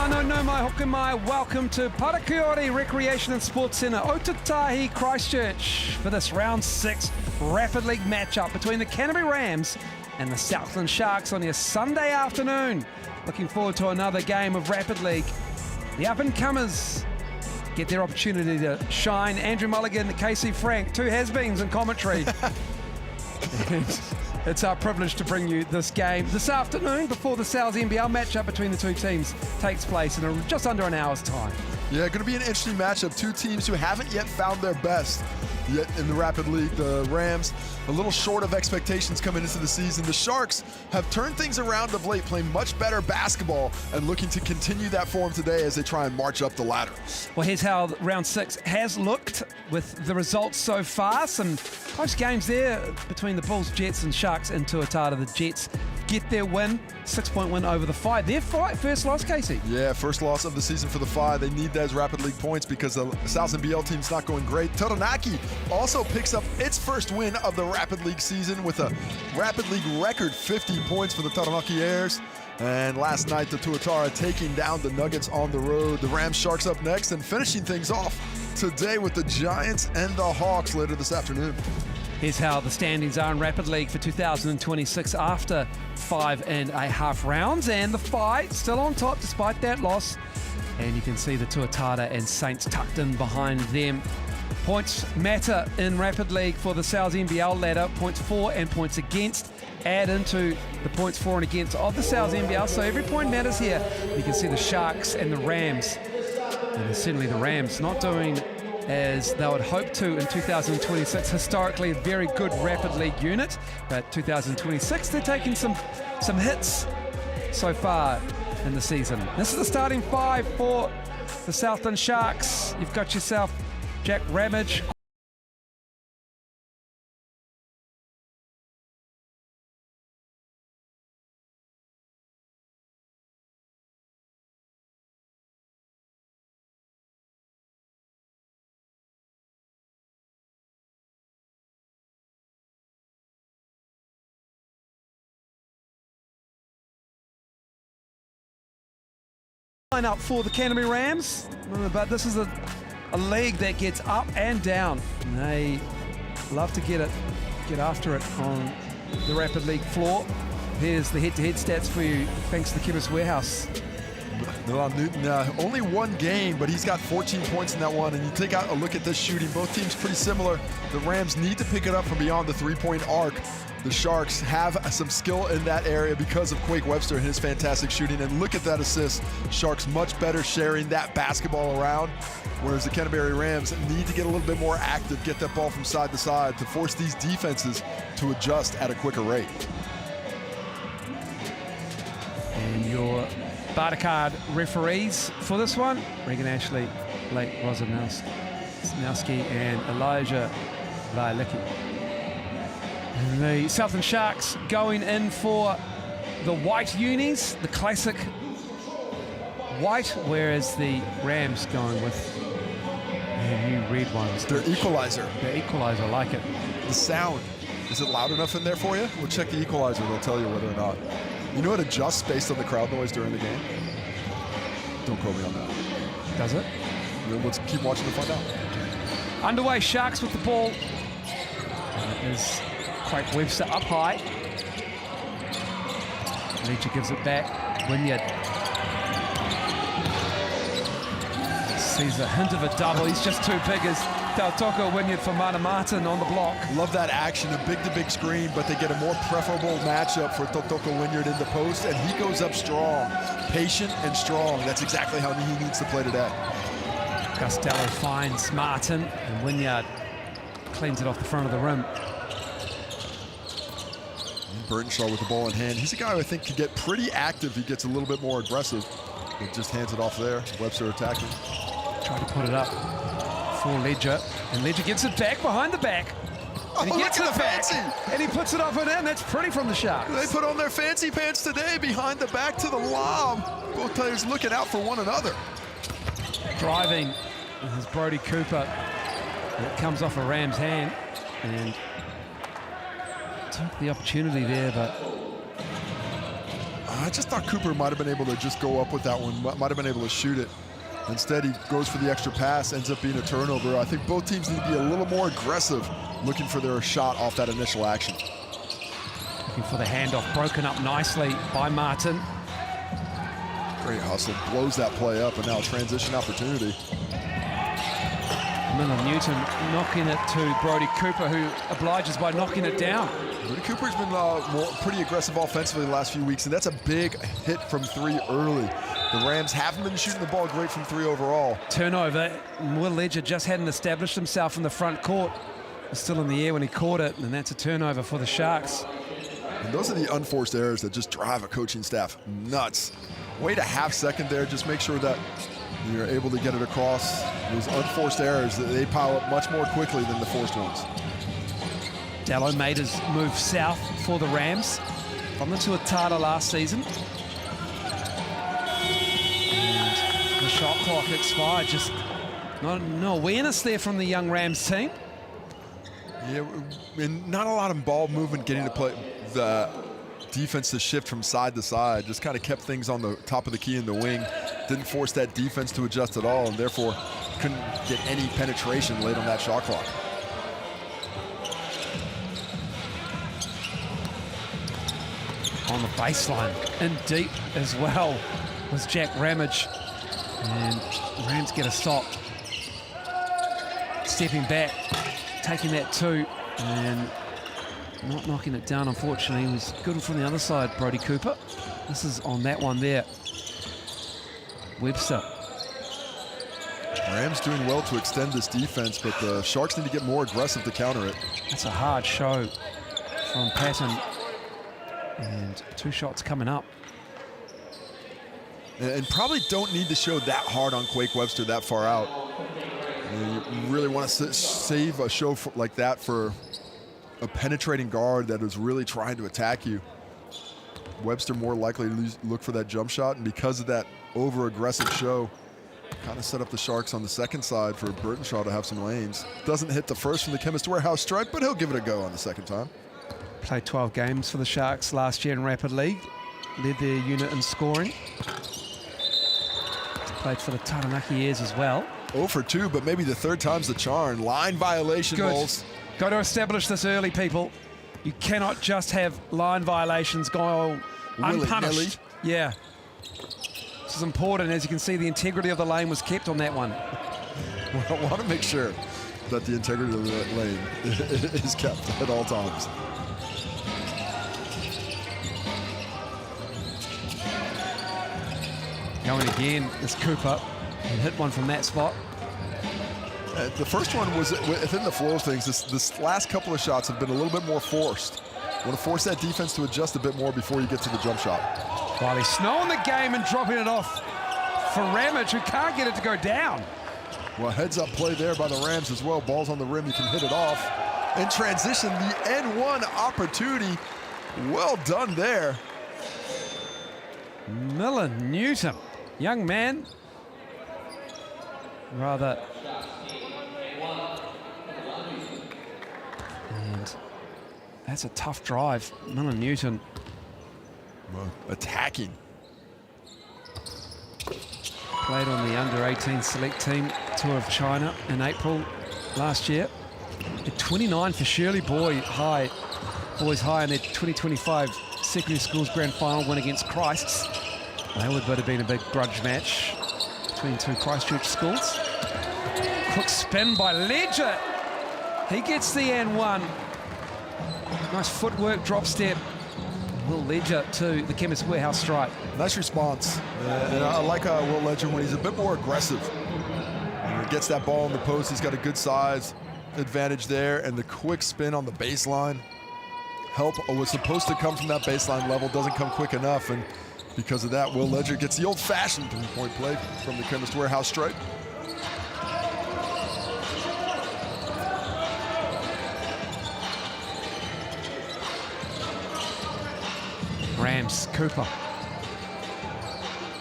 Tano no mai hoku mai. Welcome to Parakiore Recreation and Sports Centre, Otatahi, Christchurch, for this round 6 Rapid League matchup between the Canterbury Rams and the Southland Sharks on your Sunday afternoon. Looking forward to another game of Rapid League. The up-and-comers get their opportunity to shine. Andrew Mulligan, Casey Frank, two has-beens in commentary. It's our privilege to bring you this game this afternoon before the NZNBL matchup between the two teams takes place in just under an hour's time. Yeah, going to be an interesting matchup. Two teams who haven't yet found their best yet in the Rapid League. The Rams, a little short of expectations coming into the season. The Sharks have turned things around of late, playing much better basketball and looking to continue that form today as they try and march up the ladder. Well, here's how round 6 has looked with the results so far. Some close games there between the Bulls, Jets and Sharks in Tuatara. The Jets get their win, 6-point win over the Fi. Their first loss, Casey. Yeah, first loss of the season for the Fi. They need those Rapid League points because the NZNBL team's not going great. Taranaki also picks up its first win of the Rapid League season with a Rapid League record 50 points for the Taranaki Airs. And last night, the Tuatara taking down the Nuggets on the road. The Rams Sharks up next and finishing things off today with the Giants and the Hawks later this afternoon. Here's how the standings are in Rapid League for 2026 after 5.5 rounds. And the Fi still on top despite that loss. And you can see the Tuatara and Saints tucked in behind them. Points matter in Rapid League for the NZNBL ladder. Points for and points against add into the points for and against of the NZNBL. So every point matters here. You can see the Sharks and the Rams. And certainly the Rams not doing as they would hope to in 2026. Historically a very good Rapid League unit, but 2026 they're taking some hits so far in the season. This is the starting 5 for the Southland Sharks. You've got yourself Jack Ramage, line up for the Canterbury Rams, but this is a league that gets up and down. And they love to get after it on the Rapid League floor. Here's the head-to-head stats for you, thanks to the Chemist Warehouse. Milan Newton, only one game, but he's got 14 points in that one. And you take out a look at this shooting, both teams pretty similar. The Rams need to pick it up from beyond the three-point arc. The Sharks have some skill in that area because of Quake Webster and his fantastic shooting. And look at that assist. Sharks much better sharing that basketball around, whereas the Canterbury Rams need to get a little bit more active, get that ball from side to side to force these defenses to adjust at a quicker rate. And your barter card referees for this one, Regan Ashley, Blake Rosanowski and Elijah Lailicki. And the Southland Sharks going in for the white unis, the classic white, whereas the Rams going with the new red ones. Their equalizer. Their equalizer, I like it. The sound, is it loud enough in there for you? We'll check the equalizer, they'll tell you whether or not. You know it adjusts based on the crowd noise during the game? Don't quote me on that. Does it? Let's keep watching to find out. Underway, Sharks with the ball. That is Quake Webster up high. Leach gives it back. Wynyard sees a hint of a double. He's just too big as Tautoko Wynyard for Mana Martin on the block. Love that action, a big-to-big screen, but they get a more preferable matchup for Tautoko Wynyard in the post, and he goes up strong, patient and strong. That's exactly how he needs to play today. Costello finds Martin, and Wynyard cleans it off the front of the rim. Burtonshaw with the ball in hand. He's a guy who I think could get pretty active. He gets a little bit more aggressive, but just hands it off there. Webster attacking. Try to put it up for Ledger, and Ledger gets it back behind the back. And he gets it back, and he puts it up and in. That's pretty from the Sharks. They put on their fancy pants today, behind the back to the lob. Both players looking out for one another. Driving is Brody Cooper. It comes off a Rams hand, and took the opportunity there, but I just thought Cooper might have been able to just go up with that one, might have been able to shoot it. Instead, he goes for the extra pass, ends up being a turnover. I think both teams need to be a little more aggressive looking for their shot off that initial action. Looking for the handoff, broken up nicely by Martin. Great hustle, blows that play up, and now a transition opportunity. Miller Newton knocking it to Brody Cooper, who obliges by knocking it down. Brody Cooper's been pretty aggressive offensively the last few weeks, and that's a big hit from three early. The Rams haven't been shooting the ball great from three overall. Turnover. Will Ledger just hadn't established himself in the front court. Was still in the air when he caught it, and that's a turnover for the Sharks. And those are the unforced errors that just drive a coaching staff nuts. Wait a half second there, just make sure that you're able to get it across. Those unforced errors, they pile up much more quickly than the forced ones. Dallo made his move south for the Rams from the Tuatara last season. And the shot clock expired. Just no awareness there from the young Rams team. Yeah, and not a lot of ball movement getting to play. The defense to shift from side to side, just kind of kept things on the top of the key in the wing. Didn't force that defense to adjust at all, and therefore couldn't get any penetration late on that shot clock. On the baseline, in deep as well, was Jack Ramage. And the Rams get a stop. Stepping back, taking that two, and not knocking it down, unfortunately. He was good from the other side, Brody Cooper. This is on that one there. Webster. Rams doing well to extend this defense, but the Sharks need to get more aggressive to counter it. That's a hard show from Patton. And two shots coming up. And probably don't need to show that hard on Quake Webster that far out. You really want to save a show like that for a penetrating guard that is really trying to attack you. Webster more likely to look for that jump shot, and because of that over-aggressive show, kind of set up the Sharks on the second side for Burtonshaw to have some lanes. Doesn't hit the first from the Chemist Warehouse stripe, but he'll give it a go on the second time. Played 12 games for the Sharks last year in Rapid League. Led their unit in scoring. Played for the Taranaki Airs as well. 0 for 2, but maybe the third time's the charm. Line violation balls. Got to establish this early, people. You cannot just have line violations go unpunished. Yeah. This is important. As you can see, the integrity of the lane was kept on that one. I want to make sure that the integrity of the lane is kept at all times. Going again is Cooper. And hit one from that spot. The first one was within the flow of things. This last couple of shots have been a little bit more forced. Want to force that defense to adjust a bit more before you get to the jump shot. Wiley Snow in the game and dropping it off for Ramage, who can't get it to go down. Well, heads-up play there by the Rams as well. Ball's on the rim, you can hit it off. In transition, the N1 opportunity. Well done there. Miller Newton, young man. Rather. And that's a tough drive. Miller Newton. Well, attacking. Played on the under-18 select team tour of China in April last year. At 29 for Shirley Boys High in their 2025 secondary schools grand final win against Christ's. That would have been a big grudge match between two Christchurch schools. Quick spin by Ledger. He gets the N1. Nice footwork, drop step. Will Ledger to the Chemist Warehouse stripe. Nice response. And I like Will Ledger when he's a bit more aggressive. When he gets that ball in the post, he's got a good size advantage there, and the quick spin on the baseline. Help was supposed to come from that baseline level, doesn't come quick enough, and because of that, Will Ledger gets the old-fashioned three-point play from the Chemist Warehouse stripe. Rams, Cooper.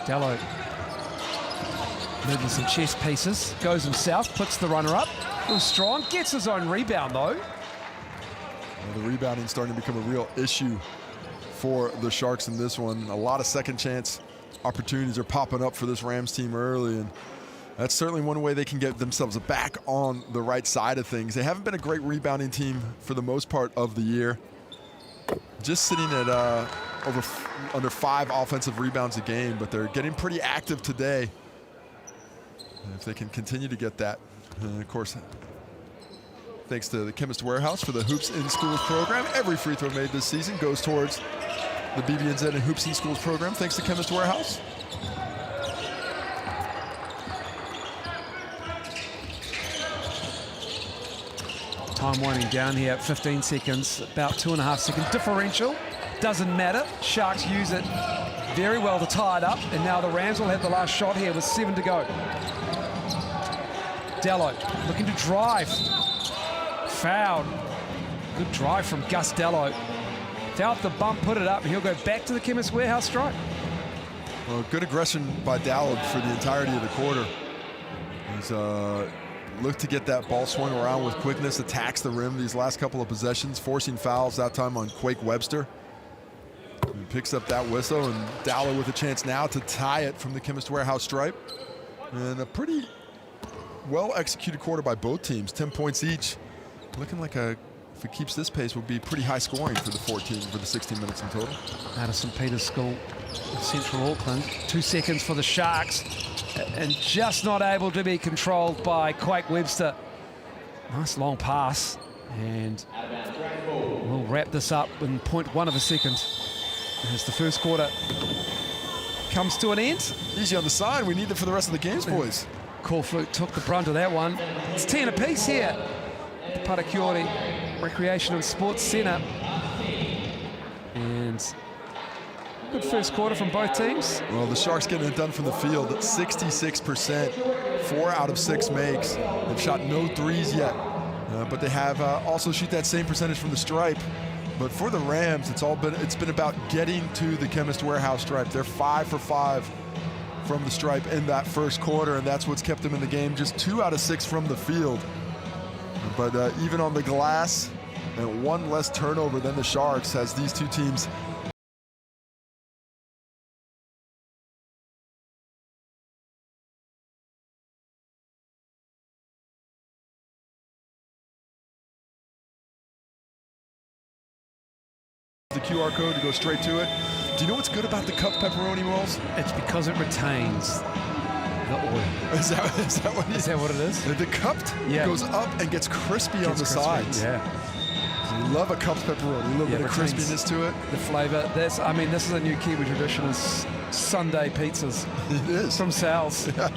Dallo. Moving some chest pieces. Goes himself, puts the runner up. It was strong, gets his own rebound though. Well, the rebounding starting to become a real issue for the Sharks in this one. A lot of second chance opportunities are popping up for this Rams team early, and that's certainly one way they can get themselves back on the right side of things. They haven't been a great rebounding team for the most part of the year. Just sitting at under 5 offensive rebounds a game, but they're getting pretty active today. And if they can continue to get that, and of course, thanks to the Chemist Warehouse for the Hoops in Schools program. Every free throw made this season goes towards the BB&Z and Hoops in Schools program, thanks to Chemist Warehouse. Time winding down here at 15 seconds, about 2.5 second differential. Doesn't matter. Sharks use it very well to tie it up, and now the Rams will have the last shot here with 7 to go. Dello looking to drive. Fouled. Good drive from Gus Dello. Felt the bump, put it up, and he'll go back to the Chemist Warehouse stripe. Well, good aggression by Dallo for the entirety of the quarter. He's looked to get that ball swung around with quickness, attacks the rim these last couple of possessions, forcing fouls, that time on Quake Webster. He picks up that whistle, and Dallo with a chance now to tie it from the Chemist Warehouse stripe. And a pretty well-executed quarter by both teams, 10 points each. Looking like if it keeps this pace, will be pretty high scoring for the 16 minutes in total. Madison Peters School, Central Auckland. 2 seconds for the Sharks, and just not able to be controlled by Quake Webster. Nice long pass, and we'll wrap this up in 0.1 of a second as the first quarter comes to an end. Easy on the sign. We need it for the rest of the games, boys. Corfu took the brunt of that one. It's 10 apiece here. The Parakiore Recreation and Sports Centre. And good first quarter from both teams. Well, the Sharks getting it done from the field at 66%. 4 out of 6 makes. They've shot no threes yet. But they have also shoot that same percentage from the stripe. But for the Rams, it's been about getting to the Chemist Warehouse stripe. They're 5 for 5 from the stripe in that first quarter, and that's what's kept them in the game. Just 2 out of 6 from the field. But even on the glass, and 1 less turnover than the Sharks, has these two teams the QR code to go straight to it. Do you know what's good about the cup pepperoni rolls? It's because it retains the oil. Is that what it is? The cupped goes up and gets crispy on the sides. Yeah. You love a cupped pepperoni, a little bit of crispiness to it. The flavor. This is a new Kiwi tradition, is Sunday pizzas. It is. From Sal's. Yeah.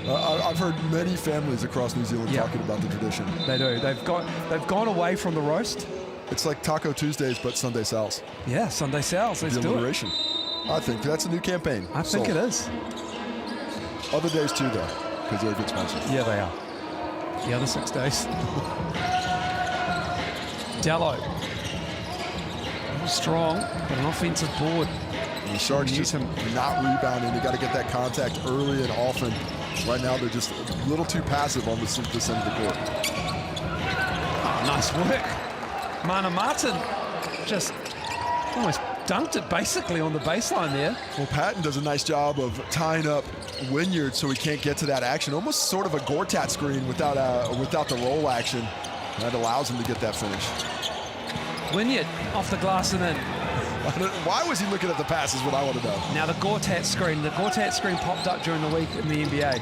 I've heard many families across New Zealand talking about the tradition. They do. They've gone away from the roast. It's like Taco Tuesdays, but Sunday Sal's. Yeah, Sunday Sal's. Let's do it. I think that's a new campaign. I think it is. Other days too, though, because they're a good sponsor. Yeah, they are. The other 6 days. Dello. Strong, but an offensive board. And the Sharks just not rebounding. They got to get that contact early and often. Right now, they're just a little too passive on this end of the court. Oh, nice work. Mana Martin just almost dunked it basically on the baseline there. Well, Patton does a nice job of tying up Wynyard so he can't get to that action. Almost sort of a Gortat screen without the roll action. That allows him to get that finish. Wynyard off the glass and in. Why was he looking at the pass is what I want to know. Now the Gortat screen popped up during the week in the NBA.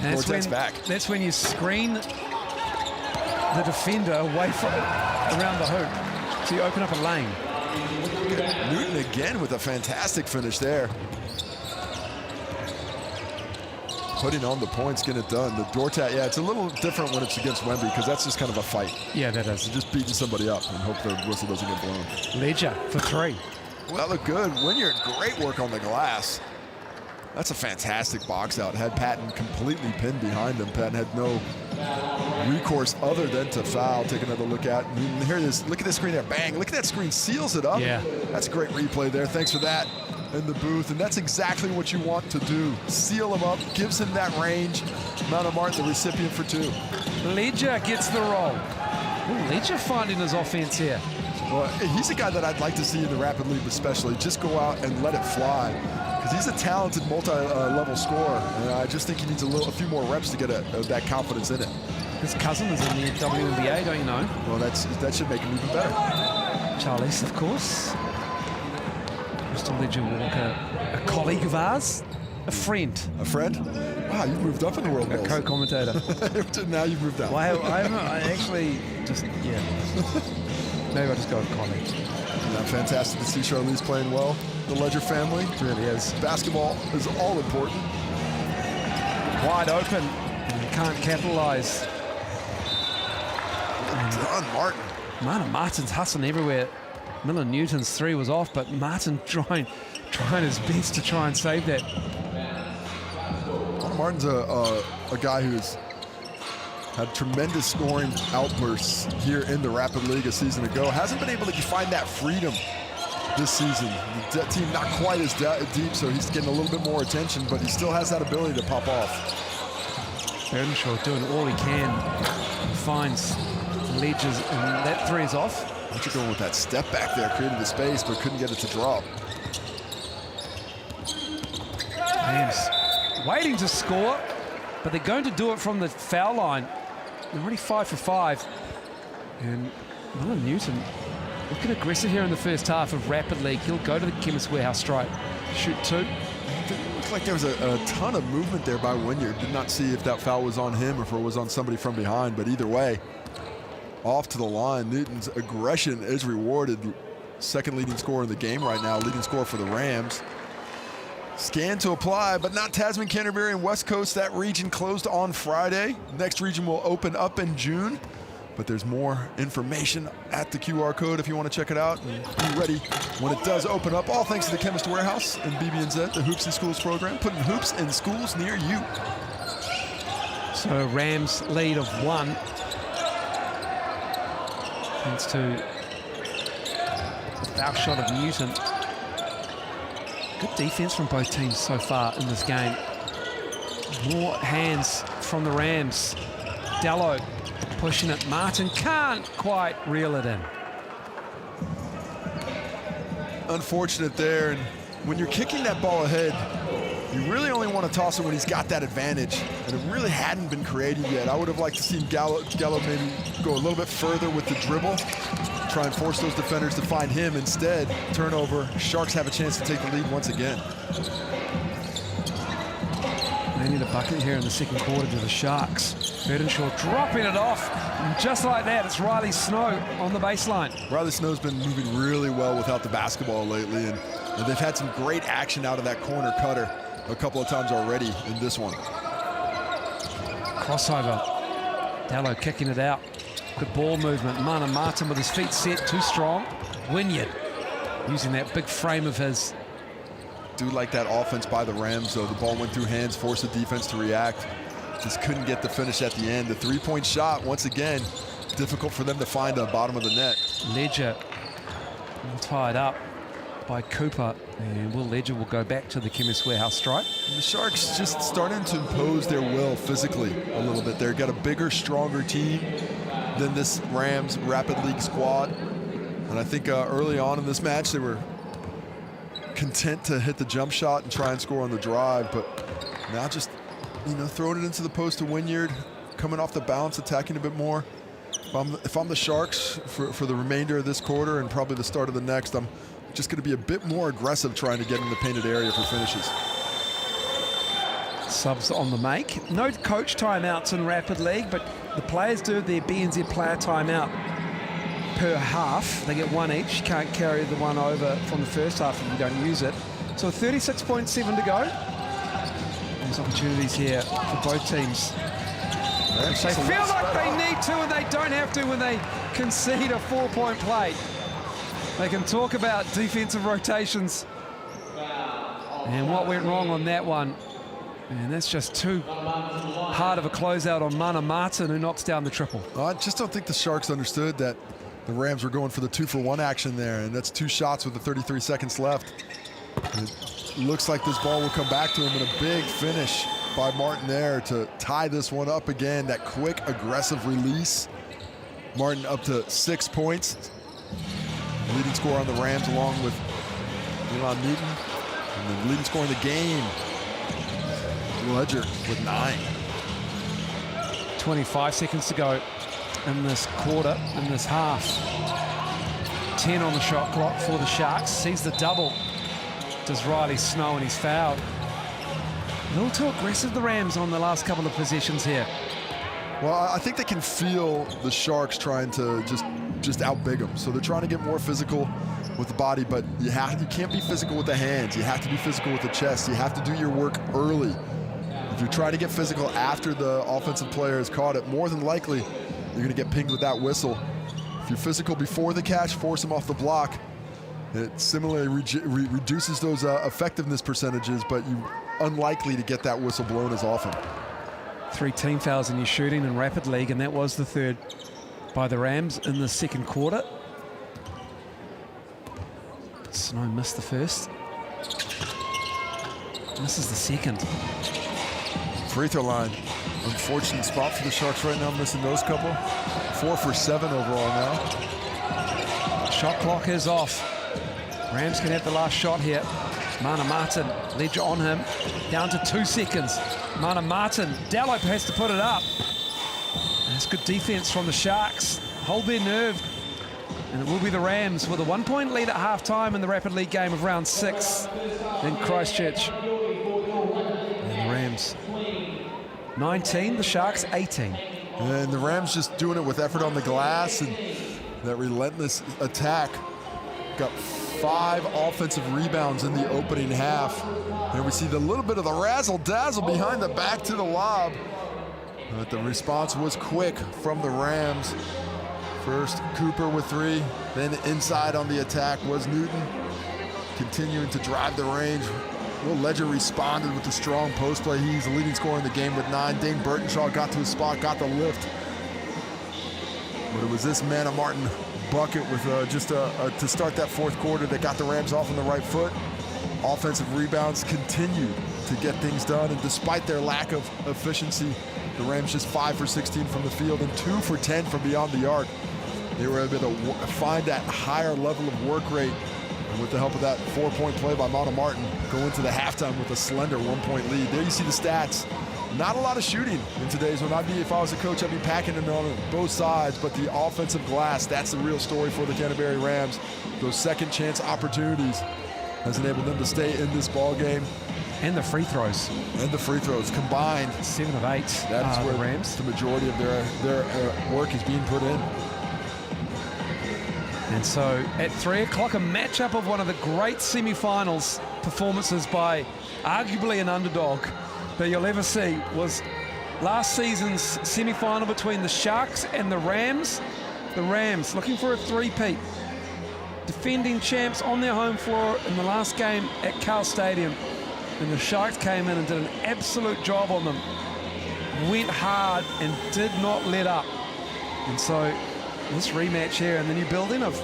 And Gortat's back. That's when you screen the defender away from around the hoop. So you open up a lane. Newton again with a fantastic finish there. Putting on the points, getting it done. The Gortat, it's a little different when it's against Wemby because that's just kind of a fight. Yeah, that is. You're just beating somebody up and hope the whistle doesn't get blown. Ledger for 3. Well, that looked good. Wynyard, great work on the glass. That's a fantastic box out. Had Patton completely pinned behind him. Patton had no recourse other than to foul. Take another look at. And here it is. Look at this screen there. Bang. Look at that screen. Seals it up. Yeah. That's a great replay there. Thanks for that in the booth. And that's exactly what you want to do. Seal him up. Gives him that range. Mana Martin, the recipient for 2. Ledger gets the roll. Ooh, Ledger finding his offense here. Well, he's a guy that I'd like to see in the Rapid League especially. Just go out and let it fly. Because he's a talented multi-level scorer. And I just think he needs a few more reps to get that confidence in it. His cousin is in the WNBA, don't you know? Well, that should make him even better. Charlize, of course. Crystal Ledger Walker, a colleague of ours, a friend. A friend? Wow, you've moved up in the world. A co-commentator. Now you've moved up. Well, I actually just, yeah. Maybe I'll just go with colleague. Yeah, fantastic to see Charlize playing well. The Ledger family. It really is. Basketball is all important. Wide open. And can't capitalize. Done, Martin. Martin's hustling everywhere. Miller Newton's three was off, but Martin trying his best to try and save that. Martin's a guy who's had tremendous scoring outbursts here in the Rapid League a season ago. Hasn't been able to find that freedom this season. The team not quite as deep, so he's getting a little bit more attention, but he still has that ability to pop off. Earnshaw doing all he can. He finds Ledgers, and that three is off. Ledger going with that step back there, created the space, but couldn't get it to drop. Rams waiting to score, but they're going to do it from the foul line. They're already 5 for 5. And Miller Newton looking aggressive here in the first half of Rapid League. He'll go to the Chemist Warehouse stripe, shoot two. It looked like there was a ton of movement there by Wynyard. Did not see if that foul was on him or if it was on somebody from behind, but either way, off to the line. Newton's aggression is rewarded. Second leading scorer in the game right now, leading scorer for the Rams. Scan to apply, but not Tasman, Canterbury, and West Coast. That region closed on Friday. Next region will open up in June, but there's more information at the QR code if you want to check it out and be ready when it does open up. All thanks to the Chemist Warehouse and BB&Z, the Hoops in Schools program, putting hoops in schools near you. So Rams lead of 1. Thanks to the foul shot of Newton. Good defense from both teams so far in this game. More hands from the Rams. Dallo pushing it. Martin can't quite reel it in. Unfortunate there, and when you're kicking that ball ahead, you really only want to toss it when he's got that advantage, and it really hadn't been created yet. I would have liked to see Gallo maybe go a little bit further with the dribble, try and force those defenders to find him. Instead, turnover. Sharks have a chance to take the lead once again. They need a bucket here in the second quarter to the Sharks. Earnshaw dropping it off, and just like that, it's Riley Snow on the baseline. Riley Snow's been moving really well without the basketball lately, and they've had some great action out of that corner cutter a couple of times already in this one. Crossover. Dallo kicking it out. Good ball movement. Mana Martin with his feet set, too strong. Wynyard using that big frame of his. Do like that offense by the Rams, though. The ball went through hands, forced the defense to react. Just couldn't get the finish at the end. The three-point shot, once again, difficult for them to find the bottom of the net. Ledger tied up by Cooper, and Will Ledger will go back to the Chemist Warehouse stripe. And the Sharks just starting to impose their will physically a little bit. They've got a bigger, stronger team than this Rams Rapid League squad. And I think early on in this match, they were content to hit the jump shot and try and score on the drive, but now just, throwing it into the post to Wynyard, coming off the bounce, attacking a bit more. If I'm the Sharks for the remainder of this quarter and probably the start of the next, I'm just going to be a bit more aggressive trying to get in the painted area for finishes. Subs on the make. No coach timeouts in Rapid League, but the players do their BNZ player timeout per half. They get one each. You can't carry the one over from the first half if you don't use it. So 36.7 to go. There's opportunities here for both teams. They feel like they need to and they don't have to when they concede a 4-point play. They can talk about defensive rotations and what went wrong on that one. And that's just too hard of a closeout on Mana Martin, who knocks down the triple. I just don't think the Sharks understood that the Rams were going for the 2-for-1 action there, and that's 2 shots with the 33 seconds left. And it looks like this ball will come back to him in a big finish by Martin there to tie this one up again. That quick, aggressive release. Martin up to 6 points. leading scorer on the Rams, along with Elon Newton. And the leading scorer in the game, Ledger, with 9. 25 seconds to go in this quarter, in this half. 10 on the shot clock for the Sharks. Sees the double. Does Riley Snow, and he's fouled. A little too aggressive, the Rams, on the last couple of possessions here. Well, I think they can feel the Sharks trying to just outbig them. So they're trying to get more physical with the body, but you can't be physical with the hands. You have to be physical with the chest. You have to do your work early. If you try to get physical after the offensive player has caught it, more than likely you're going to get pinged with that whistle. If you're physical before the catch, force him off the block. It similarly reduces those effectiveness percentages, but you're unlikely to get that whistle blown as often. 3 team fouls in your shooting in Rapid League, and that was the third by the Rams in the second quarter. Snow missed the first. Misses the second. Free throw line. Unfortunate spot for the Sharks right now, missing those couple. 4 for 7 overall now. Shot clock is off. Rams can have the last shot here. Mana Martin, Ledger on him, down to 2 seconds. Mana Martin, Dallope has to put it up. That's good defense from the Sharks. Hold their nerve. And it will be the Rams with a 1-point lead at halftime in the Rapid League game of round 6 in Christchurch. And the Rams 19, the Sharks 18. And the Rams just doing it with effort on the glass and that relentless attack. Got 5 offensive rebounds in the opening half. And we see the little bit of the razzle-dazzle behind the back to the lob. But the response was quick from the Rams. First, Cooper with 3. Then inside on the attack was Newton, continuing to drive the range. Will Ledger responded with a strong post play. He's the leading scorer in the game with 9. Dane Burtonshaw got to his spot, got the lift. But it was this Mana Martin bucket with to start that fourth quarter that got the Rams off on the right foot. Offensive rebounds continued to get things done, and despite their lack of efficiency, the Rams just 5 for 16 from the field and 2 for 10 from beyond the arc. They were able to find that higher level of work rate, and with the help of that 4-point play by Mana Martin, go into the halftime with a slender 1-point lead. There you see the stats. Not a lot of shooting in today's one. If I was a coach, I'd be packing it on both sides, but the offensive glass, that's the real story for the Canterbury Rams. Those second chance opportunities has enabled them to stay in this ball game. And the free throws. And the free throws combined. 7 of 8. That's where the Rams. The majority of their work is being put in. And so at 3 o'clock, a matchup of one of the great semi-finals performances by arguably an underdog that you'll ever see was last season's semi-final between the Sharks and the Rams. The Rams looking for a three-peat. Defending champs on their home floor in the last game at Carl Stadium. And the Sharks came in and did an absolute job on them. Went hard and did not let up. And so this rematch here in the new building of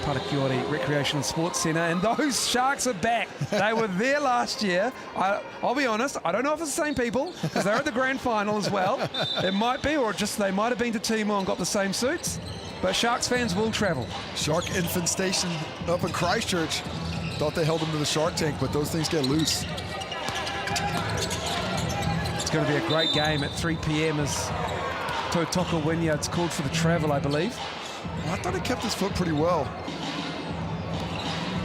Parakiore Recreational Sports Centre, and those Sharks are back. They were there last year. I'll be honest, I don't know if it's the same people, because they're at the grand final as well. It might be, or just they might have been to Timor and got the same suits. But Sharks fans will travel. Shark Infant Station up in Christchurch. Thought they held them to the Shark Tank, but those things get loose. It's going to be a great game at 3 p.m. as Totoka Wynyard's called for the travel, I believe. Well, I thought he kept his foot pretty well.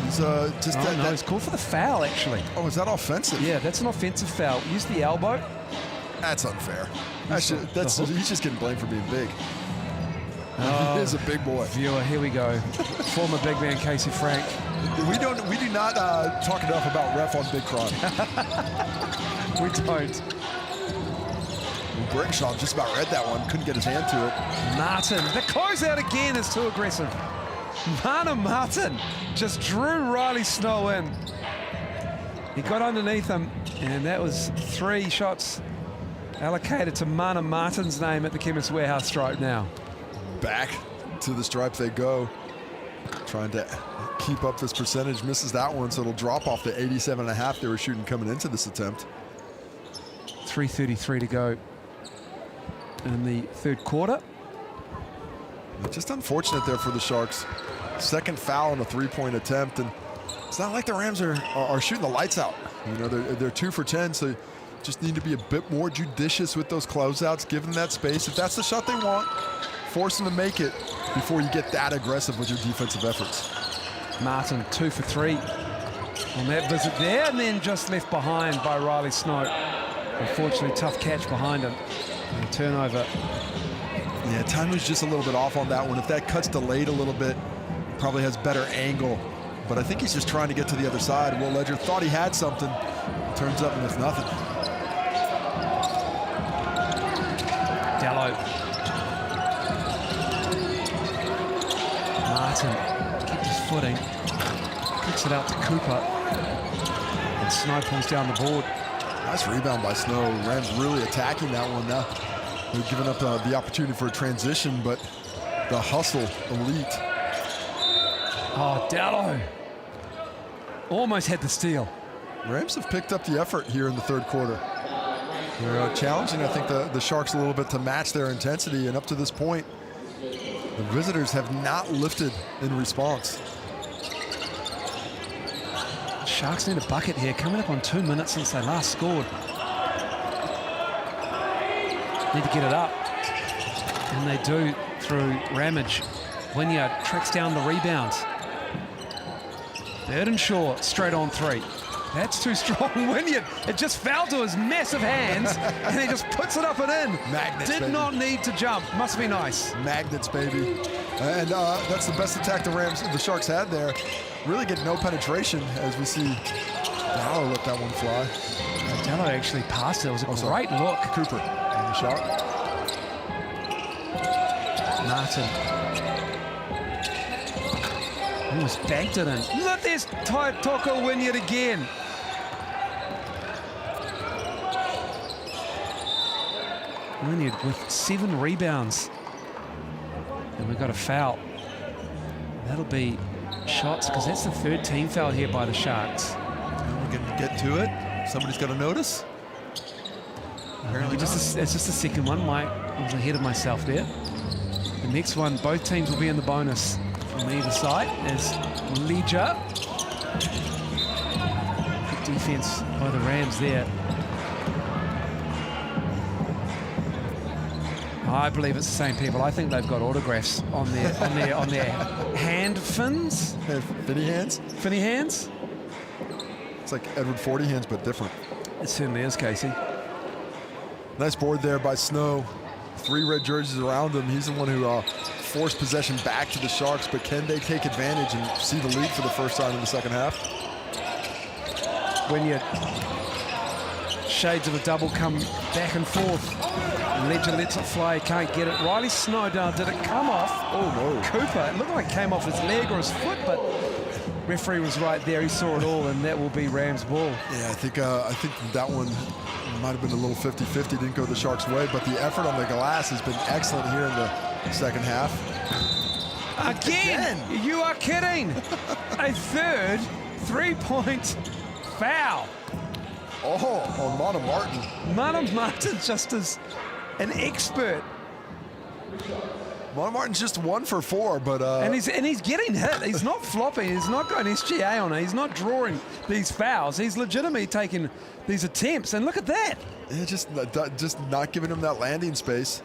He's he's called for the foul, actually. Oh, is that offensive? Yeah, that's an offensive foul. Use the elbow. That's unfair. He's just getting blamed for being big. Oh, he is a big boy. Viewer, here we go. Former big man Casey Frank. We do not talk enough about ref on big crime. We don't. Burtonshaw just about read that one. Couldn't get his hand to it. Martin, the closeout again is too aggressive. Mana Martin just drew Riley Snow in. He got underneath him, and that was 3 shots allocated to Mana Martin's name at the Chemist Warehouse stripe now. Back to the stripe they go. Trying to keep up this percentage. Misses that one, so it'll drop off the 87.5 they were shooting coming into this attempt. 3:33 to go in the third quarter. Just unfortunate there for the Sharks. Second foul on a three-point attempt, and it's not like the Rams are shooting the lights out. You know, they're 2 for 10, so just need to be a bit more judicious with those closeouts, give them that space. If that's the shot they want, force them to make it before you get that aggressive with your defensive efforts. Martin 2 for 3 on that visit there, and then just left behind by Riley Snow. Unfortunately, tough catch behind him. And a turnover. Yeah, time was just a little bit off on that one. If that cut's delayed a little bit, probably has better angle. But I think he's just trying to get to the other side. Will Ledger thought he had something. Turns up and it's nothing. Dallow. Martin kept his footing. Kicks it out to Cooper. And Snow pulls down the board. Nice rebound by Snow. Rams really attacking that one now. They're giving up the opportunity for a transition, but the hustle, elite. Oh, Dallow. Almost had the steal. Rams have picked up the effort here in the third quarter. They're challenging, I think, the Sharks a little bit to match their intensity, and up to this point, the visitors have not lifted in response. Sharks need a bucket here, coming up on 2 minutes since they last scored. Need to get it up. And they do through Ramage. Wynyard tracks down the rebounds. Burdenshaw straight on 3. That's too strong. Wynyard, it just fell to his massive hands and he just puts it up and in. Magnets, Did baby. not need to jump. Must be nice. Magnets, baby. And that's the best attack the Sharks had there. Really get no penetration as we see Dallow let that one fly. Dallow actually passed it. It was a great look. Cooper and the shot. Martin. Almost banked it in. Look, there's Toko Wynyard again. Wynyard with 7 rebounds. And we've got a foul. That'll be shots, because that's the 3rd team foul here by the Sharks. We're going to get to it. Somebody's got to notice. Apparently it's just the second one. I was ahead of myself there. The next one, both teams will be in the bonus from either side as Ledger. Good defense by the Rams there. I believe it's the same people. I think they've got autographs on their hand fins. Finny hands? Finny hands? It's like Edward Forty hands, but different. It certainly is, Casey. Nice board there by Snow. 3 red jerseys around him. He's the one who forced possession back to the Sharks, but can they take advantage and see the lead for the first time in the second half? When shades of a double come back and forth. Ledger lets it fly, can't get it. Riley Snow down, did it come off? Oh no. Cooper, it looked like it came off his leg or his foot, but referee was right there. He saw it all, and that will be Rams ball. Yeah, I think that one might have been a little 50-50, didn't go the Sharks' way, but the effort on the glass has been excellent here in the second half. Again. You are kidding. A 3rd 3-point foul. Oh, on Mana Martin. Mana Martin just as an expert. Mana Martin's just 1 for 4, but and he's getting hit. He's not flopping. He's not got an SGA on it. He's not drawing these fouls. He's legitimately taking these attempts. And look at that. yeah, just not giving him that landing space.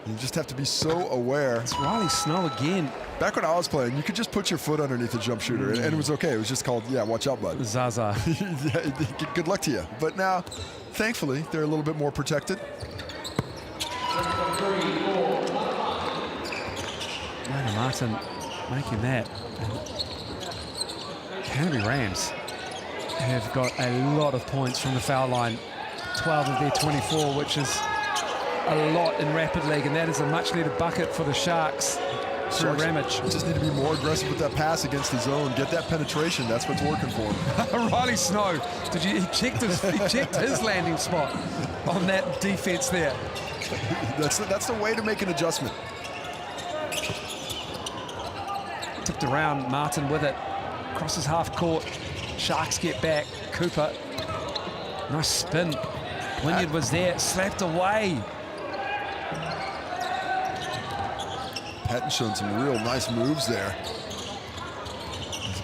You just have to be so aware. It's Riley Snow again. Back when I was playing, you could just put your foot underneath the jump shooter, and it was okay. It was just called, yeah, watch out, bud. Zaza. Good luck to you. But now, thankfully, they're a little bit more protected. Mana Martin making that. And Canterbury Rams have got a lot of points from the foul line. 12 of their 24, which is a lot in Rapid League, and that is a much needed bucket for the Sharks. Sharks Ramage. just need to be more aggressive with that pass against the zone. Get that penetration. That's what's working for him. Riley Snow, he checked his landing spot on that defense there. That's the way to make an adjustment. Tipped around, Martin with it. Crosses half court. Sharks get back. Cooper. Nice spin. Wynyard was there, slapped away. Patton showing some real nice moves there.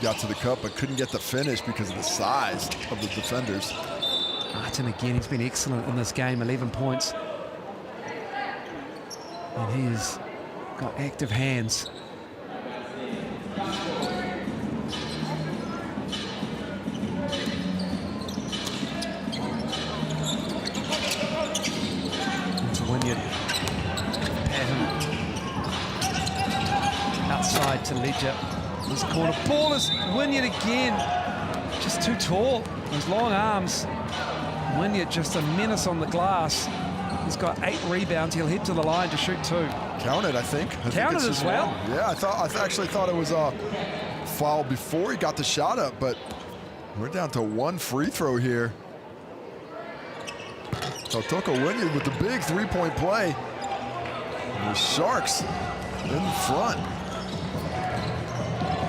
got to the cup but couldn't get the finish because of the size of the defenders. Martin again, he's been excellent in this game, 11 points. And he's got active hands. Into Wynyard. Patton. Outside to Ledger. This corner ball is Wynyard again. Just too tall. Those long arms. Wynyard just a menace on the glass. He's got 8 rebounds. He'll head to the line to shoot 2. Counted, I think. Counted as well? Yeah, I actually thought it was a foul before he got the shot up, but we're down to 1 free throw here. Tautoko Wynyard with the big 3-point play. And the Sharks in front.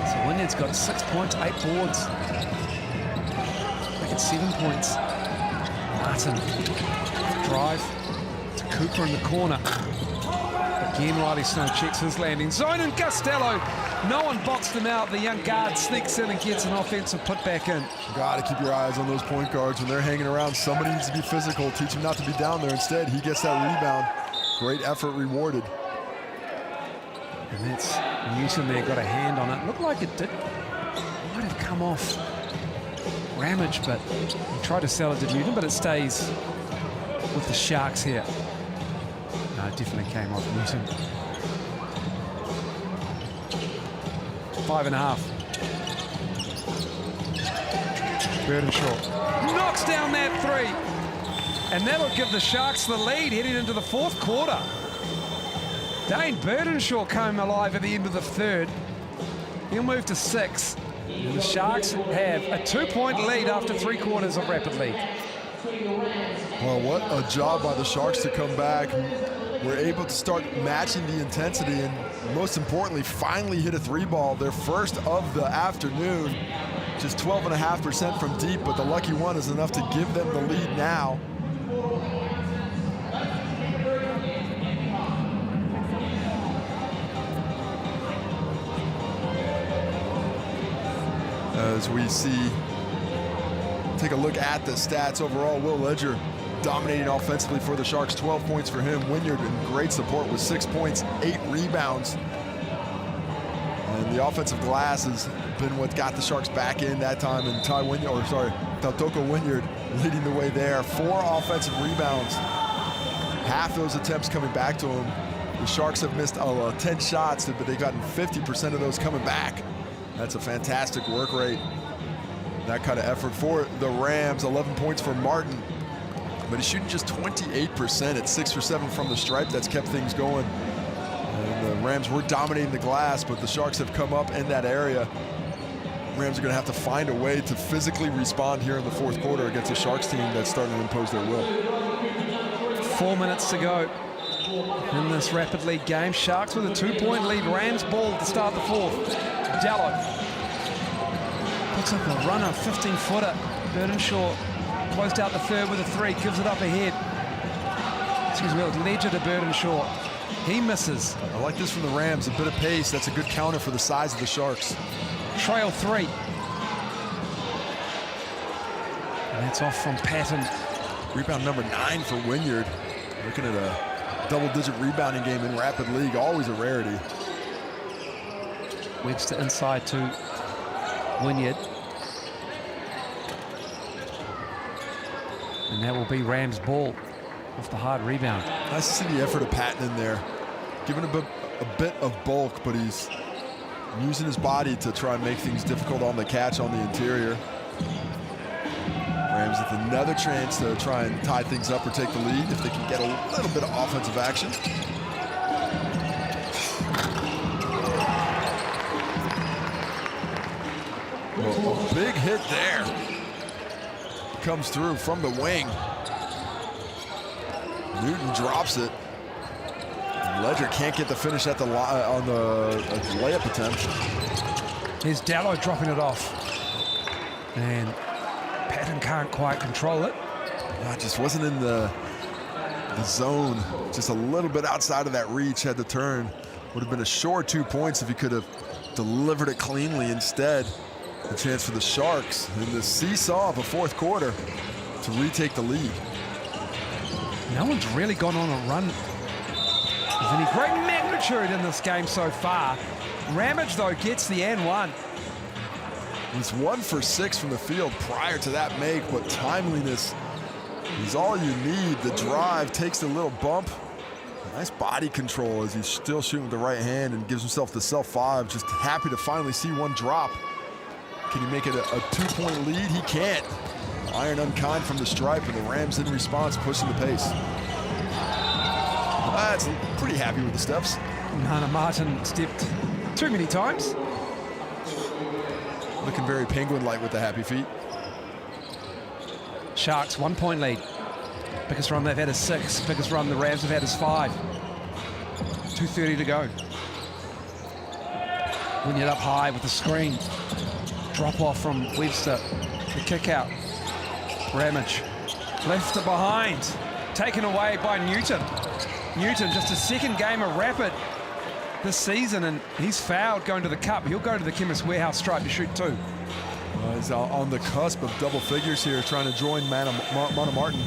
So Wynyard's got 6 points, 8 boards. Back at 7 points. Martin, drive to Cooper in the corner. Again, Riley Snow checks his landing zone, and Costello, no one boxed him out. The young guard sneaks in and gets an offensive putback in. Got to keep your eyes on those point guards when they're hanging around. Somebody needs to be physical, teach him not to be down there. Instead, he gets that rebound. Great effort rewarded. And that's Newton there, got a hand on it. Looked like it might have come off Ramage, but he tried to sell it to Newton, but it stays with the Sharks here. No, it definitely came off Newton. 5.5. Burdenshaw knocks down that 3. And that'll give the Sharks the lead heading into the 4th quarter. Dane Burdenshaw came alive at the end of the 3rd. He'll move to 6. And the Sharks have a 2-point lead after 3 quarters of Rapid League. Well, what a job by the Sharks to come back. We're able to start matching the intensity and, most importantly, finally hit a 3-ball, their first of the afternoon. Just 12.5% from deep, but the lucky one is enough to give them the lead now. As we see, take a look at the stats overall, Will Ledger dominating offensively for the Sharks, 12 points for him. Wynyard in great support with 6 points, 8 rebounds. And the offensive glass has been what got the Sharks back in that time, and Tautoko Wynyard leading the way there. 4 offensive rebounds, half those attempts coming back to him. The Sharks have missed 10 shots, but they've gotten 50% of those coming back. That's a fantastic work rate. That kind of effort for the Rams. 11 points for Martin, but he's shooting just 28% at 6 for 7 from the stripe. That's kept things going. And the Rams were dominating the glass, but the Sharks have come up in that area. Rams are going to have to find a way to physically respond here in the 4th quarter against a Sharks team that's starting to impose their will. 4 minutes to go in this Rapid League game. Sharks with a 2-point lead. Rams ball to start the 4th. Dallo puts up a runner, 15-footer. Burdenshaw closed out the 3rd with a 3, gives it up ahead. Excuse me, it's Ledger to Burdenshaw. He misses. I like this from the Rams, a bit of pace. That's a good counter for the size of the Sharks. Trail 3. And that's off from Patton. Rebound number 9 for Wynyard. Looking at a double-digit rebounding game in Rapid League, always a rarity. Wedge to inside to Wynyard. And that will be Rams ball off the hard rebound. Nice to see the effort of Patton in there. Giving a bit of bulk, but he's using his body to try and make things difficult on the catch on the interior. Rams with another chance to try and tie things up or take the lead if they can get a little bit of offensive action. Well, a big hit there. Comes through from the wing. Newton drops it. Ledger can't get the finish at the on the layup attempt. Here's Dallo dropping it off. And Patton can't quite control it. It just wasn't in the zone. Just a little bit outside of that reach. Had the turn. Would have been a short 2 points if he could have delivered it cleanly. Instead, A chance for the Sharks in the seesaw of a fourth quarter to retake the lead. No one's really gone on a run of any great magnitude in this game so far. Ramage, though, gets the N1. He's 1 for 6 from the field prior to that make, but timeliness is all you need. The drive takes the little bump. Nice body control as he's still shooting with the right hand and gives himself the self-5. Just happy to finally see one drop. Can he make it a 2-point lead? He can't. Iron unkind from the stripe, and the Rams in response pushing the pace. That's pretty happy with the steps. Nana Martin stepped too many times. Looking very Penguin-like with the happy feet. Sharks 1-point lead. Biggest run they've had is 6. Biggest run the Rams have had is 5. 2:30 to go. Wynyard up high with the screen. Drop off from Webster. The kick out. Ramage left it behind. Taken away by Newton. Newton, just a second game of rapid this season, and he's fouled going to the cup. He'll go to the Chemist Warehouse stripe to shoot 2. He's on the cusp of double figures here, trying to join Mana Martin,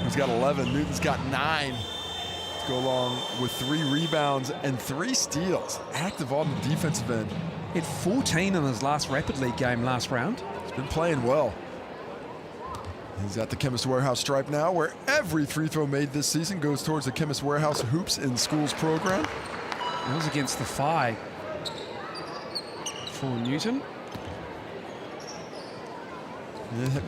who's got 11. Newton's got 9 to go along with 3 rebounds and 3 steals. Active on the defensive end. He had 14 in his last Rapid League game last round. He's been playing well. He's at the Chemist Warehouse stripe now, where every free throw made this season goes towards the Chemist Warehouse Hoops in Schools program. It was against the Phi for Newton.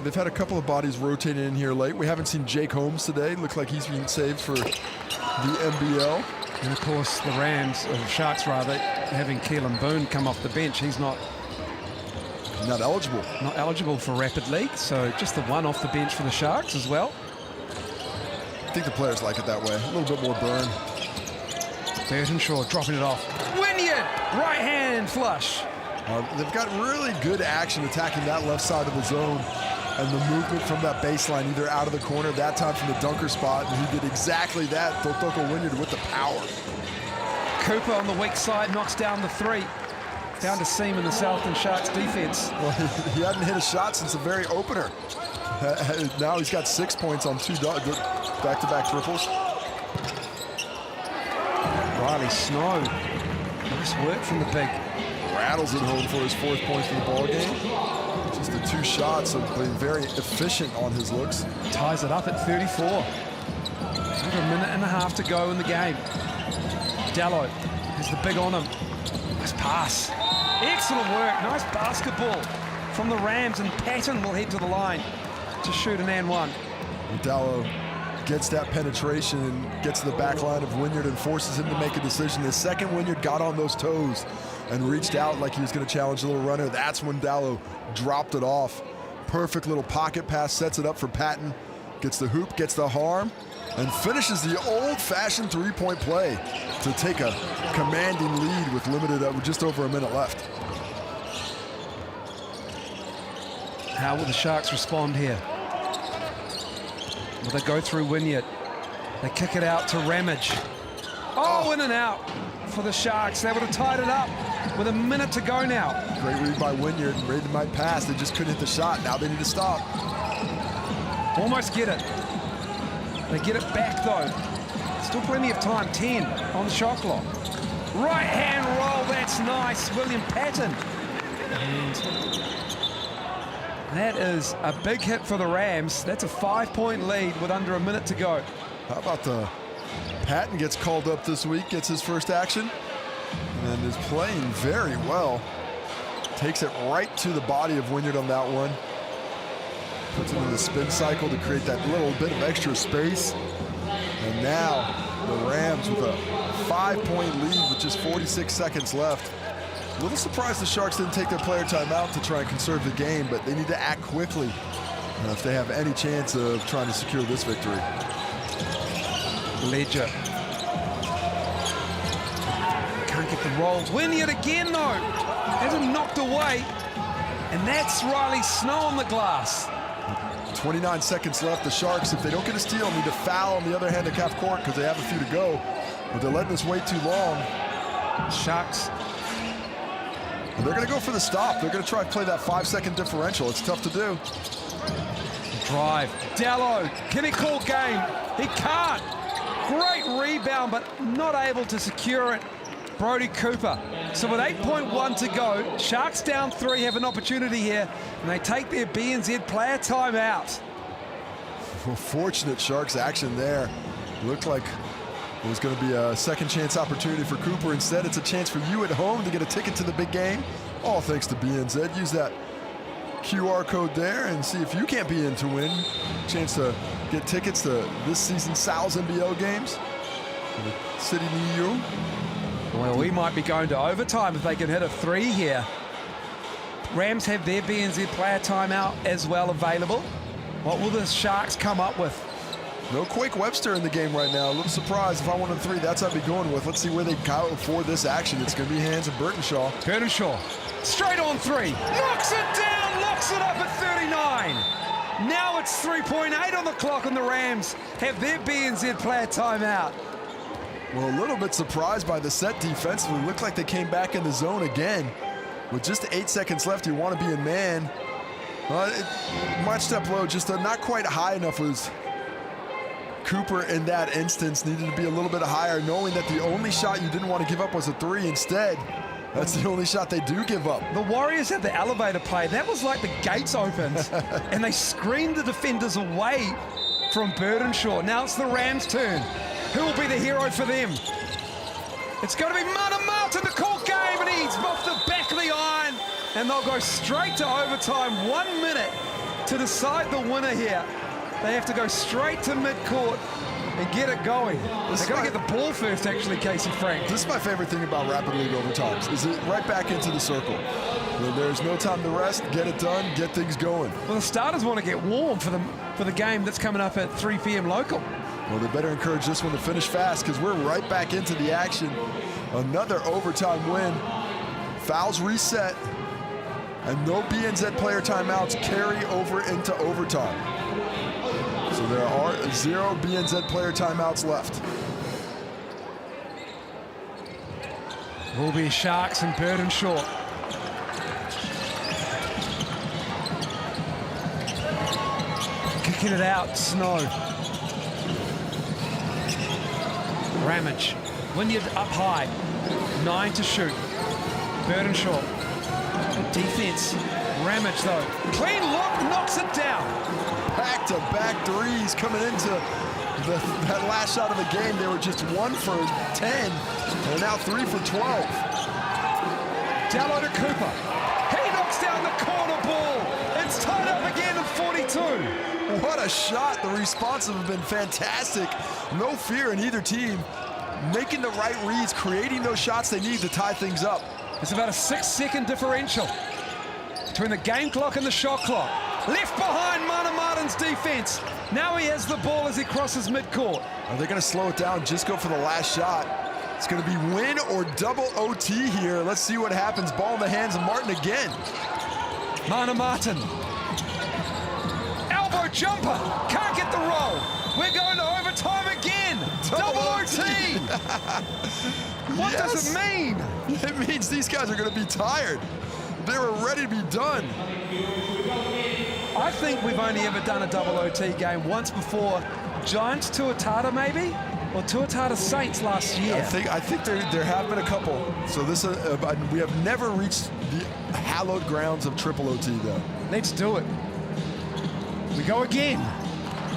They've had a couple of bodies rotating in here late. We haven't seen Jake Holmes today. Looks like he's being saved for the NBL. And of course the Rams, or Sharks rather, having Keelan Boone come off the bench. He's not eligible. Not eligible for Rapid League, so just the one off the bench for the Sharks as well. I think the players like it that way. A little bit more burn. Burtonshaw dropping it off. Wynyard, right hand flush. They've got really good action attacking that left side of the zone, and the movement from that baseline, either out of the corner, that time from the dunker spot, and he did exactly that. Totoko Wynyard with the power. Cooper on the weak side knocks down the 3. Down to seam in the Southland Sharks defense. Well, he hadn't hit a shot since the very opener. Now he's got 6 points on 2 back-to-back triples. Riley Snow, nice work from the big. Rattles it home for his 4th point for the ball game. Just the 2 shots have been very efficient on his looks. Ties it up at 34. Under a minute and a half to go in the game. Dallo has the big on him. Nice pass. Excellent work. Nice basketball from the Rams, and Patton will head to the line to shoot an and 1. Dallo gets that penetration and gets to the back line of Wynyard and forces him to make a decision. The second Wynyard got on those toes and reached out like he was going to challenge a little runner, that's when Dallo dropped it off. Perfect little pocket pass, sets it up for Patton. Gets the hoop, gets the harm, and finishes the old-fashioned 3-point play to take a commanding lead with just over a minute left. How will the Sharks respond here? Will they go through Wynyard? They kick it out to Ramage. Oh, in and out for the Sharks. They would have tied it up with a minute to go now. Great read by Wynyard. Raiden might pass. They just couldn't hit the shot. Now they need to stop. Almost get it. They get it back, though. Still plenty of time. 10 on the shot clock. Right hand roll. That's nice. William Patton. And that is a big hit for the Rams. That's a 5-point lead with under a minute to go. How about the Patton gets called up this week, gets his first action, and is playing very well. Takes it right to the body of Wynyard on that one. Puts it in the spin cycle to create that little bit of extra space. And now the Rams with a 5-point lead with just 46 seconds left. A little surprised the Sharks didn't take their player timeout to try and conserve the game, but they need to act quickly if they have any chance of trying to secure this victory. Ledger. Can't get the roll. Wynyard again, though. Has him knocked away. And that's Riley Snow on the glass. 29 seconds left. The Sharks, if they don't get a steal, need to foul on the other hand of half court because they have a few to go. But they're letting us wait too long. Sharks And they're going to go for the stop. They're going to try to play that 5-second differential. It's tough to do. Drive. Dallo, can he call game? He can't. Great rebound, but not able to secure it. Brodie Cooper. So with 8.1 to go, Sharks down 3 have an opportunity here, and they take their BNZ player timeout. Well, fortunate Sharks action there. Looked like it was going to be a second chance opportunity for Cooper. Instead, it's a chance for you at home to get a ticket to the big game. All thanks to BNZ. Use that QR code there and see if you can't be in to win. Chance to get tickets to this season's NZNBL games in the city near you. Well, we might be going to overtime if they can hit a 3 here. Rams have their BNZ player timeout as well available. What will the Sharks come up with? No Quake Webster in the game right now. A little surprised. If I wanted 3, that's what I'd be going with. Let's see where they go for this action. It's going to be hands of Burtonshaw. Burtonshaw, straight on 3. Knocks it down, locks it up at 39. Now it's 3.8 on the clock, and the Rams have their BNZ player timeout. Well, a little bit surprised by the set defensively. Looked like they came back in the zone again. With just 8 seconds left, you want to be in man. Much step low, just not quite high enough. Was Cooper in that instance needed to be a little bit higher, knowing that the only shot you didn't want to give up was a 3 instead. That's the only shot they do give up. The Warriors had the elevator play. That was like the gates opened, and they screened the defenders away from Burtonshaw. Now it's the Rams' turn. Who will be the hero for them? It's going to be Martin to call game, and he's off the back of the iron, and they'll go straight to overtime. 1 minute to decide the winner here. They have to go straight to midcourt and get it going. They've got to get the ball first, actually, Casey Frank. This is my favorite thing about Rapid League overtimes, is it right back into the circle. There's no time to rest, get it done, get things going. Well, the starters want to get warm for the game that's coming up at 3 p.m. local. Well, they better encourage this one to finish fast, because we're right back into the action. Another overtime win. Fouls reset, and no BNZ player timeouts carry over into overtime. So there are 0 BNZ player timeouts left. Will be Sharks and Burtonshaw. Kicking it out, Snow. Ramage. Wynyard up high. 9 to shoot. Burtonshaw. Defense. Ramage though. Clean look, knocks it down. Back-to-back threes coming into that last shot of the game. They were just 1 for 10, and now 3 for 12. Dallo to Cooper. He knocks down the corner ball. It's tied up again at 42. What a shot. The responses have been fantastic. No fear in either team. Making the right reads, creating those shots they need to tie things up. It's about a 6-second differential between the game clock and the shot clock. Left behind Martin's defense. Now he has the ball as he crosses midcourt. Are they going to slow it down, just go for the last shot? It's going to be win or double OT here. Let's see what happens. Ball in the hands of Martin again. Martin. Elbow jumper. Can't get the roll. We're going to overtime again. Double OT. What does it mean? It means these guys are going to be tired. They were ready to be done. I think we've only ever done a double OT game once before. Giants Tuatara maybe? Or Tuatara Saints last year. I think there have been a couple. So this we have never reached the hallowed grounds of triple OT though. Let's do it. We go again.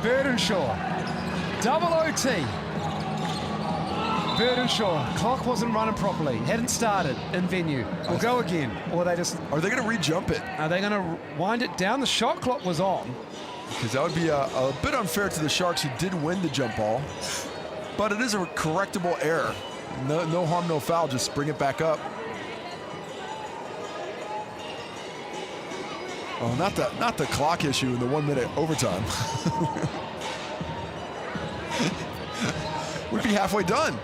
Burtonshaw. Double OT. Burtonshaw. Clock wasn't running properly. Hadn't started in venue. We'll go again. Or they just... Are they going to re-jump it? Are they going to wind it down? The shot clock was on. Because that would be a bit unfair to the Sharks, who did win the jump ball. But it is a correctable error. No harm, no foul. Just bring it back up. Oh, not the clock issue in the 1 minute overtime. We'd be halfway done.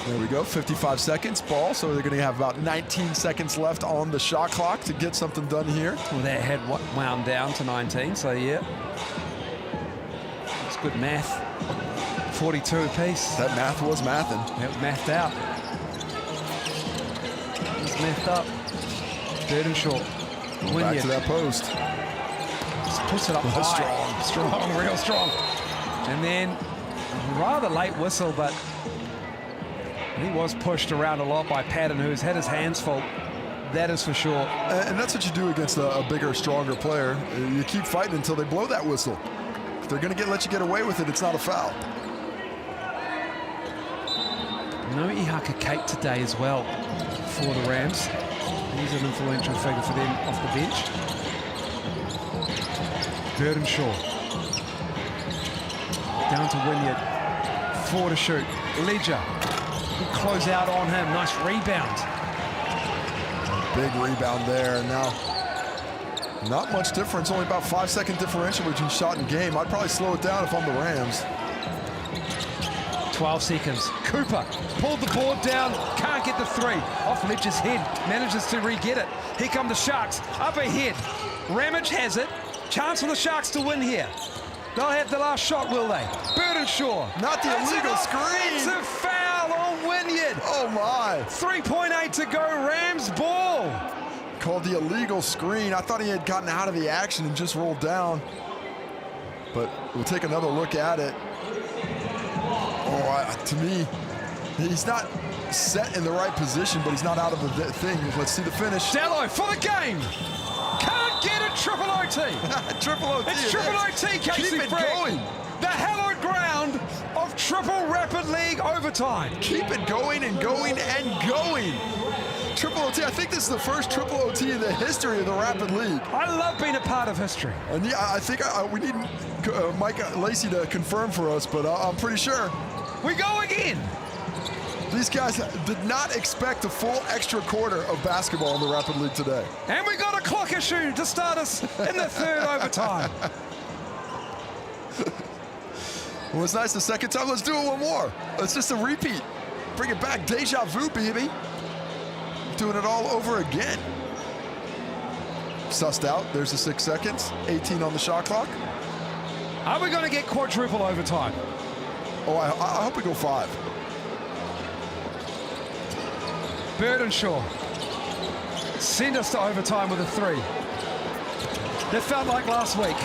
There we go, 55 seconds, ball. So they're going to have about 19 seconds left on the shot clock to get something done here. Well, that had wound down to 19, so yeah. It's good math. 42 apiece. That math was mathing. It mathed out. left up. Burdenshaw. Back to that post. Just puts it up high. Strong, real strong. And then rather late whistle, but he was pushed around a lot by Patton, who's had his hands full. That is for sure. And that's what you do against a bigger, stronger player. You keep fighting until they blow that whistle. If they're going to let you get away with it, it's not a foul. No Ihaka Kate today as well for the Rams. He's an influential figure for them off the bench. Burdenshaw. Down to Wynyard. 4 to shoot. Ledger. Good close out on him. Nice rebound. Big rebound there. Now, not much difference. Only about 5-second differential between shot and game. I'd probably slow it down if I'm the Rams. 12 seconds. Cooper pulled the board down, can't get the 3. Off Ledger's head, manages to re-get it. Here come the Sharks, up ahead. Ramage has it. Chance for the Sharks to win here. They'll have the last shot, will they? Burdenshaw. Not the illegal screen. It's a foul on Wynyard. Oh my. 3.8 to go, Rams ball. Called the illegal screen. I thought he had gotten out of the action and just rolled down. But we'll take another look at it. Oh, to me, he's not set in the right position, but he's not out of the thing. Let's see the finish. Dello for the game. Can't get a triple OT. Triple OT. It's triple OT, Casey Keep it Frank. going. The hallowed ground of triple rapid league overtime. Keep it going and going and going. Triple OT. I think this is the first triple OT in the history of the Rapid League. I love being a part of history. And yeah, I think we need Mike Lacey to confirm for us, but I'm pretty sure. We go again. These guys did not expect a full extra quarter of basketball in the Rapid League today. And we got a clock issue to start us in the third overtime. Well, it's nice the second time. Let's do it one more. It's just a repeat. Bring it back. Deja vu, baby. Doing it all over again. Sussed out. There's the 6 seconds. 18 on the shot clock. Are we going to get quadruple overtime? Oh, I hope we go 5. Burdenshaw. Send us to overtime with a 3. That felt like last week.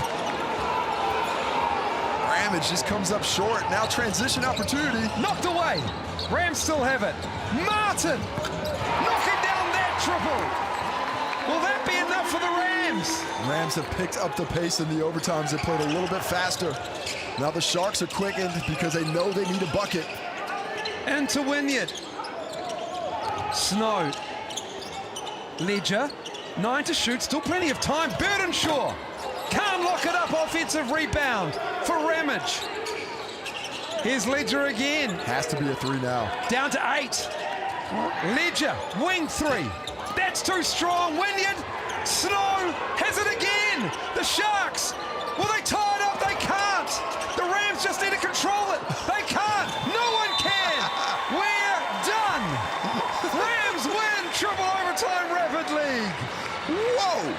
Ramage just comes up short. Now transition opportunity. Knocked away. Rams still have it. Martin knocking down that triple. Will that be enough for the Rams? Rams have picked up the pace in the overtimes. They played a little bit faster. Now the Sharks are quickened because they know they need a bucket. Into Wynyard. Snow. Ledger. 9 to shoot. Still plenty of time. Burdenshaw. Can't lock it up. Offensive rebound for Ramage. Here's Ledger again. Has to be a 3 now. Down to 8. Ledger. Wing 3. That's too strong. Wynyard. Snow has it again. The Sharks. Will they tie it up? They can't. The Rams just need to control it. They can't. No one can. We're done. Rams win triple overtime Rapid League. Whoa!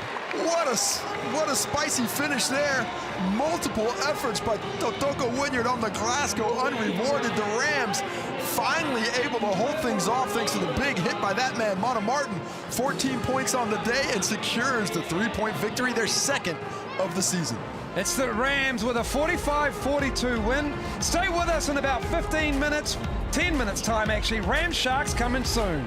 What a spicy finish there. Multiple efforts by Totoko Wynyard on the glass go unrewarded. The Rams finally able to hold things off thanks to the big hit by that man, Monta Martin. 14 points on the day and secures the 3-point victory, their second of the season. It's the Rams with a 45-42 win. Stay with us in about 15 minutes, 10 minutes time actually. Rams Sharks coming soon.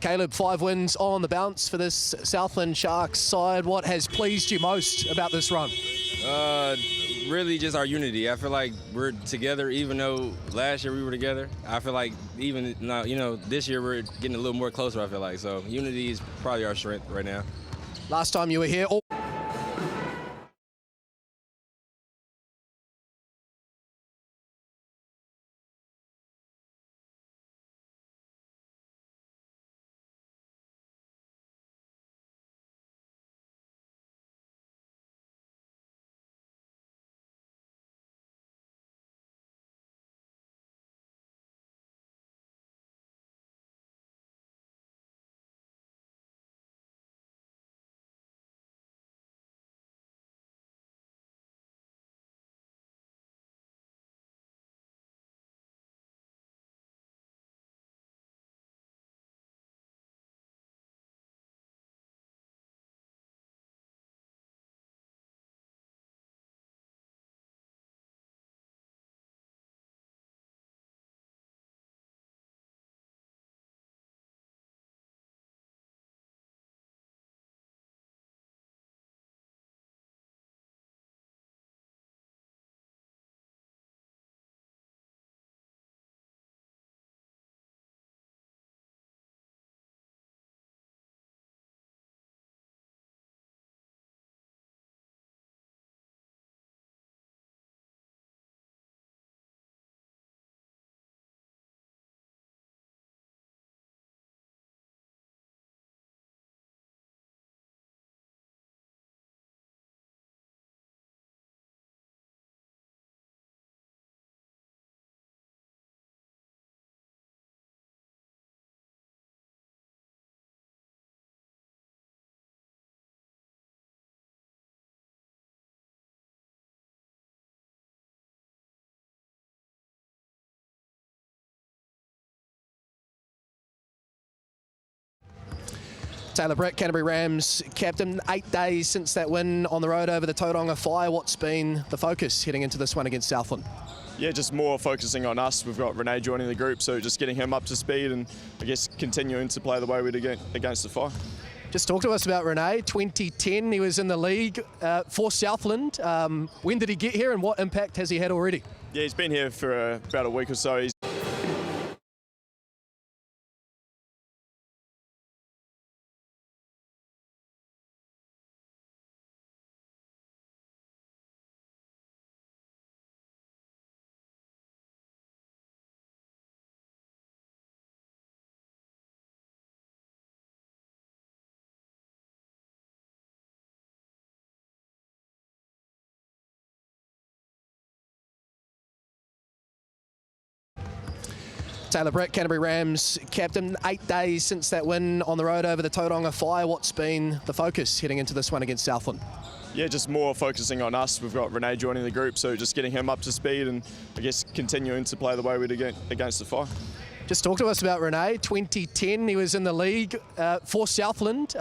Caleb, 5 wins on the bounce for this Southland Sharks side. What has pleased you most about this run? Really just our unity. I feel like we're together, even though last year we were together. I feel like even now, this year we're getting a little more closer, I feel like. So unity is probably our strength right now. Last time you were here, Taylor Britt, Canterbury Rams captain, 8 days since that win on the road over the Tauranga Fire. What's been the focus heading into this one against Southland? Yeah, just more focusing on us. We've got Renee joining the group, so just getting him up to speed and I guess continuing to play the way we did against the Fire. Just talk to us about Renee. 2010, he was in the league for Southland. When did he get here and what impact has he had already? Yeah, he's been here for about a week or so. Taylor Britt, Canterbury Rams captain, 8 days since that win on the road over the Tauranga Fire. What's been the focus heading into this one against Southland? Yeah, just more focusing on us. We've got Renee joining the group, so just getting him up to speed and I guess continuing to play the way we did against the Fire. Just talk to us about Renee. 2010, he was in the league for Southland.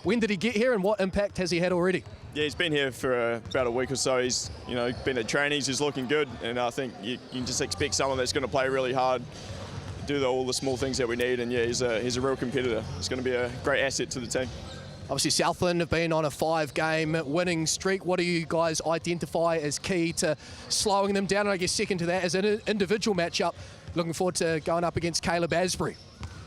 When did he get here and what impact has he had already? Yeah, he's been here for about a week or so. He's been at trainings, he's looking good, and I think you can just expect someone that's going to play really hard, do all the small things that we need, and yeah, he's a real competitor. He's going to be a great asset to the team. Obviously, Southland have been on a 5-game winning streak. What do you guys identify as key to slowing them down? And I guess second to that, as an individual matchup, looking forward to going up against Caleb Asbury.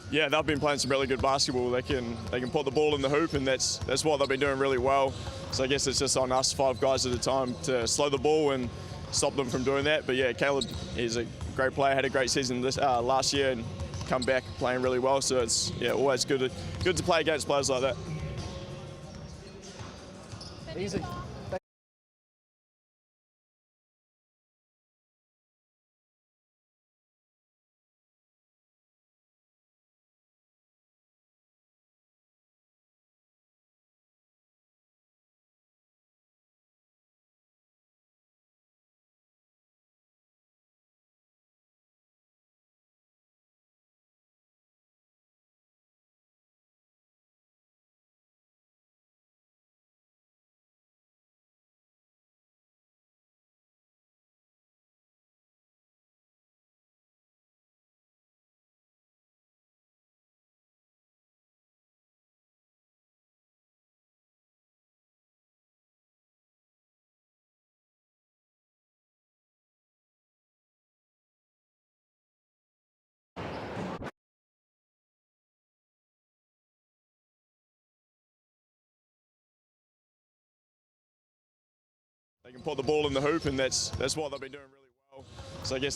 Yeah, they've been playing some really good basketball. They can put the ball in the hoop, and that's what they've been doing really well. So I guess it's just on us 5 guys at a time to slow the ball and stop them from doing that. But yeah, Caleb is a great player, had a great season last year and come back playing really well. So it's always good to play against players like that. Easy. They can put the ball in the hoop, and that's what they've been doing really well. So I guess.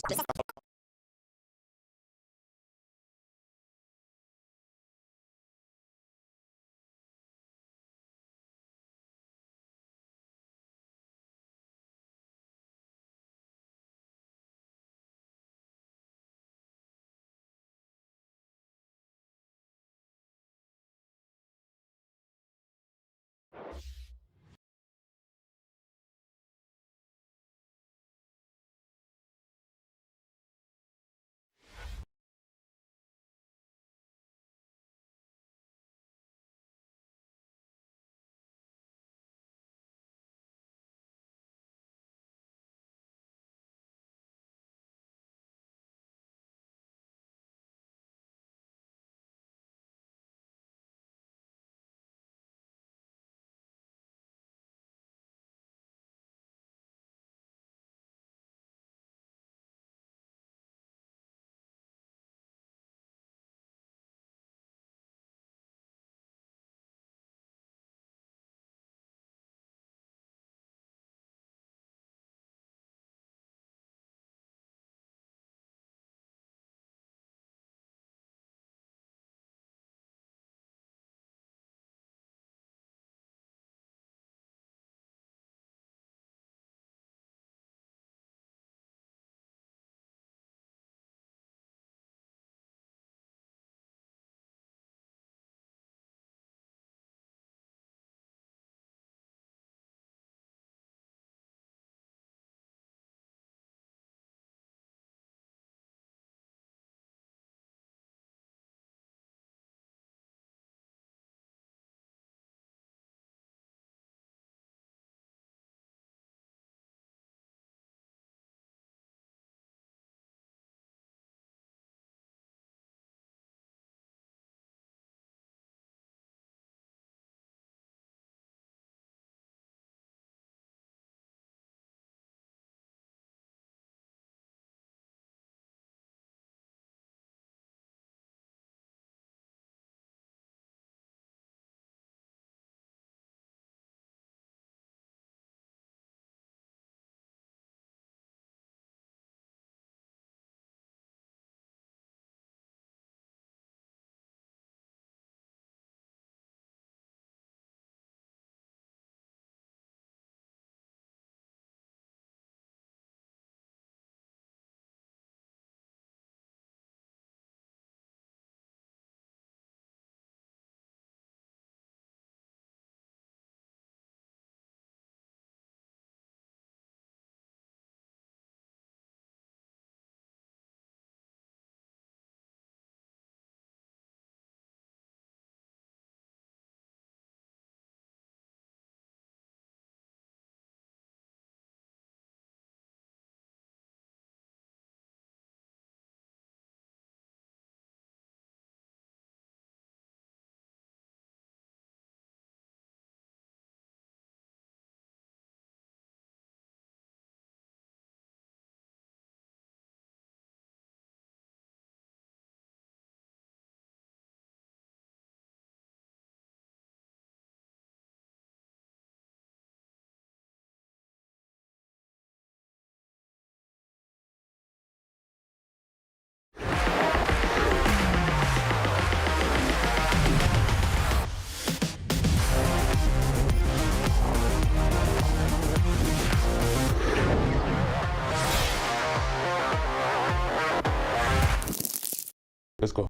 Let's go.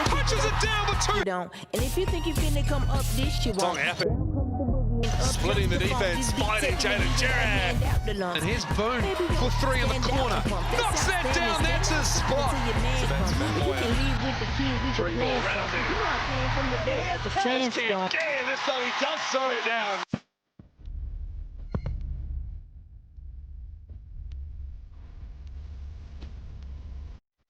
Punches it down the two. Don't. And if you think you finna come up this, you won't. Splitting the defense, finding Jalen Jarrett. And here's Boone for three in the corner. Knocks that down, that's his spot. That's how he does slow it down.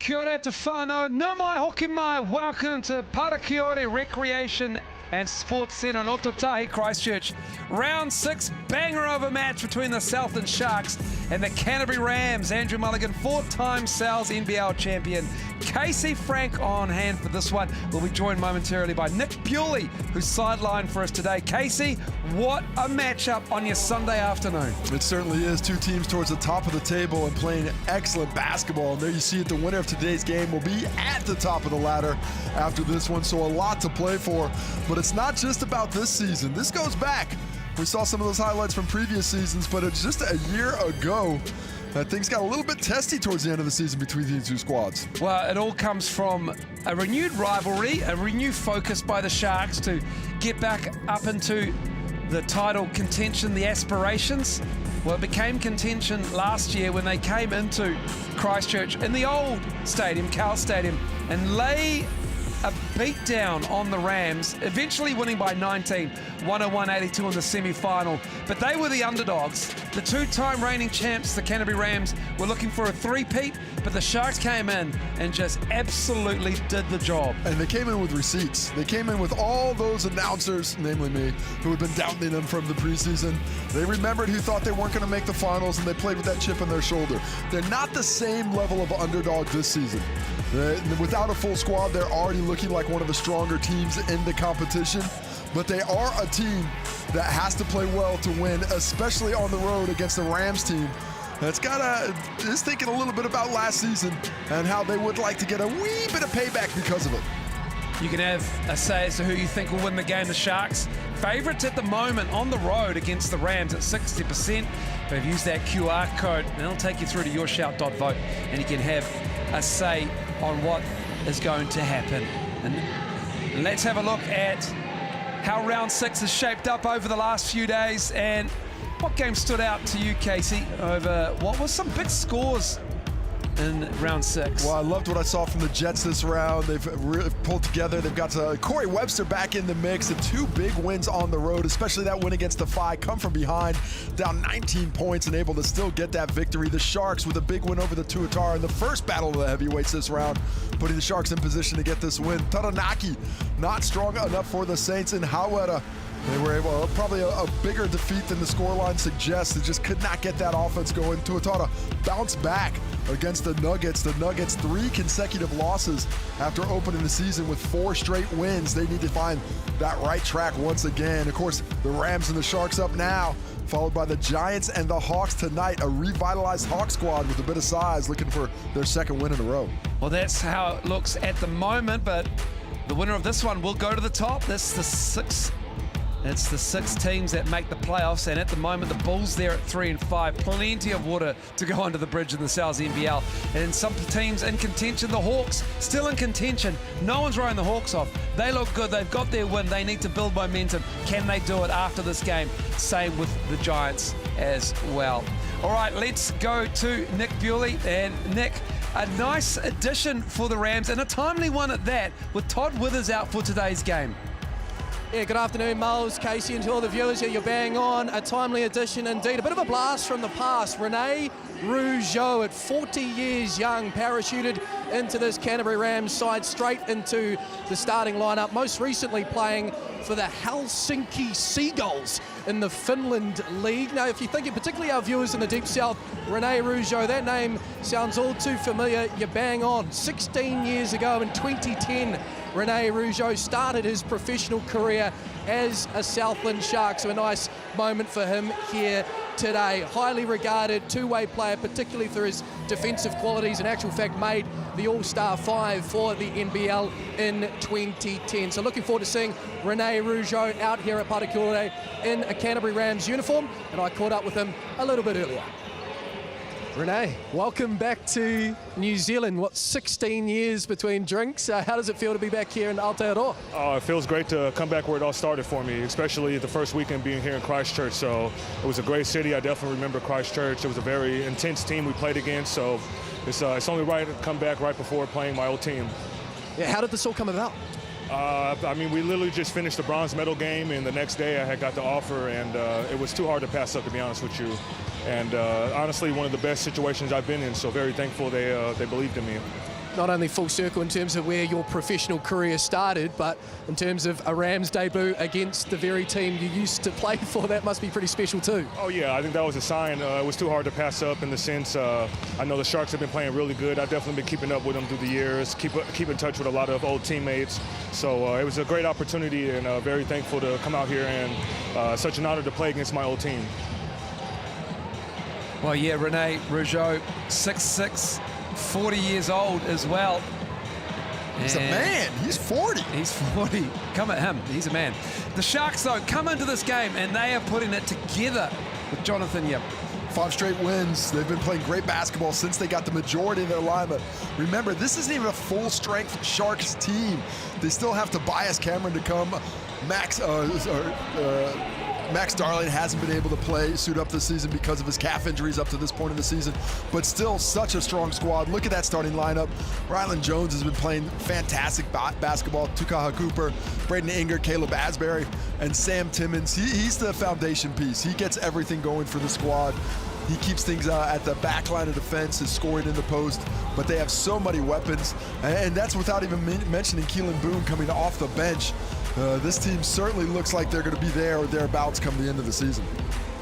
Kia ora te whānau, nā mai hoki mai, welcome to Parakiore Recreation and Sports Centre in Ototahi, Christchurch. Round 6, banger of a match between the Southland Sharks and the Canterbury Rams. Andrew Mulligan, 4-time Sal's NBL champion, Casey Frank on hand for this one. We'll be joined momentarily by Nick Bewley, who's sidelined for us today. Casey, what a matchup on your Sunday afternoon. It certainly is. Two teams towards the top of the table and playing excellent basketball. And there you see it, the winner of today's game will be at the top of the ladder after this one. So a lot to play for. But it's not just about this season. This goes back. We saw some of those highlights from previous seasons, but it's just a year ago that things got a little bit testy towards the end of the season between these two squads. Well, it all comes from a renewed rivalry, a renewed focus by the Sharks to get back up into the title contention, the aspirations. Well, it became contention last year when they came into Christchurch in the old stadium, Cal Stadium, and lay a beat down on the Rams, eventually winning by 19, 101-82 in the semi-final. But they were the underdogs. The two-time reigning champs, the Canterbury Rams, were looking for a three-peat, but the Sharks came in and just absolutely did the job. And they came in with receipts. They came in with all those announcers, namely me, who had been doubting them from the preseason. They remembered who thought they weren't going to make the finals, and they played with that chip on their shoulder. They're not the same level of underdog this season. Without a full squad, they're already looking like one of the stronger teams in the competition, but they are a team that has to play well to win, especially on the road against the Rams team that's is thinking a little bit about last season and how they would like to get a wee bit of payback because of it. You can have a say as to who you think will win the game. The Sharks, favourites at the moment on the road against the Rams at 60%. But if you use that QR code, it'll take you through to yourshout.vote and you can have a say on what is going to happen. And let's have a look at how round 6 has shaped up over the last few days, and what game stood out to you, Casey, over what was some big scores in round 6? Well, I loved what I saw from the Jets this round. They've really pulled together. They've got Corey Webster back in the mix. And 2 big wins on the road, especially that win against the Phi. Come from behind, down 19 points and able to still get that victory. The Sharks with a big win over the Tuatara in the first battle of the heavyweights this round, putting the Sharks in position to get this win. Taranaki not strong enough for the Saints, and Hawera, they were able, probably a bigger defeat than the scoreline suggests. They just could not get that offense going. Tuatara bounced back against the Nuggets. The Nuggets 3 consecutive losses after opening the season with 4 straight wins. They need to find that right track once again. Of course, the Rams and the Sharks up now, followed by the Giants and the Hawks tonight. A revitalized Hawk squad with a bit of size looking for their second win in a row. Well, that's how it looks at the moment, but the winner of this one will go to the top. It's the 6 teams that make the playoffs, and at the moment the Bulls there at 3 and 5. Plenty of water to go under the bridge in the NZNBL. And some teams in contention, the Hawks still in contention. No one's writing the Hawks off. They look good. They've got their win. They need to build momentum. Can they do it after this game? Same with the Giants as well. All right, let's go to Nick Bewley. And Nick, a nice addition for the Rams, and a timely one at that, with Todd Withers out for today's game. Yeah, good afternoon, Miles, Casey, and to all the viewers here. You're bang on. A timely addition indeed. A bit of a blast from the past. Rene Rougeau, at 40 years young, parachuted into this Canterbury Rams side, straight into the starting lineup. Most recently playing for the Helsinki Seagulls in the Finland League. Now, if you're thinking, particularly our viewers in the Deep South, Rene Rougeau, that name sounds all too familiar. You're bang on. 16 years ago in 2010, Rene Rougeau started his professional career as a Southland Shark, so a nice moment for him here today. Highly regarded two-way player, particularly for his defensive qualities, in actual fact made the All-Star 5 for the NBL in 2010. So looking forward to seeing Rene Rougeau out here at Parakiore in a Canterbury Rams uniform, and I caught up with him a little bit earlier. Rene, welcome back to New Zealand. What, 16 years between drinks? How does it feel to be back here in Aotearoa? Oh, it feels great to come back where it all started for me, especially the first weekend being here in Christchurch. So it was a great city. I definitely remember Christchurch. It was a very intense team we played against. So it's only right to come back right before playing my old team. Yeah, how did this all come about? I mean, we literally just finished the bronze medal game, and the next day I had got the offer, and it was too hard to pass up, to be honest with you. And honestly, one of the best situations I've been in, so very thankful they believed in me. not only full circle in terms of where your professional career started, but in terms of a Rams debut against the very team you used to play for. That must be pretty special too. Oh yeah, I think that was a sign. It was too hard to pass up in the sense, I know the Sharks have been playing really good. I've definitely been keeping up with them through the years, keep in touch with a lot of old teammates. So it was a great opportunity, and very thankful to come out here, and such an honor to play against my old team. Well, yeah, Rene Rougeau, 6'6", 40 years old as well. He's a man. He's 40. He's 40. Come at him. He's a man. The Sharks, though, come into this game, and they are putting it together with Jonathan Yim. 5 straight wins. They've been playing great basketball since they got the majority of their lineup. Remember, this isn't even a full-strength Sharks team. They still have Tobias Cameron to come. Max Darling hasn't been able to suit up this season because of his calf injuries up to this point in the season, but still such a strong squad. Look at that starting lineup. Rylan Jones has been playing fantastic basketball. Tukaha Cooper, Braden Inger, Caleb Asbury, and Sam Timmons. He's the foundation piece. He gets everything going for the squad. He keeps things at the back line of defense, is scoring in the post, but they have so many weapons, and that's without even mentioning Keelan Boone coming off the bench. This team certainly looks like they're going to be there or thereabouts come the end of the season.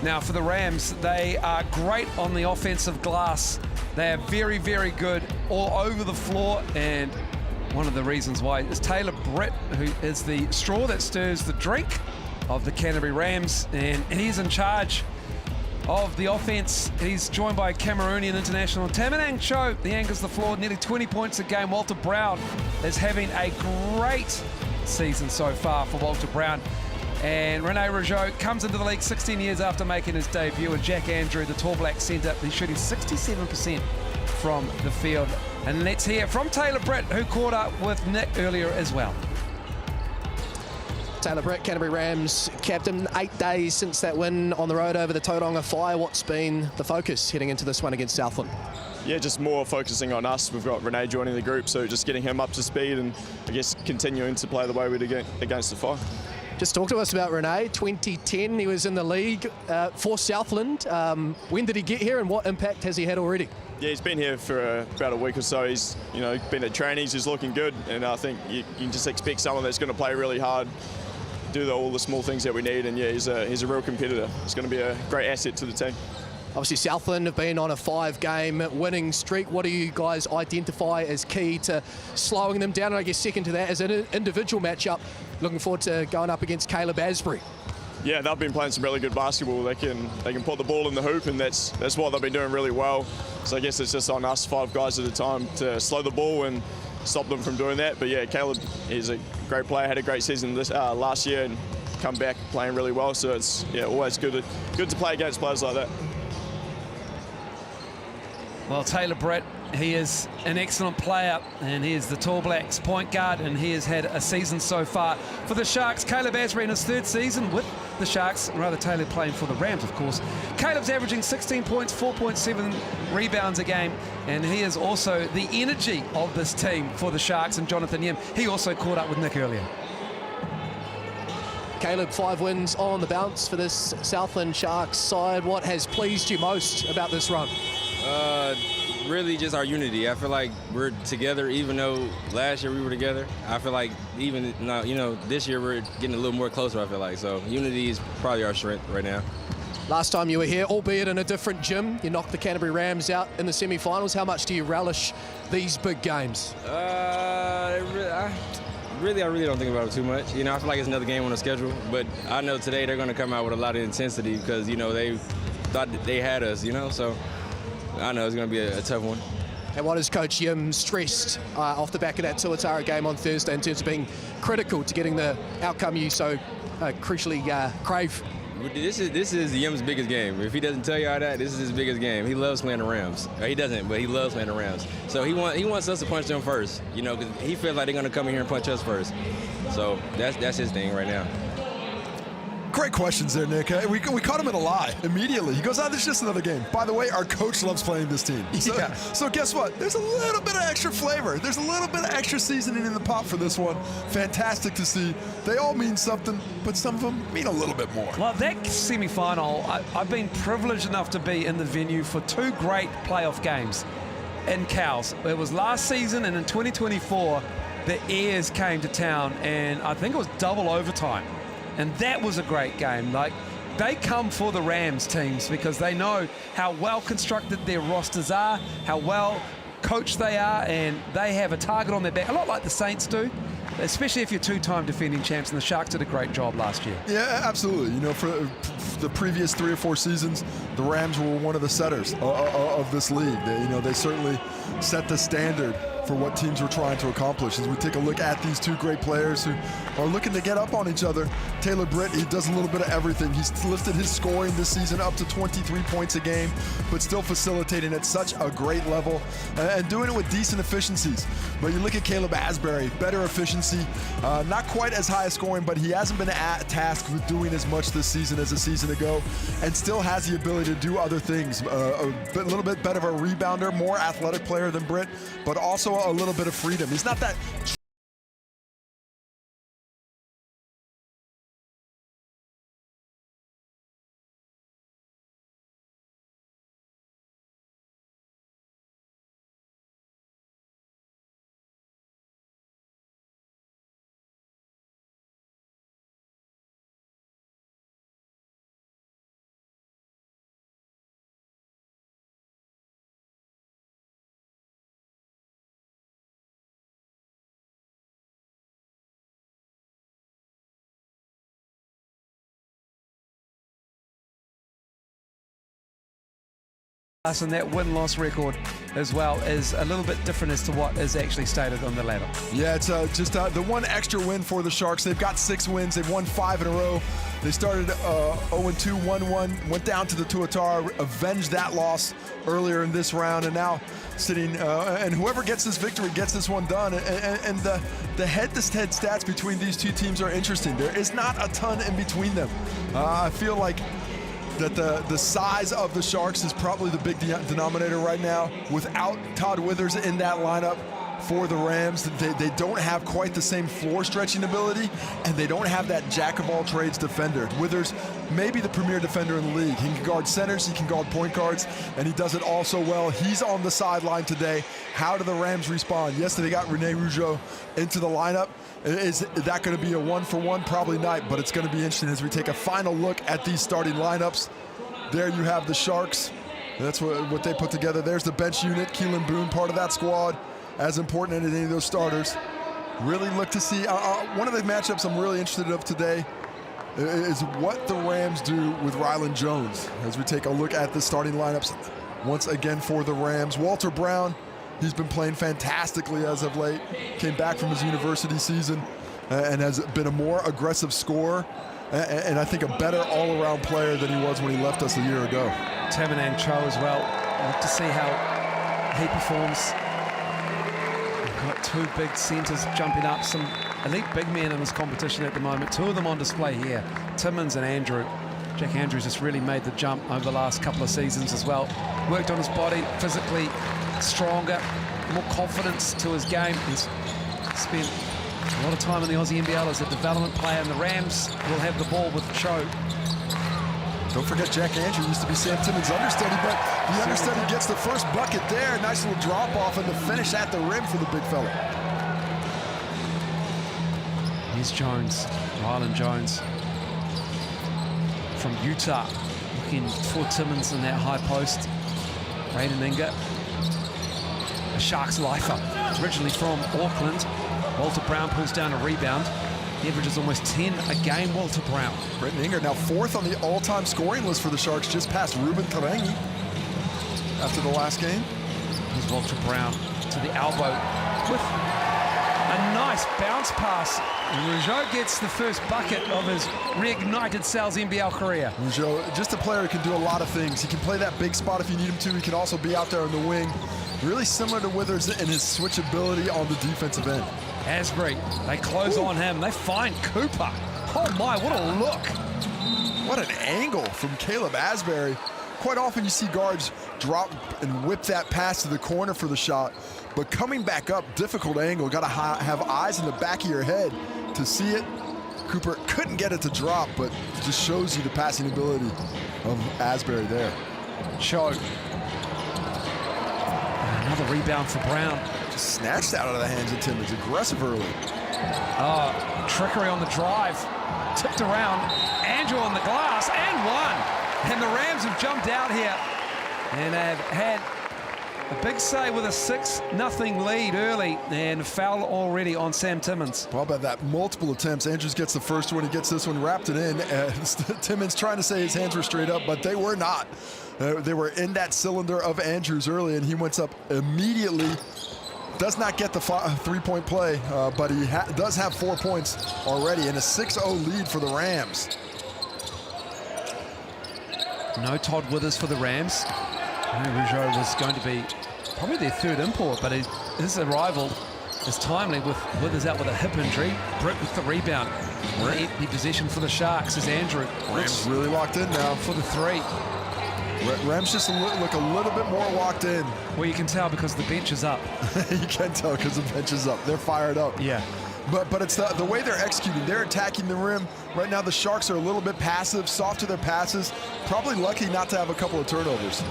Now for the Rams, they are great on the offensive glass. They are very, very good all over the floor, and one of the reasons why is Taylor Britt, who is the straw that stirs the drink of the Canterbury Rams, and he's in charge of the offense. He's joined by Cameroonian international Tamanang Cho. He anchors the floor, nearly 20 points a game. Walter Brown is having a great season so far for Walter Brown. And Rene Rougeau comes into the league 16 years after making his debut. And Jack Andrew, the Tall Black centre, he's shooting 67% from the field. And let's hear from Taylor Britt, who caught up with Nick earlier as well. Taylor Britt, Canterbury Rams captain, 8 days since that win on the road over the Tauranga Fire. What's been the focus heading into this one against Southland? Yeah, just more focusing on us. We've got Rene joining the group, so just getting him up to speed and I guess continuing to play the way we did against the Fire. Just talk to us about Rene. 2010, he was in the league for Southland. When did he get here and what impact has he had already? Yeah, he's been here for about a week or so. He's been at trainings, he's looking good, and I think you can just expect someone that's going to play really hard, do all the small things that we need, and yeah, he's a real competitor. He's going to be a great asset to the team. Obviously, Southland have been on a 5-game winning streak. What do you guys identify as key to slowing them down? And I guess second to that is an individual matchup. Looking forward to going up against Caleb Asbury. Yeah, they've been playing some really good basketball. They can put the ball in the hoop, and that's what they've been doing really well. So I guess it's just on us 5 guys at a time to slow the ball and stop them from doing that. But yeah, Caleb is a great player. Had a great season last year and come back playing really well. So it's always good to play against players like that. Well, Taylor Britt, he is an excellent player, and he is the Tall Blacks point guard, and he has had a season so far for the Sharks. Caleb Asbury in his 3rd season with the Sharks, rather Taylor playing for the Rams, of course. Caleb's averaging 16 points, 4.7 rebounds a game, and he is also the energy of this team for the Sharks. And Jonathan Yim, he also caught up with Nick earlier. Caleb, 5 wins on the bounce for this Southland Sharks side. What has pleased you most about this run? Really just our unity. I feel like we're together, even though last year we were together. I feel like even now, this year we're getting a little more closer, I feel like. So unity is probably our strength right now. Last time you were here, albeit in a different gym, you knocked the Canterbury Rams out in the semi-finals. How much do you relish these big games? I really don't think about it too much. I feel like it's another game on the schedule, but I know today they're going to come out with a lot of intensity because, they thought that they had us, so I know it's going to be a tough one. And what has Coach Yim stressed off the back of that Tuatara game on Thursday in terms of being critical to getting the outcome you so crucially crave? This is Yim's biggest game. If he doesn't tell you all that, this is his biggest game. He loves playing the Rams. He doesn't, but he loves playing the Rams. So he wants us to punch them first, because he feels like they're going to come in here and punch us first. So that's his thing right now. Great questions there, Nick. We caught him in a lie immediately. He goes, this is just another game. By the way, our coach loves playing this team. So guess what? There's a little bit of extra flavor. There's a little bit of extra seasoning in the pot for this one. Fantastic to see. They all mean something, but some of them mean a little bit more. Well, that semi-final, I've been privileged enough to be in the venue for 2 great playoff games. in Cowes. It was last season, and in 2024, the Airs came to town, and I think it was double overtime. And that was a great game. Like, they come for the Rams teams because they know how well constructed their rosters are, how well coached they are, and they have a target on their back, a lot like the Saints do, especially if you're two-time defending champs, and the Sharks did a great job last year. Yeah, absolutely. You know, for the previous 3 or 4 seasons, the Rams were one of the setters of this league. They certainly set the standard for what teams were trying to accomplish. As we take a look at these 2 great players who are looking to get up on each other, Taylor Britt, he does a little bit of everything. He's lifted his scoring this season up to 23 points a game, but still facilitating at such a great level and doing it with decent efficiencies. But you look at Caleb Asbury, better efficiency, not quite as high a scoring, but he hasn't been tasked with doing as much this season as a season ago, and still has the ability to do other things. A little bit better of a rebounder, more athletic player than Britt, but also a little bit of freedom. He's not that and that win-loss record as well is a little bit different as to what is actually stated on the ladder. Yeah, it's just the one extra win for the Sharks. They've got 6 wins. They've won 5 in a row. They started 0-2, 1-1, went down to the Tuatara, avenged that loss earlier in this round, and now sitting, and whoever gets this victory gets this one done. And the head-to-head stats between these 2 teams are interesting. There is not a ton in between them. I feel like that the size of the Sharks is probably the big denominator right now. Without Todd Withers in that lineup for the Rams, they don't have quite the same floor stretching ability, and they don't have that jack-of-all-trades defender. Withers may be the premier defender in the league. He can guard centers, he can guard point guards, and he does it all so well. He's on the sideline today. How do the Rams respond? Yes, they got Rene Rougeau into the lineup. Is that going to be a 1-for-1? Probably not, but it's going to be interesting as we take a final look at these starting lineups. There you have the Sharks. That's what they put together. There's the bench unit. Keelan Boone, part of that squad, as important as any of those starters. Really look to see. One of the matchups I'm really interested in today is what the Rams do with Rylan Jones as we take a look at the starting lineups once again for the Rams. Walter Brown, he's been playing fantastically as of late. Came back from his university season and has been a more aggressive scorer and I think a better all-around player than he was when he left us a year ago. Tamanang Cho as well. Look to see how he performs. We've got 2 big centres jumping up, some elite big men in this competition at the moment. 2 of them on display here, Timmins and Andrew. Jack Andrews has really made the jump over the last couple of seasons as well. Worked on his body, physically stronger, more confidence to his game. He's spent a lot of time in the Aussie NBL as a development player, and the Rams will have the ball with Cho. Don't forget Jack Andrew used to be Sam Timmins' understudy, but the understudy gets the first bucket there. Nice little drop off and the finish at the rim for the big fella. Here's Jones, Rylan Jones from Utah, looking for Timmins in that high post. Braden Inga, a Sharks lifer, originally from Auckland. Walter Brown pulls down a rebound. He averages almost 10 a game, Walter Brown. Brenton Inger now 4th on the all-time scoring list for the Sharks, just past Ruben Karangi after the last game. Here's Walter Brown to the elbow with a nice bounce pass. And Rougeau gets the first bucket of his reignited Sal's NBL career. Rougeau, just a player who can do a lot of things. He can play that big spot if you need him to. He can also be out there on the wing. Really similar to Withers in his switchability on the defensive end. Asbury, they close on him. They find Cooper. Oh my, what a look. What an angle from Caleb Asbury. Quite often you see guards drop and whip that pass to the corner for the shot, but coming back up, difficult angle. Got to have eyes in the back of your head to see it. Cooper couldn't get it to drop, but just shows you the passing ability of Asbury there. Cho. Another rebound for Brown. Just snatched out of the hands of Timmins. Aggressive early. Oh, trickery on the drive. Tipped around. Andrew on the glass and one. And the Rams have jumped out here and have had a big say with a 6-0 lead early, and foul already on Sam Timmins. How about that? Multiple attempts. Andrews gets the first one. He gets this one, wrapped it in. Timmins trying to say his hands were straight up, but they were not. They were in that cylinder of Andrews early, and he went up immediately. Does not get the 3-point play, but he does have 4 points already, and a 6-0 lead for the Rams. No Todd Withers for the Rams. Rougeau was going to be probably their third import, but his arrival is timely with Withers out with a hip injury. Britt with the rebound. Empty possession for the Sharks as Andrew. Rams really locked in now. For the three. Rams just look a little bit more locked in. Well, you can tell because the bench is up. You can tell because the bench is up. They're fired up. Yeah. But it's the way they're executing. They're attacking the rim. Right now the Sharks are a little bit passive, soft to their passes. Probably lucky not to have a couple of turnovers.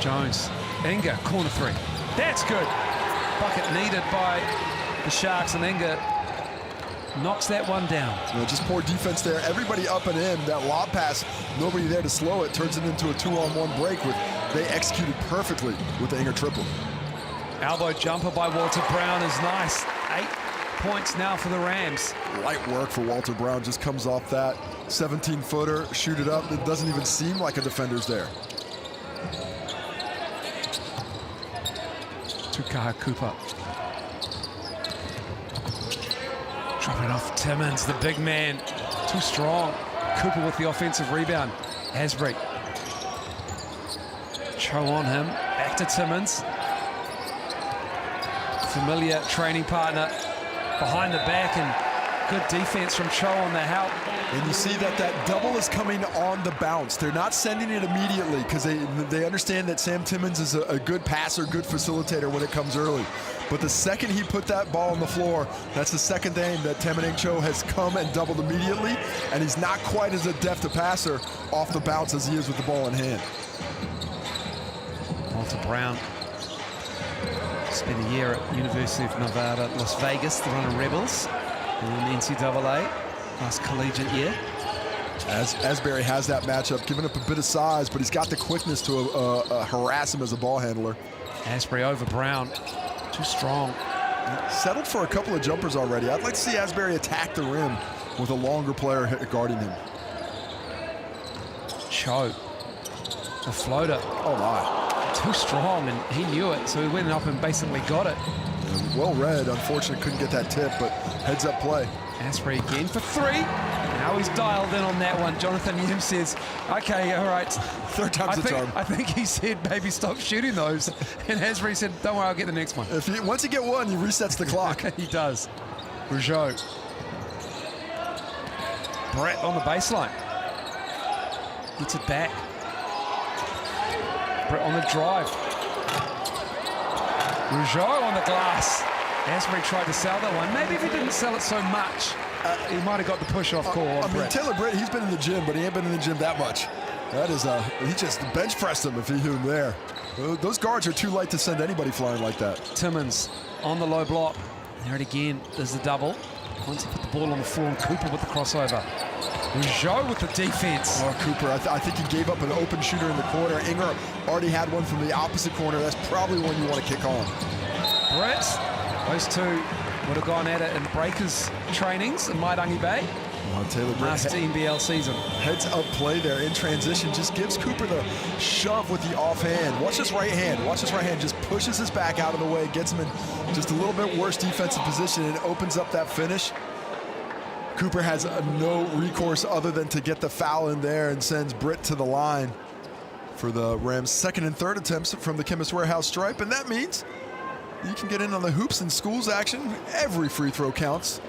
Jones, Inga, corner three. That's good. Bucket needed by the Sharks, and Inga knocks that one down. Just poor defense there. Everybody up and in. That lob pass, nobody there to slow it. Turns it into a 2-on-1 break. They executed perfectly with the Inga triple. Elbow jumper by Walter Brown is nice. 8 points now for the Rams. Light work for Walter Brown. Just comes off that 17-footer, shoot it up. It doesn't even seem like a defender's there. Tukaha Cooper. Dropping it off Timmins, the big man. Too strong. Cooper with the offensive rebound. Asbury. Cho on him. Back to Timmins. Familiar training partner behind the back, and good defense from Cho on the help. And you see that double is coming on the bounce. They're not sending it immediately because they understand that Sam Timmins is a good passer, good facilitator when it comes early. But the second he put that ball on the floor, that's the second game that Temeneng Cho has come and doubled immediately, and he's not quite as adept a passer off the bounce as he is with the ball in hand. Walter Brown spent a year at University of Nevada, Las Vegas, the Running Rebels in NCAA. Last collegiate year. Asbury has that matchup, giving up a bit of size, but he's got the quickness to harass him as a ball handler. Asbury over Brown. Too strong. Settled for a couple of jumpers already. I'd like to see Asbury attack the rim with a longer player guarding him. Cho. The floater. Oh, my. Too strong, and he knew it, so he went up and basically got it. Well read. Unfortunately, couldn't get that tip, but heads-up play. Asbury again for three. Now he's dialed in on that one. Jonathan Yim says, okay, all right. Third time's the charm. I think he said, maybe stop shooting those. And Asbury said, don't worry, I'll get the next one. Once you get one, he resets the clock. He does. Rougeau. Brett on the baseline. Gets it back. Brett on the drive. Rougeau on the glass. Asbury tried to sell that one. Maybe if he didn't sell it so much, he might have got the push-off call on Brett. Taylor Britt, he's been in the gym, but he ain't been in the gym that much. That is, he just bench pressed him if he hit him there. Those guards are too light to send anybody flying like that. Timmins on the low block. There it again. There's the double. Once he put the ball on the floor, and Cooper with the crossover. Rougeau with the defense. Oh, Cooper, I think he gave up an open shooter in the corner. Inger already had one from the opposite corner. That's probably one you want to kick on. Brett, those two would have gone at it in breakers trainings in Mairangi Bay. Taylor Britt, last NBL season. Heads up play there in transition. Just gives Cooper the shove with the offhand. Watch his right hand. Watch his right hand. Just pushes his back out of the way. Gets him in just a little bit worse defensive position and opens up that finish. Cooper has no recourse other than to get the foul in there and sends Britt to the line for the Rams' second and third attempts from the Chemist Warehouse stripe. And that means you can get in on the Hoops and Schools action. Every free throw counts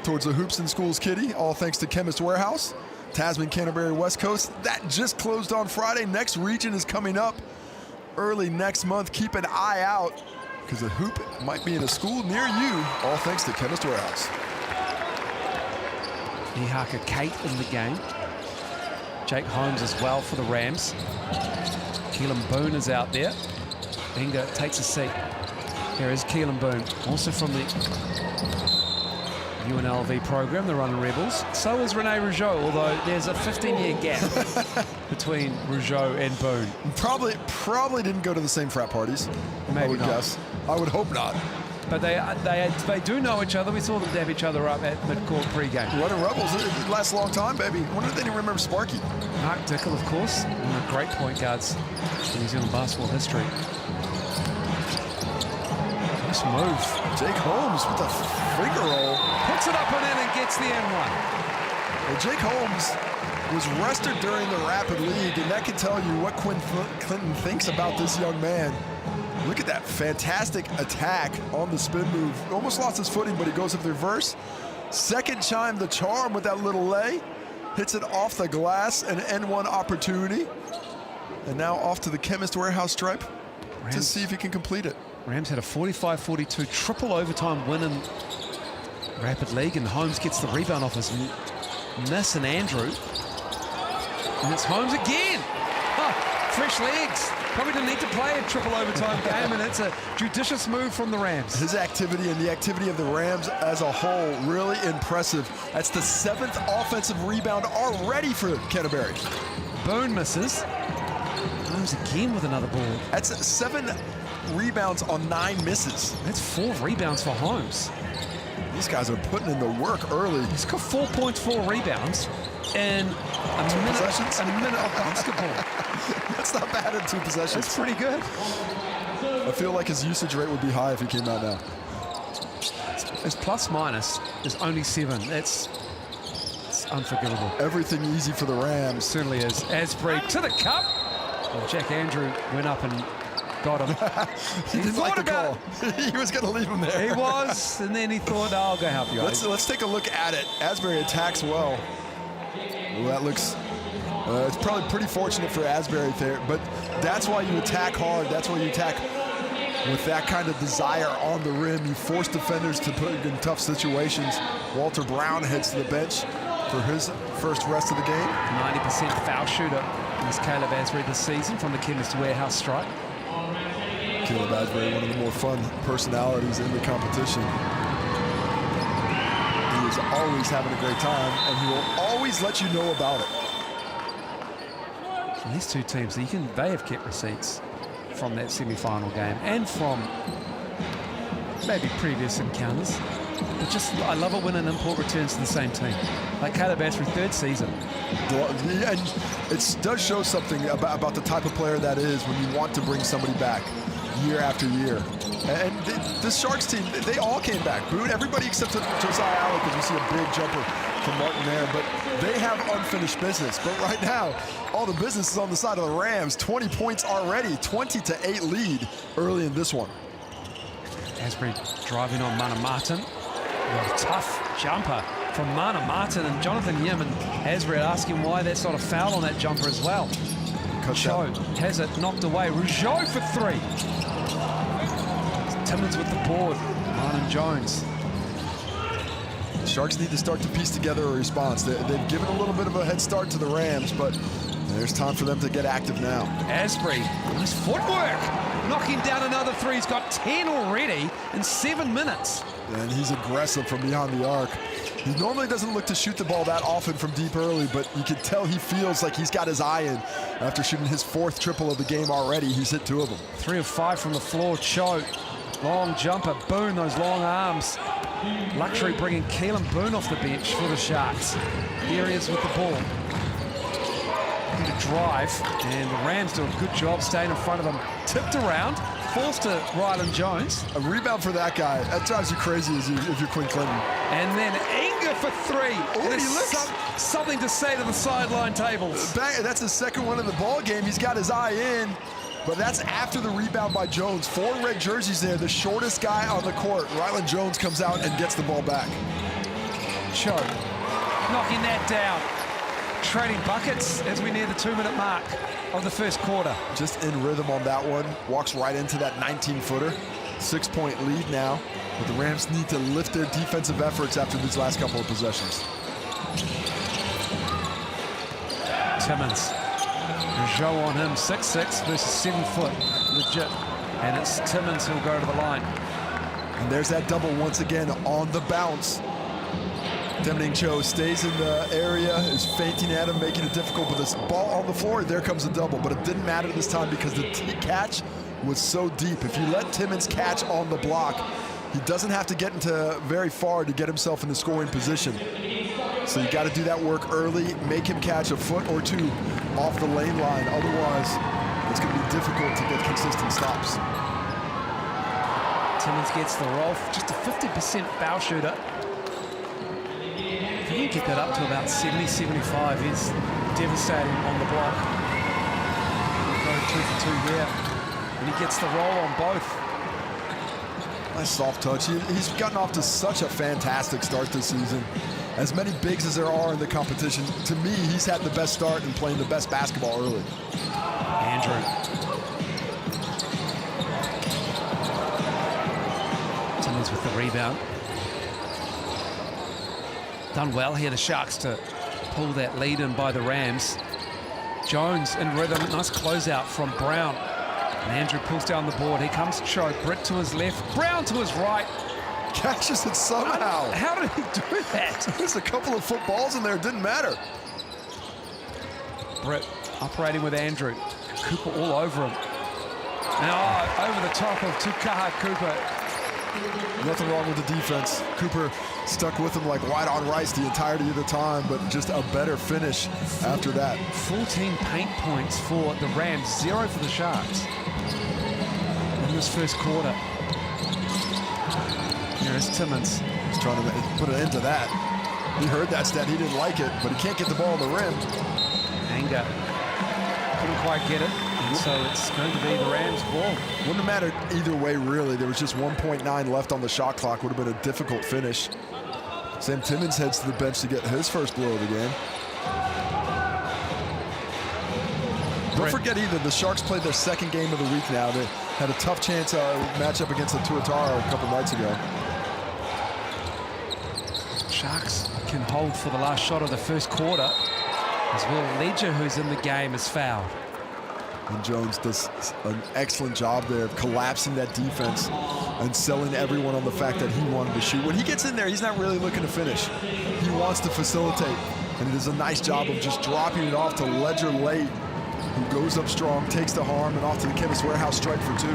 towards the Hoops and Schools kitty, all thanks to Chemist Warehouse. Tasman, Canterbury, West Coast. That just closed on Friday. Next region is coming up early next month. Keep an eye out because the hoop might be in a school near you, all thanks to Chemist Warehouse. Ihaka Kate in the game. Jake Holmes as well for the Rams. Keelan Boone is out there. Inga takes a seat. Here is Keelan Boone, also from the UNLV program, the Running Rebels. So is Rene Rougeau, although there's a 15-year gap between Rougeau and Boone. Probably didn't go to the same frat parties. Maybe I would not. guess. I would hope not. But they do know each other. We saw them dab each other up at mid-court pre-game. Running Rebels, it lasts a long time, baby. I wonder if they didn't remember Sparky. Mark Dickel, of course, one of the great point guards in New Zealand basketball history. Nice move. Jake Holmes with the finger roll. Puts it up and in and gets the N1. Well, Jake Holmes was rested during the Rapid League, and that can tell you what Clinton thinks about this young man. Look at that fantastic attack on the spin move. Almost lost his footing, but he goes up the reverse. Second chime the charm with that little lay. Hits it off the glass, an N1 opportunity. And now off to the Chemist Warehouse stripe to see if he can complete it. Rams had a 45-42 triple overtime win in Rapid League, and Holmes gets the rebound off his miss, and Andrew. And it's Holmes again. Fresh legs. Probably didn't need to play a triple overtime game, and it's a judicious move from the Rams. His activity and the activity of the Rams as a whole, really impressive. That's the 7th offensive rebound already for Canterbury. Boone misses. Holmes again with another ball. That's 7 rebounds on 9 misses. That's 4 rebounds for Holmes. These guys are putting in the work early. He's got 4 points, 4 rebounds, and a minute of basketball. That's not bad in 2 possessions. That's pretty good. I feel like his usage rate would be high if he came out now. His plus minus is only 7. It's unforgivable. Everything easy for the Rams. Certainly is. Asprey to the cup. Well, Jack Andrew went up and got him. He didn't like the call. He was going to leave him there. He was, and then he thought, I'll go help you. Let's take a look at it. Asbury attacks well. Well, that looks... it's probably pretty fortunate for Asbury there, but that's why you attack hard. That's why you attack with that kind of desire on the rim. You force defenders to put in tough situations. Walter Brown heads to the bench for his first rest of the game. 90% foul shooter is Caleb Asbury this season from the Chemist Warehouse stripe. Caleb Asbury, one of the more fun personalities in the competition. He is always having a great time, and he will always let you know about it. And these two teams, they have kept receipts from that semi-final game and from maybe previous encounters. But just, I love it when an import returns to the same team. Like Caleb Asbury, 3rd season. And it does show something about the type of player that is when you want to bring somebody back year after year. And the Sharks team, they all came back. Boone, everybody except Josiah Allen, because we see a big jumper from Martin there. But they have unfinished business. But right now, all the business is on the side of the Rams. 20 points already, 20-8 lead early in this one. Asbury driving on Mana Martin. A tough jumper from Mana Martin, and Jonathan Yim and Asbury asking why that's not a foul on that jumper as well. Cho has it knocked away. Rougeau for 3. Timmins with the board. Martin Jones. The Sharks need to start to piece together a response. They've given a little bit of a head start to the Rams, but there's time for them to get active now. Asbury, nice footwork. Knocking down another 3. He's got 10 already in 7 minutes. And he's aggressive from beyond the arc. He normally doesn't look to shoot the ball that often from deep early, but you can tell he feels like he's got his eye in. After shooting his 4th triple of the game already, he's hit 2 of them. 3 of 5 from the floor. Cho, long jumper. Boone, those long arms. Luxury bringing Keelan Boone off the bench for the Sharks. Here he is with the ball. To drive, and the Rams do a good job staying in front of him. Tipped around, forced to Rylan Jones. A rebound for that guy. That drives you crazy if you're Quinn Clinton. And then Inga for 3. Oh, and he looks something to say to the sideline tables. That's his 2nd one in the ball game. He's got his eye in, but that's after the rebound by Jones. 4 red jerseys there, the shortest guy on the court. Rylan Jones comes out and gets the ball back. Cho knocking that down. Trading buckets as we near the 2-minute mark of the first quarter. Just in rhythm on that one. Walks right into that 19-footer. 6-point lead now. But the Rams need to lift their defensive efforts after these last couple of possessions. Timmins. Rougeau on him. 6'6" versus 7 foot. Legit. And it's Timmins who'll go to the line. And there's that double once again on the bounce. Demning Cho stays in the area, is feinting at him, making it difficult, but this ball on the floor, there comes a double. But it didn't matter this time because the catch was so deep. If you let Timmins catch on the block, he doesn't have to get into very far to get himself in the scoring position. So you got to do that work early, make him catch a foot or two off the lane line. Otherwise, it's going to be difficult to get consistent stops. Timmins gets the roll, just a 50% foul shooter. If he can get that up to about 70, 75, he's devastating on the block. Going 2 for 2 here. And he gets the roll on both. Nice soft touch. He's gotten off to such a fantastic start this season. As many bigs as there are in the competition, to me, he's had the best start and playing the best basketball early. Andrew. Timmins with the rebound. Done well here, the Sharks, to pull that lead in by the Rams. Jones in rhythm, nice closeout from Brown. And Andrew pulls down the board. Here comes Cho. Britt to his left, Brown to his right. Catches it somehow. How did he do that? There's a couple of footballs in there, it didn't matter. Britt operating with Andrew. Cooper all over him. And over the top of Tukaha Cooper. Nothing wrong with the defense. Cooper stuck with him like white on rice the entirety of the time, but just a better finish after that. 14 paint points for the Rams, 0 for the Sharks in this first quarter. Here's Timmins. He's trying to put an end to that. He heard that stat, he didn't like it, but he can't get the ball on the rim. Anger. Couldn't quite get it, and so it's going to be the Rams' ball. Wouldn't have mattered either way, really. There was just 1.9 left on the shot clock. Would have been a difficult finish. Sam Timmins heads to the bench to get his first blow of the game. Don't forget either, the Sharks played their second game of the week now. They had a tough chance matchup against the Tuatara a couple nights ago. Sharks can hold for the last shot of the first quarter, as Will Ledger, who's in the game, is fouled. And Jones does an excellent job there of collapsing that defense and selling everyone on the fact that he wanted to shoot. When he gets in there, he's not really looking to finish. He wants to facilitate, and he does a nice job of just dropping it off to Ledger late, who goes up strong, takes the harm, and off to the Chemist Warehouse strike for 2.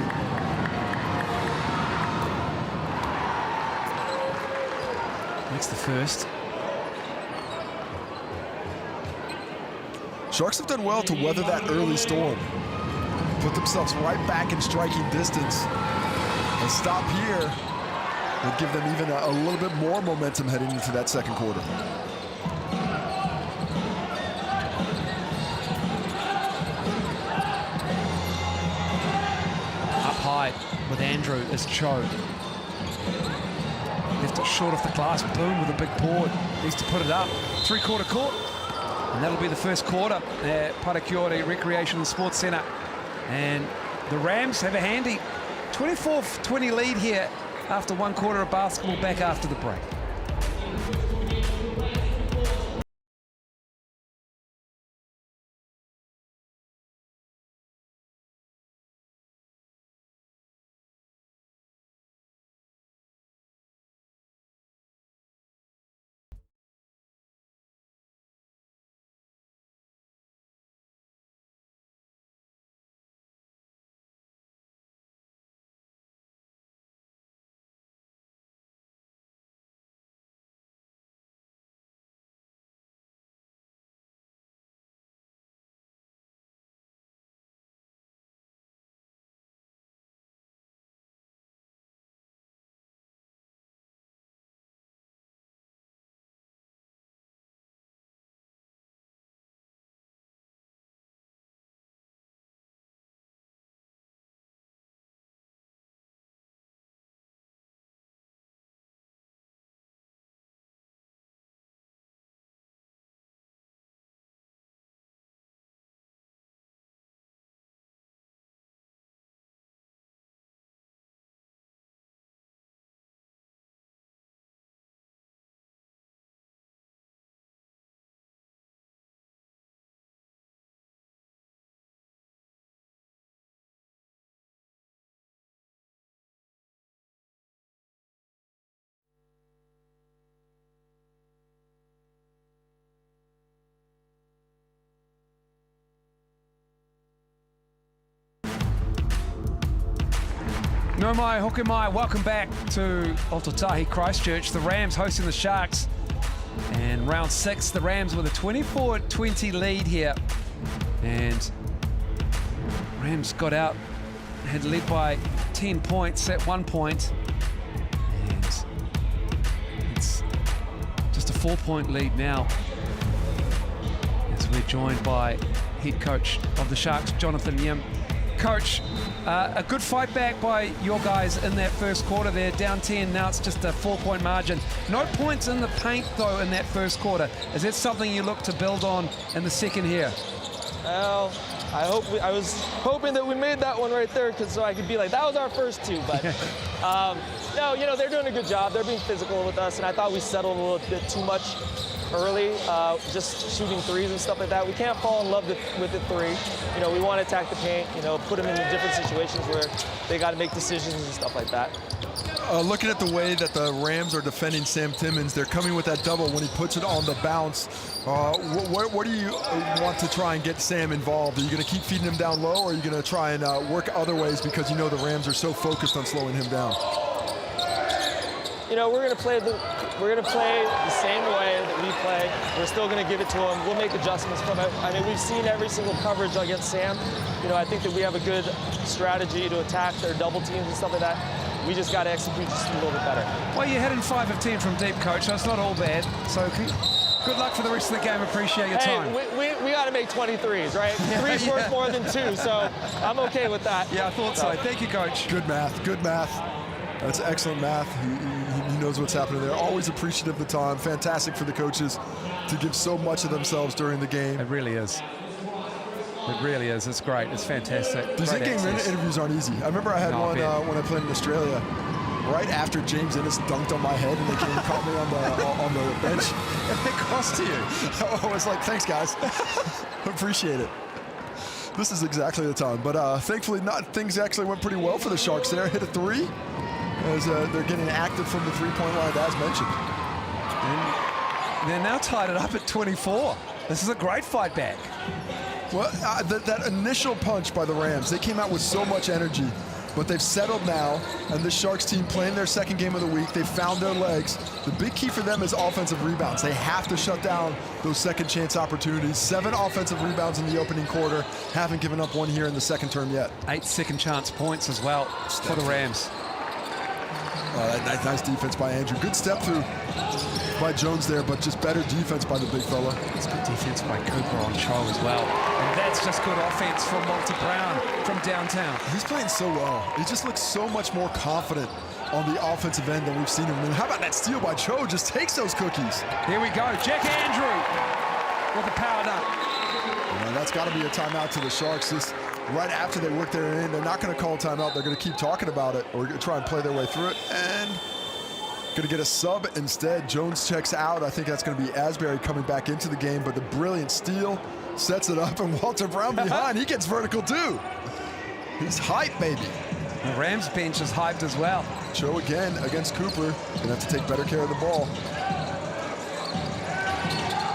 Makes the first. Sharks have done well to weather that early storm. Put themselves right back in striking distance. A stop here would give them even a little bit more momentum heading into that second quarter. Up high with Andrew is Cho. Left it short off the glass, boom with a big board. Needs to put it up. 3-quarter court. And that'll be the first quarter at Parakiore Recreation and Sports Centre. And the Rams have a handy 24-20 lead here after 1 quarter of basketball, back after the break. No mai, hoke mai. Welcome back to Otautahi, Christchurch. The Rams hosting the Sharks. And round 6, the Rams with a 24-20 lead here. And Rams got out, had led by 10 points at 1 point. And it's just a 4-point lead now. As we're joined by head coach of the Sharks, Jonathan Yim. Coach, a good fight back by your guys in that first quarter there, down 10, now it's just a 4-point margin. No points in the paint though in that first quarter. Is that something you look to build on in the second here? Well, I was hoping that we made that one right there so I could be like, that was our first 2, but no, you know, they're doing a good job. They're being physical with us, and I thought we settled a little bit too much early, just shooting threes and stuff like that. We can't fall in love with the 3. You know, we want to attack the paint, you know, put them in different situations where they got to make decisions and stuff like that. Looking at the way that the Rams are defending Sam Timmons, they're coming with that double when he puts it on the bounce. What do you want to try and get Sam involved? Are you going to keep feeding him down low, or are you going to try and work other ways because you know the Rams are so focused on slowing him down? You know, we're going to play the same way that we play. We're still going to give it to him. We'll make adjustments from it. I mean, we've seen every single coverage against Sam. You know, I think that we have a good strategy to attack their double teams and stuff like that. We just got to execute just a little bit better. Well, you're hitting 5 of 10 from deep, Coach, so it's not all bad. So good luck for the rest of the game. Appreciate your time. We got to make 23s, right? 3's worth more than 2, so I'm okay with that. Yeah, I thought so. Thank you, Coach. Good math, good math. That's excellent math. He knows what's happening there. Always appreciative of the time. Fantastic for the coaches to give so much of themselves during the game. It really is. It really is. It's great. It's fantastic. These in-game interviews aren't easy. I remember I had one when I played in Australia. Right after James Ennis dunked on my head and they came and caught me on the bench. And it cost you. I was like, thanks, guys. Appreciate it. This is exactly the time. But thankfully, things actually went pretty well for the Sharks there. Hit a 3 as they're getting active from the 3-point line, as mentioned. And they're now tied it up at 24. This is a great fight back. Well, that initial punch by the Rams, they came out with so much energy, but they've settled now, and the Sharks team playing their second game of the week, they've found their legs. The big key for them is offensive rebounds. They have to shut down those second chance opportunities. 7 offensive rebounds in the opening quarter, haven't given up one here in the second term yet. 8 second chance points as well for the Rams. Nice defense by Andrew. Good step through by Jones there, but just better defense by the big fella. It's good defense by Cooper on Cho as well. And that's just good offense from Walter Brown from downtown. He's playing so well. He just looks so much more confident on the offensive end than we've seen him. And how about that steal by Cho? Just takes those cookies. Here we go. Jack Andrew with the power dunk. That's got to be a timeout to the Sharks. Right after they work their in, they're not going to call a timeout. They're going to keep talking about it or try and play their way through it. And going to get a sub instead. Jones checks out. I think that's going to be Asbury coming back into the game, but the brilliant steal sets it up, and Walter Brown behind. He gets vertical too. He's hyped, baby. The Rams bench is hyped as well. Cho again against Cooper. Going to have to take better care of the ball.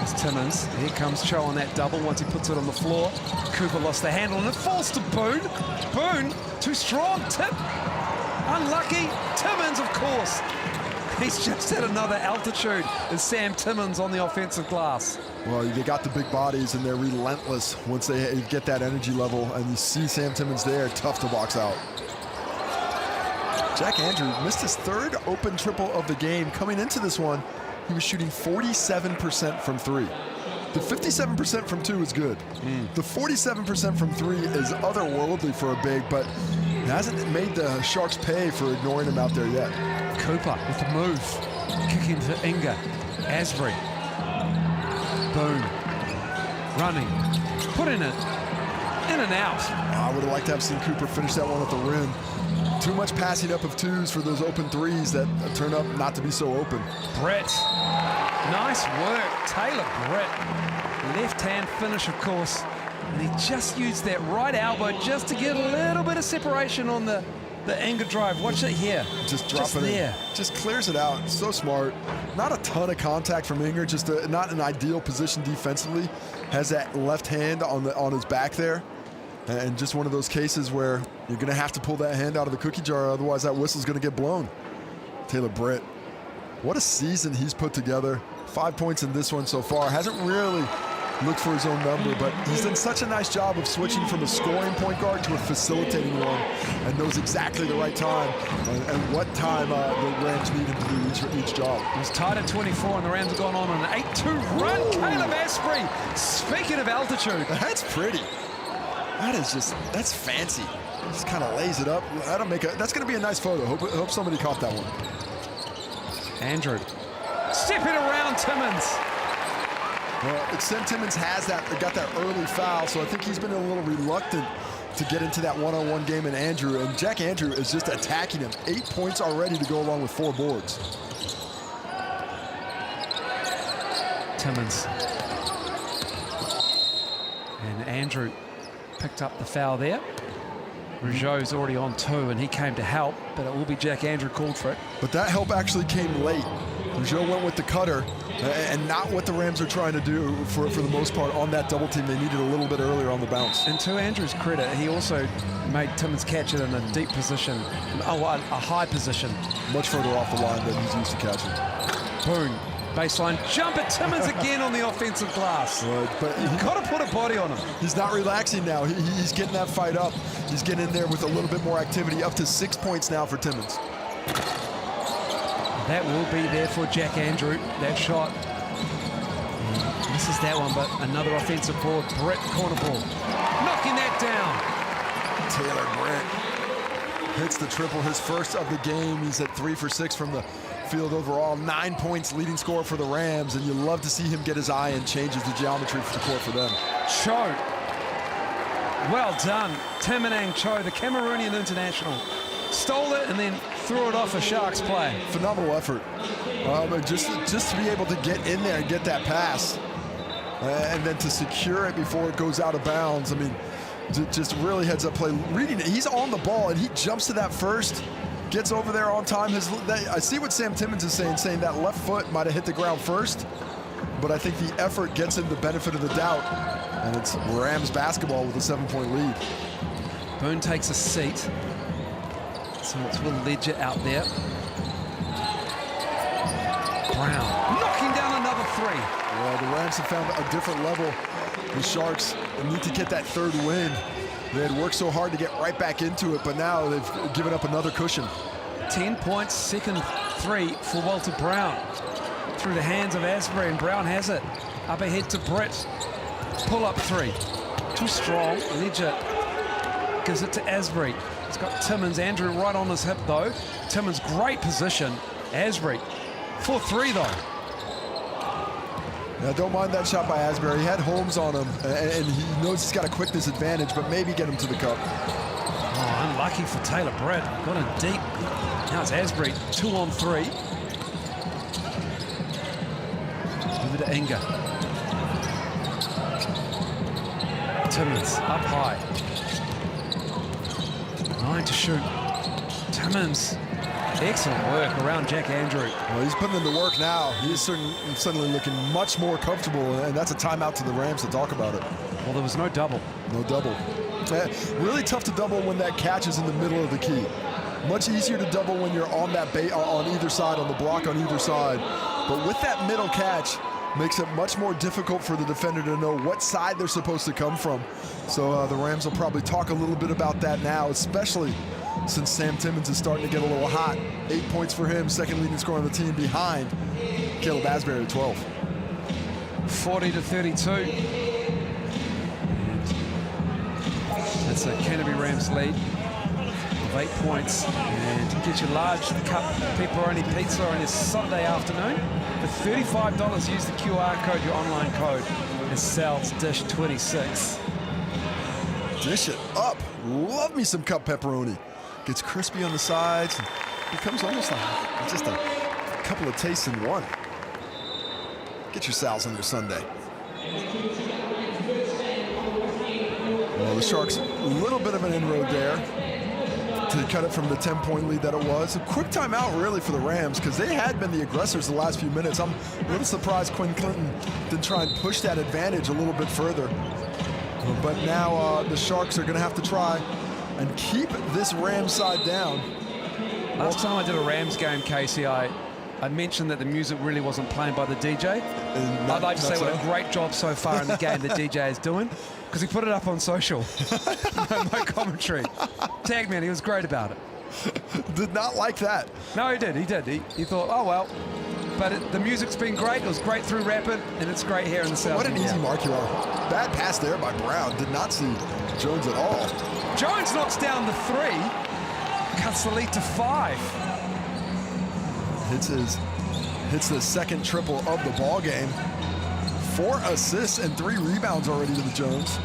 It's Timmons. Here comes Cho on that double once he puts it on the floor. Cooper lost the handle, and it falls to Boone. Boone, too strong. Tip. Unlucky. Timmons, of course. He's just at another altitude as Sam Timmons on the offensive glass. Well, they got the big bodies, and they're relentless once they get that energy level, and you see Sam Timmons there, tough to box out. Jack Andrew missed his 3rd open triple of the game. Coming into this one, he was shooting 47% from 3. The 57% from 2 is good. The 47% from 3 is otherworldly for a big, but hasn't made the Sharks pay for ignoring him out there yet. Cooper with the move. Kicking to Inga. Asbury. Boone. Running. Putting it in and out. I would have liked to have seen Cooper finish that one at the rim. Too much passing up of 2s for those open 3s that turn up not to be so open. Brett. Nice work. Taylor Brett. Left-hand finish, of course. And he just used that right elbow just to get a little bit of separation on the Inga drive. Watch it here. Just dropping it. Just clears it out. So smart. Not a ton of contact from Inger. Just not an ideal position defensively. Has that left hand on his back there. And just one of those cases where you're going to have to pull that hand out of the cookie jar, otherwise that whistle's going to get blown. Taylor Britt, what a season he's put together. 5 points in this one so far. Hasn't really looked for his own number, but he's done such a nice job of switching from a scoring point guard to a facilitating one, and knows exactly the right time and what time the Rams need him to do each job. It was tied at 24, and the Rams have gone on an 8-2 run. Caleb Asprey, speaking of altitude. That's pretty. That is just, that's fancy. Just kind of lays it up. That's going to be a nice photo. Hope somebody caught that one. Andrew, stepping around Timmins. Well, Sam Timmins got that early foul, so I think he's been a little reluctant to get into that one-on-one game in Andrew, and Jack Andrew is just attacking him. 8 points already to go along with 4 boards. Timmins. And Andrew picked up the foul there. Rougeau's already on 2, and he came to help, but it will be Jack Andrew called for it. But that help actually came late. Rougeau went with the cutter, and not what the Rams are trying to do for the most part on that double team. They needed a little bit earlier on the bounce. And to Andrew's credit, he also made Timmins catch it in a deep position, a high position. Much further off the line than he's used to catching. Boom. Baseline jumper. Timmins again on the offensive glass. Right, but You've got to put a body on him. He's not relaxing now. He's getting that fight up. He's getting in there with a little bit more activity. Up to 6 points now for Timmins. That will be there for Jack Andrew, that shot. Misses that one, but another offensive board. Britt, corner ball. Knocking that down. Taylor Britt hits the triple, his first of the game. He's at 3 for 6 from the field overall. 9 points, leading scorer for the Rams, and you love to see him get his eye and changes the geometry for the court for them. Cho. Well done. Timinang Cho, the Cameroonian international. Stole it and then threw it off a Sharks player. Phenomenal effort. Just to be able to get in there and get that pass, and then to secure it before it goes out of bounds. I mean, just really heads up play. Reading it, he's on the ball and he jumps to that first, gets over there on time. I see what Sam Timmins is saying that left foot might have hit the ground first, but I think the effort gets him the benefit of the doubt, and it's Rams basketball with a 7-point lead. Boone takes a seat. So it's Will Ledger out there. Brown knocking down another 3. Well, the Rams have found a different level. The Sharks need to get that third win. They had worked so hard to get right back into it, but now they've given up another cushion. 10 points, second 3 for Walter Brown. Through the hands of Asbury, and Brown has it. Up ahead to Britt. Pull up 3. Too strong. Ledger gives it to Asbury. He's got Timmins, Andrew right on his hip though. Timmins, great position. Asbury, 4-3 though. Now, don't mind that shot by Asbury. He had Holmes on him, and he knows he's got a quickness advantage, but maybe get him to the cup. Oh, unlucky for Taylor Britt. Got in deep. Now it's Asbury, 2-on-3. Over to Inga. Timmins, up high. 9 to shoot. Timmins. Excellent work around Jack Andrew. Well, he's putting in the work now. He is suddenly looking much more comfortable, and that's a timeout to the Rams to talk about it. Well, there was no double. No double. Really tough to double when that catch is in the middle of the key. Much easier to double when you're on that on either side, on the block on either side. But with that middle catch, makes it much more difficult for the defender to know what side they're supposed to come from. So the Rams will probably talk a little bit about that now, especially since Sam Timmins is starting to get a little hot. 8 points for him, second leading scorer on the team behind Caleb Asbury at 12. 40 to 32. That's a Canterbury Rams lead of 8 points. And you get your large cup pepperoni pizza on this Sunday afternoon. For $35, use the QR code, your online code, and sells dish 26. Dish it up. Love me some cup pepperoni. Gets crispy on the sides. Becomes almost just a couple of tastes in one. Get your Sal's on your Sunday. Well, the Sharks, a little bit of an inroad there to cut it from the 10-point lead that it was. A quick timeout, really, for the Rams, because they had been the aggressors the last few minutes. I'm a little surprised Quinn Clinton didn't try and push that advantage a little bit further. But now the Sharks are going to have to try and keep this Rams side down. Last time I did a Rams game, Casey, I mentioned that the music really wasn't playing by the DJ. I'd like to say what a great job so far in the game the DJ is doing, because he put it up on social. My commentary. Tagged me, and he was great about it. Did not like that. No, he did. He thought, oh, well. But the music's been great. It was great through Rapid, and it's great here in the South. What an easy mark you are. Bad pass there by Brown. Did not see Jones at all. Jones knocks down the 3. Cuts the lead to 5. Hits the second triple of the ball game. 4 assists and 3 rebounds already to the Jones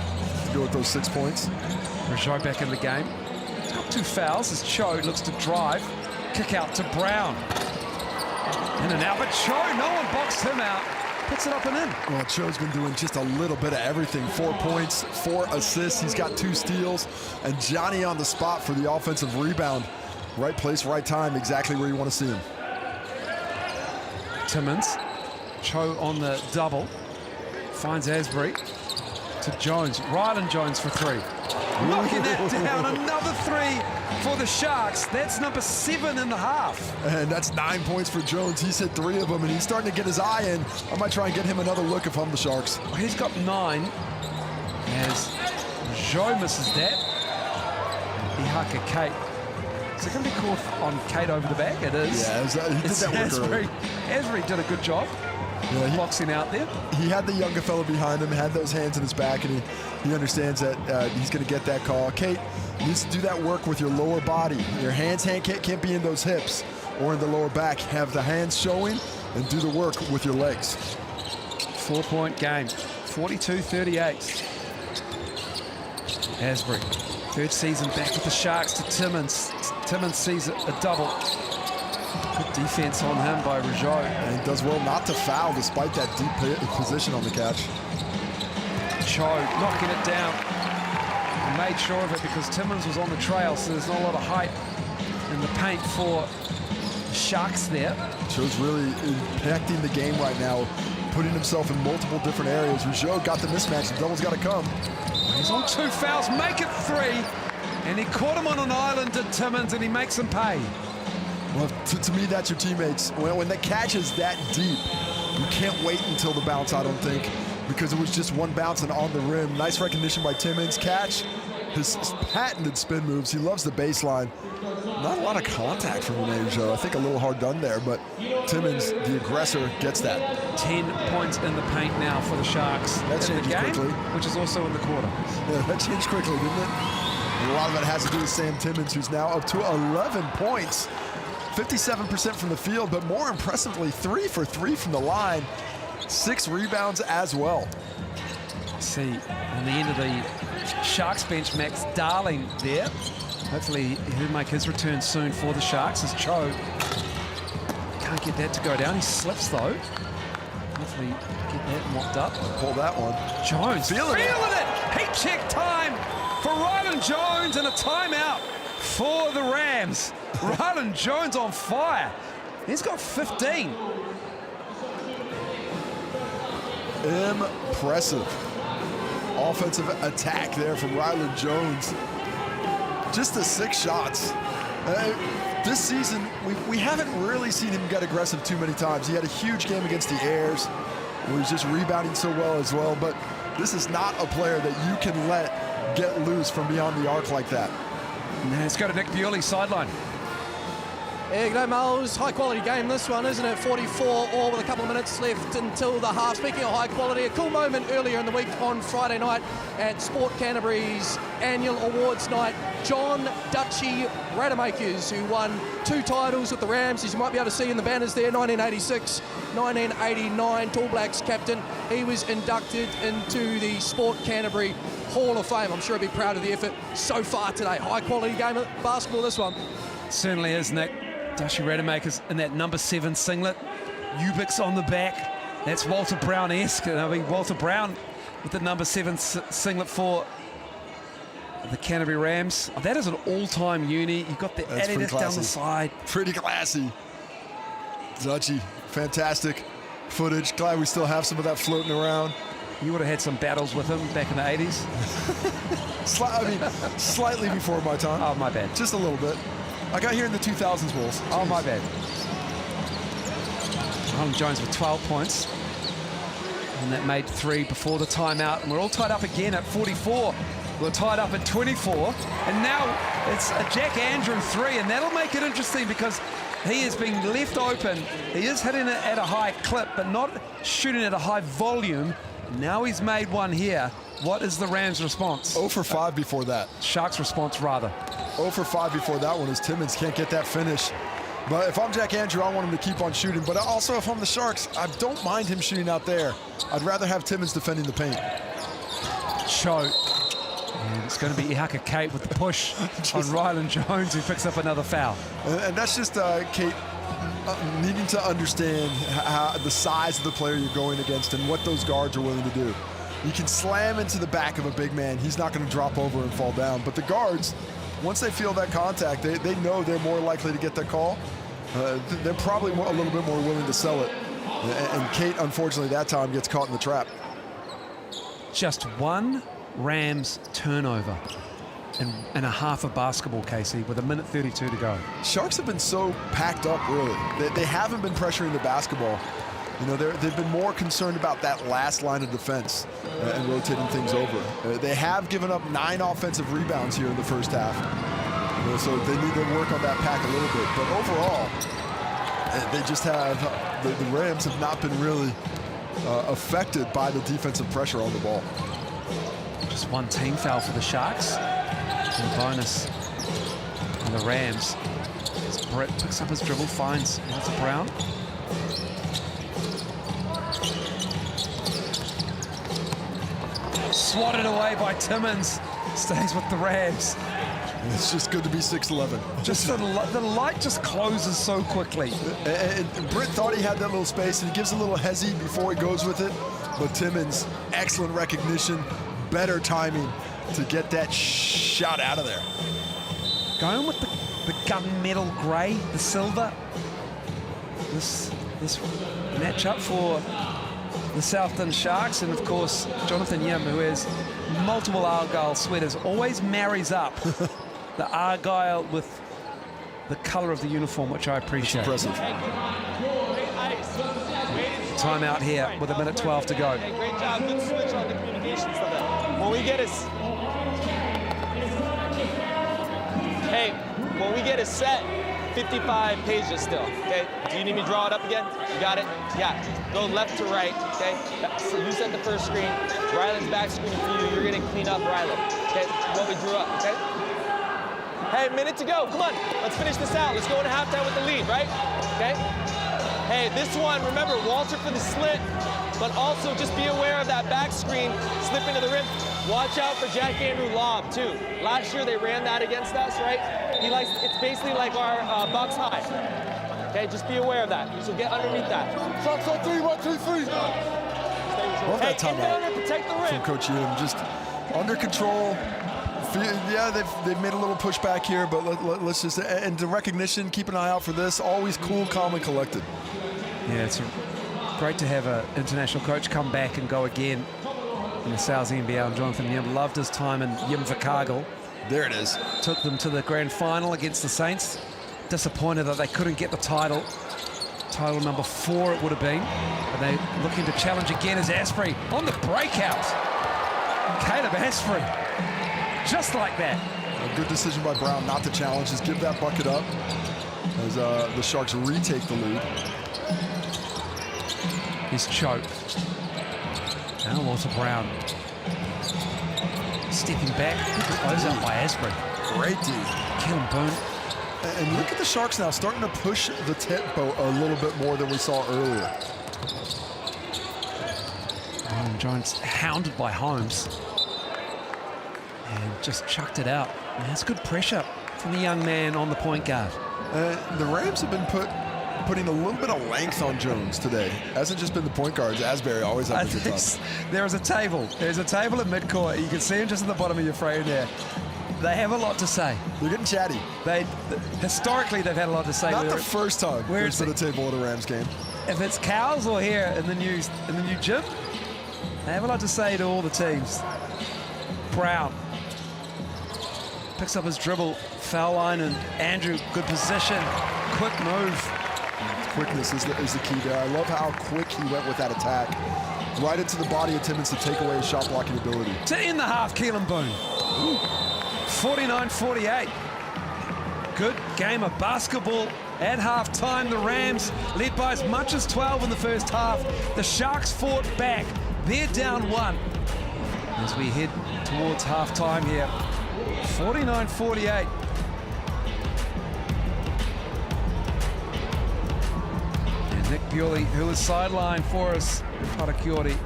to go with those 6 points. Rajot back in the game. He's got 2 fouls as Cho looks to drive. Kick out to Brown. In and out, but Cho, no one boxed him out. Puts it up and in. Well, Cho's been doing just a little bit of everything. 4 points, 4 assists. He's got 2 steals. And Johnny on the spot for the offensive rebound. Right place, right time, exactly where you want to see him. Timmins. Cho on the double. Finds Asbury to Jones. Ryland Jones for 3. Knocking that down. Another 3 for the Sharks. That's number 7.5. And that's 9 points for Jones. He's hit 3 of them, and he's starting to get his eye in. I might try and get him another look if I'm the Sharks. Well, he's got 9 as Joe misses that. Ihaka Kate. Is it going to be called on Kate over the back? It is. Yeah, he did that work early. Asbury did a good job. Yeah, boxing out there. He had the younger fellow behind him, had those hands in his back, and he understands that he's going to get that call. Kate needs to do that work with your lower body. Your hands can't be in those hips or in the lower back. Have the hands showing and do the work with your legs. 4-point game, 42-38. Asbury, 3rd season back with the Sharks to Timmins. Timmins sees a double. Good defense on him by Rajot. And he does well not to foul despite that deep position on the catch. Cho knocking it down. He made sure of it because Timmins was on the trail, so there's not a lot of height in the paint for Sharks there. Cho's really impacting the game right now, putting himself in multiple different areas. Rajot got the mismatch. The double's got to come. He's on 2 fouls, make it 3. And he caught him on an island at Timmins, and he makes him pay. Well, to me, that's your teammates. When the catch is that deep, you can't wait until the bounce, I don't think, because it was just one bounce and on the rim. Nice recognition by Timmins. Catch, his patented spin moves. He loves the baseline. Not a lot of contact from Rajot. I think a little hard done there, but Timmins, the aggressor, gets that. 10 points in the paint now for the Sharks. That changed quickly. Which is also in the quarter. Yeah, that changed quickly, didn't it? And a lot of it has to do with Sam Timmins, who's now up to 11 points. 57% from the field, but more impressively, 3 for 3 from the line. 6 rebounds as well. See, on the end of the Sharks bench, Max Darling there. Hopefully he'll make his return soon for the Sharks as Cho can't get that to go down. He slips though. Hopefully get that mopped up. Pull that one. Jones feeling it. Heat check time for Ryland Jones and a timeout for the Rams. Ryland Jones on fire. He's got 15. Impressive. Offensive attack there from Ryland Jones. Just the 6 shots. This season, we haven't really seen him get aggressive too many times. He had a huge game against the Airs, where he's just rebounding so well as well, but this is not a player that you can let get loose from beyond the arc like that. Let's go to Nick Bewley, sideline. Yeah, good day, Miles. High quality game this one, isn't it? 44 all with a couple of minutes left until the half. Speaking of high quality, a cool moment earlier in the week on Friday night at Sport Canterbury's annual awards night. John Dutchy Rademakers, who won 2 titles with the Rams, as you might be able to see in the banners there, 1986, 1989, Tall Blacks captain. He was inducted into the Sport Canterbury Hall of Fame. I'm sure he'll be proud of the effort so far today. High quality game of basketball, this one. Certainly is, Nick. Dutchy Rademakers in that number 7 singlet. Ubix on the back. That's Walter Brown-esque. I mean, Walter Brown with the number 7 singlet for the Canterbury Rams. Oh, that is an all-time uni. You've got the Adidas down the side. Pretty classy. Dutchy, fantastic footage. Glad we still have some of that floating around. You would have had some battles with him back in the 80s. Slightly before my time. Oh, my bad. Just a little bit. I got here in the 2000s, Wolves. Oh, my bad. Harlan Jones with 12 points. And that made 3 before the timeout. And we're all tied up again at 44. We're tied up at 24. And now it's a Jack Andrew 3. And that'll make it interesting because he is being left open. He is hitting it at a high clip, but not shooting at a high volume. Now he's made one here. What is the Rams' response? 0 for 5 before that. Sharks' response, rather. 0 for 5 before that one as Timmins can't get that finish. But if I'm Jack Andrew, I want him to keep on shooting. But also, if I'm the Sharks, I don't mind him shooting out there. I'd rather have Timmins defending the paint. Choke. And it's going to be Ihaka Kate with the push on Ryland Jones, who picks up another foul. And that's just Kate needing to understand how the size of the player you're going against and what those guards are willing to do. You can slam into the back of a big man. He's not going to drop over and fall down. But the guards, once they feel that contact, they know they're more likely to get that call. They're probably a little bit more willing to sell it. And Kate, unfortunately, that time gets caught in the trap. Just one Rams turnover and a half of basketball, Casey, with 1:32 to go. Sharks have been so packed up, really. They haven't been pressuring the basketball. You know, they've been more concerned about that last line of defense and rotating things over. They have given up 9 offensive rebounds here in the first half. You know, so they need to work on that pack a little bit. But overall, they just have, the Rams have not been really affected by the defensive pressure on the ball. Just one team foul for the Sharks. And a bonus on the Rams. As Brett picks up his dribble, finds Walter Brown. Swatted away by Timmins. Stays with the Rams. It's just good to be 6'11". Just the light just closes so quickly. And Britt thought he had that little space, and he gives a little hezzy before he goes with it. But Timmins, excellent recognition, better timing to get that shot out of there. Going with the gunmetal grey, the silver. This matchup for the Southland Sharks, and of course Jonathan Yim, who has multiple Argyle sweaters, always marries up the Argyle with the colour of the uniform, which I appreciate. That's impressive. Timeout here with 1:12 to go. Great job, good switch on the communications of it. When we get a set, 55 pages still, okay? Do you need me to draw it up again? You got it? Yeah. Go left to right, okay? So you set the first screen. Ryland's back screening for you. You're gonna clean up Ryland, okay? What we drew up, okay? Hey, minute to go. Come on, let's finish this out. Let's go into halftime with the lead, right? Okay? Hey, this one, remember, Walter for the slit, but also just be aware of that back screen, slip into the rim. Watch out for Jack Andrew lob, too. Last year, they ran that against us, right? It's basically like our Bucks high. Okay, just be aware of that. So get underneath that. Shots on 3, 1, 2, 3. Love that timeout protect the rim. from Coach Yim. Just under control. Yeah, they've made a little pushback here, but let's just, and the recognition, keep an eye out for this. Always cool, calm, and collected. Yeah, it's great to have an international coach come back and go again in the NZNBL. And Jonathan Yim loved his time in Invercargill. There it is. Took them to the grand final against the Saints. Disappointed that they couldn't get the title. Title number 4 it would have been. But they're looking to challenge again as Asprey on the breakout. Caleb Asprey. Just like that. A good decision by Brown not to challenge, just give that bucket up as the Sharks retake the lead. He's choked. Now Walter Brown. Stepping back, close out by Asprey. Great D. Kellen Boone. And look at the Sharks now starting to push the tempo a little bit more than we saw earlier. Ryan Jones hounded by Holmes. And just chucked it out. And that's good pressure from the young man on the point guard. The Rams have been putting a little bit of length on Jones today. Hasn't just been the point guards. Asbury always has a good time. There is a table. There's a table at midcourt. You can see him just in the bottom of your frame there. They have a lot to say. They're getting chatty. Historically, they've had a lot to say. Not the first time there's been a table at a Rams game. If it's Cows or here in the new gym, They have a lot to say to all the teams. Brown picks up his dribble, foul line, and Andrew, good position, quick move. Quickness is the key there. I love how quick he went with that attack. Right into the body of Timmins to take away his shot blocking ability. To end the half, Keelan Boone. 49-48. Good game of basketball at halftime. The Rams led by as much as 12 in the first half. The Sharks fought back. They're down 1 as we head towards halftime here. 49-48. And Nick Bewley, who is sidelined for us in Parakiore.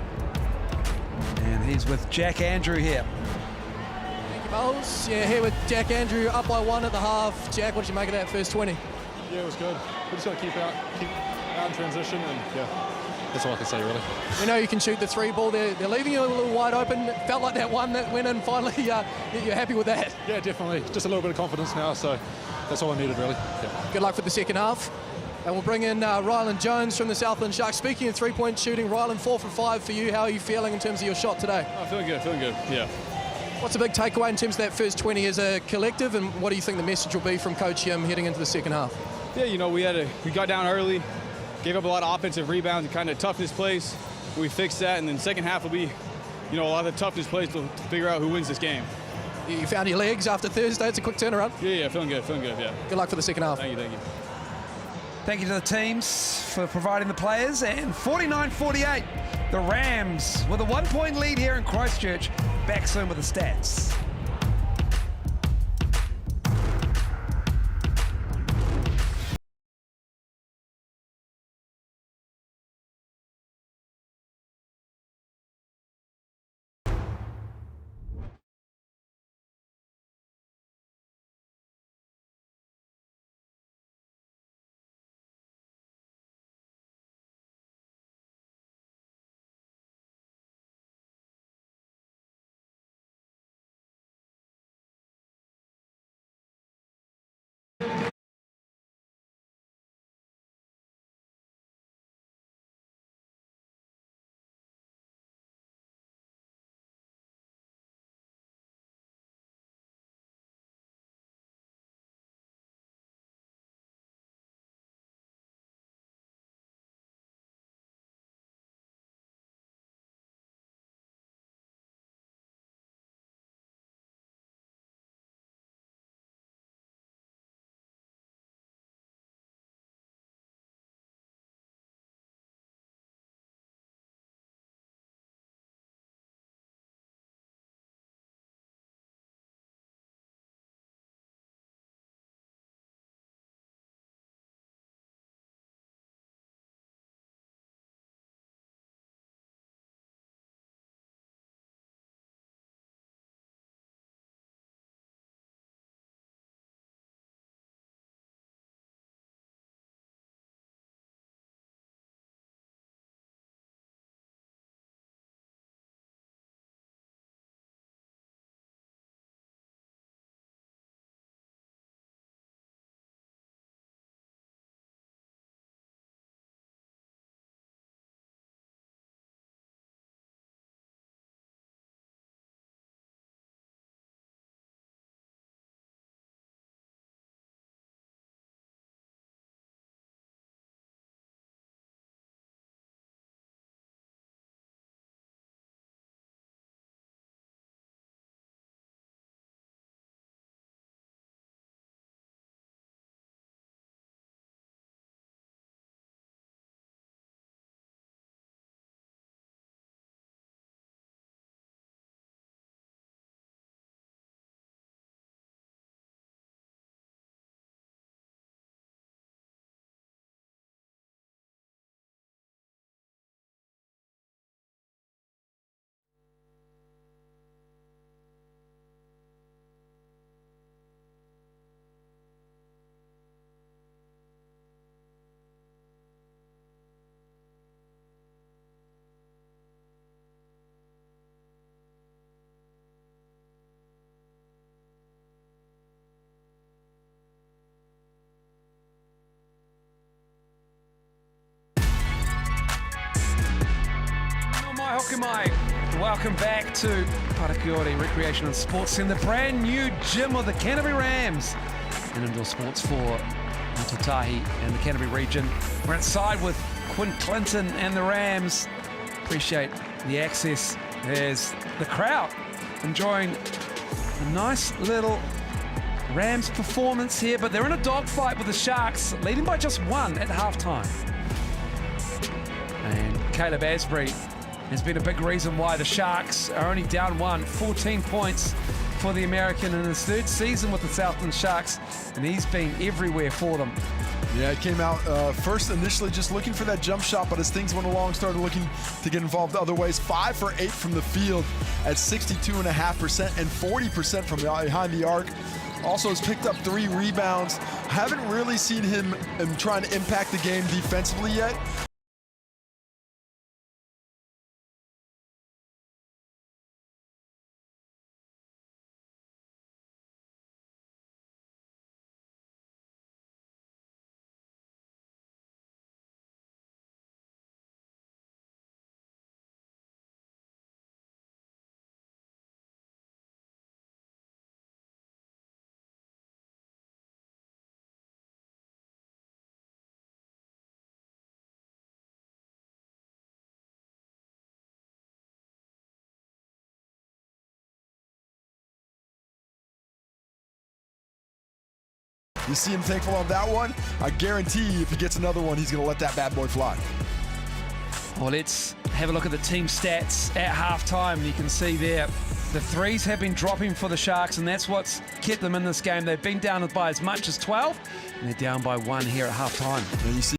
And he's with Jack Andrew here. Thank you, Bowles. Yeah, here with Jack Andrew, up by 1 at the half. Jack, what did you make of that first 20? Yeah, it was good. We just got to keep out in transition, and yeah, that's all I can say, really. We know you can shoot the 3 ball. They're leaving you a little wide open. It felt like that one that went in finally. You're happy with that? Yeah, definitely. Just a little bit of confidence now, so that's all I needed, really. Yeah. Good luck for the second half. And we'll bring in Ryland Jones from the Southland Sharks. Speaking of 3-point shooting, Ryland, 4 for 5 for you. How are you feeling in terms of your shot today? Oh, feeling good, yeah. What's the big takeaway in terms of that first 20 as a collective, and what do you think the message will be from Coach Yim heading into the second half? Yeah, you know, we got down early, gave up a lot of offensive rebounds and kind of toughness plays. We fixed that, and then second half will be, you know, a lot of the toughness plays to figure out who wins this game. You found your legs after Thursday. It's a quick turnaround. Yeah, feeling good, yeah. Good luck for the second half. Thank you. Thank you to the teams for providing the players. And 49-48, the Rams with a 1-point lead here in Christchurch. Back soon with the stats. Hoki Mike. Welcome back to Parakiore Recreation and Sports Centre, the brand new gym of the Canterbury Rams and indoor sports for Matotahi and the Canterbury region. We're inside with Quinn Clinton and the Rams. Appreciate the access. There's the crowd enjoying a nice little Rams performance here, but they're in a dogfight with the Sharks, leading by just one at halftime. And Caleb Asbury has been a big reason why the Sharks are only down one, 14 points for the American in his third season with the Southland Sharks, and he's been everywhere for them. Yeah, he came out first initially just looking for that jump shot, but as things went along, started looking to get involved other ways. 5 for 8 from the field at 62.5% and 40% from behind the arc. Also has picked up 3 rebounds. Haven't really seen him trying to impact the game defensively yet. You see him thankful on that one. I guarantee if he gets another one, he's going to let that bad boy fly. Well, let's have a look at the team stats at halftime. You can see there the threes have been dropping for the Sharks, and that's what's kept them in this game. They've been down by as much as 12, and they're down by 1 here at halftime. And you see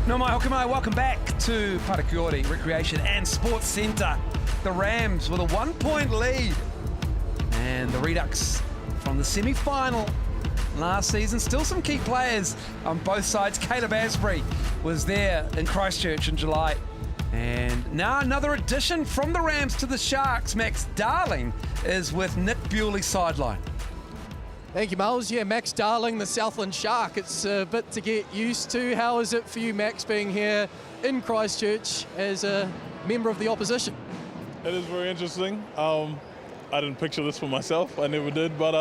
No mai hokamai, welcome back to Parakiore Recreation and Sports Centre. The Rams with a 1-point lead. And the Redux from the semi-final last season. Still some key players on both sides. Caleb Asbury was there in Christchurch in July. And now another addition from the Rams to the Sharks. Max Darling is with Nick Bewley's sideline. Thank you, Miles. Yeah, Max Darling, the Southland Shark. It's a bit to get used to. How is it for you, Max, being here in Christchurch as a member of the opposition? It is very interesting. I didn't picture this for myself. I never did, but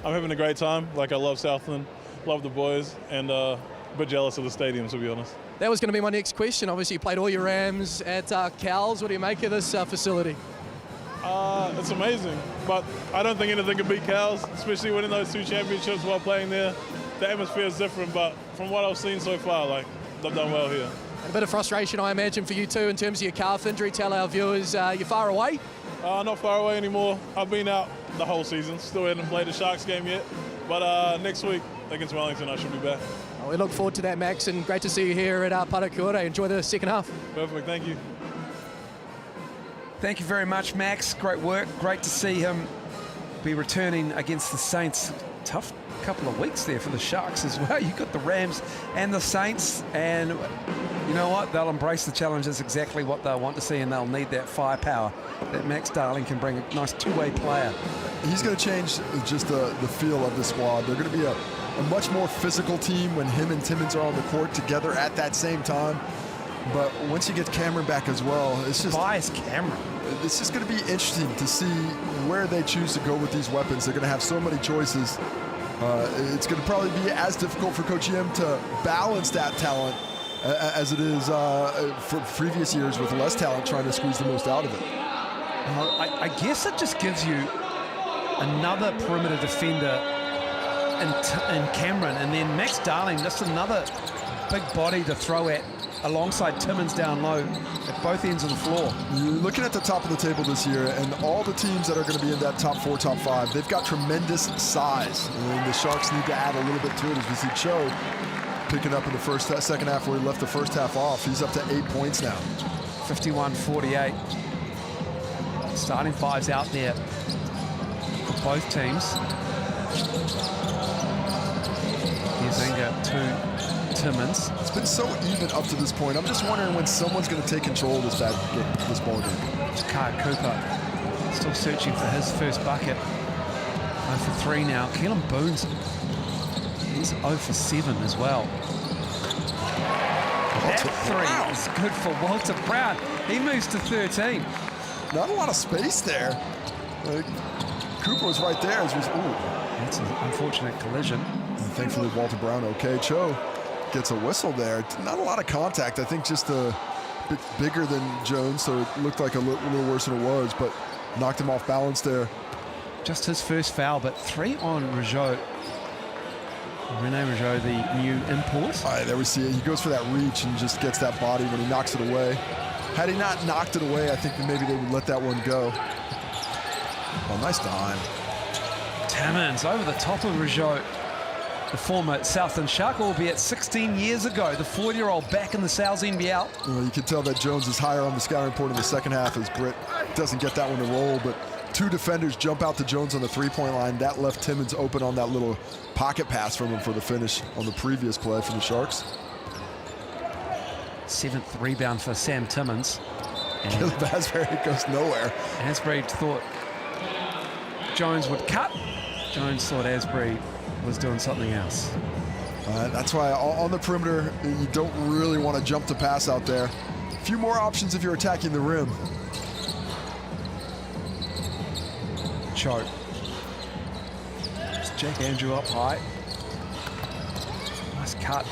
I'm having a great time. Like, I love Southland, love the boys, and a bit jealous of the stadium, to be honest. That was going to be my next question. Obviously, you played all your Rams at Cowles. What do you make of this facility? It's amazing, but I don't think anything can beat Cowles, especially winning those 2 championships while playing there. The atmosphere is different, but from what I've seen so far, like, they've done well here. And a bit of frustration, I imagine, for you too in terms of your calf injury. Tell our viewers, you're far away? Not far away anymore. I've been out the whole season. Still haven't played the Sharks game yet, but next week against Wellington, I should be back. Well, we look forward to that, Max, and great to see you here at Parakiore. Enjoy the second half. Perfect, thank you. Thank you very much, Max. Great work. Great to see him be returning against the Saints. Tough couple of weeks there for the Sharks as well. You've got the Rams and the Saints, and you know what? They'll embrace the challenge. That's exactly what they'll want to see, and they'll need that firepower that Max Darling can bring. A nice two-way player. He's going to change just the feel of the squad. They're going to be a much more physical team when him and Timmins are on the court together at that same time. But once you get Cameron back as well, it's just... Bias Cameron. It's just going to be interesting to see where they choose to go with these weapons. They're going to have so many choices. It's going to probably be as difficult for Coach Yim to balance that talent as it is for previous years with less talent trying to squeeze the most out of it. I guess it just gives you another perimeter defender in Cameron, and then Max Darling, just another big body to throw at alongside Timmins down low at both ends of the floor. You're looking at the top of the table this year, and all the teams that are going to be in that top 4, top 5, they've got tremendous size. And the Sharks need to add a little bit to it, as we see Cho picking up in the second half where he left the first half off. He's up to 8 points now. 51-48. Starting fives out there for both teams. Here's to Timmins. It's been so even up to this point. I'm just wondering when someone's going to take control of this ball game. Kyle Cooper still searching for his first bucket. 0 for 3 now. Keelan Boone's, he's 0 for 7 as well. That 3 is good for Walter Brown. He moves to 13. Not a lot of space there. Cooper was right there. That's an unfortunate collision. And thankfully, Walter Brown okay. Cho gets a whistle there. Not a lot of contact. I think just a bit bigger than Jones, so it looked like a little worse than it was, but knocked him off balance there. Just his first foul, but 3 on Rougeau. Rene Rougeau, the new import. All right, there we see it. He goes for that reach and just gets that body when he knocks it away. Had he not knocked it away, I think that maybe they would let that one go. Oh, nice dime. Timmins over the top of Rougeau. The former Southland Shark, albeit 16 years ago. The 40-year-old back in the Souths NBL. Well, you can tell that Jones is higher on the scouting report in the second half as Britt doesn't get that one to roll, but 2 defenders jump out to Jones on the 3-point line. That left Timmins open on that little pocket pass from him for the finish on the previous play for the Sharks. 7th rebound for Sam Timmins. Caleb Asbury goes nowhere. Asbury thought Jones would cut. Jones thought Asbury was doing something else. That's why on the perimeter, you don't really want to jump to pass out there. A few more options if you're attacking the rim. Choke. Jack Andrew up high. Nice cut.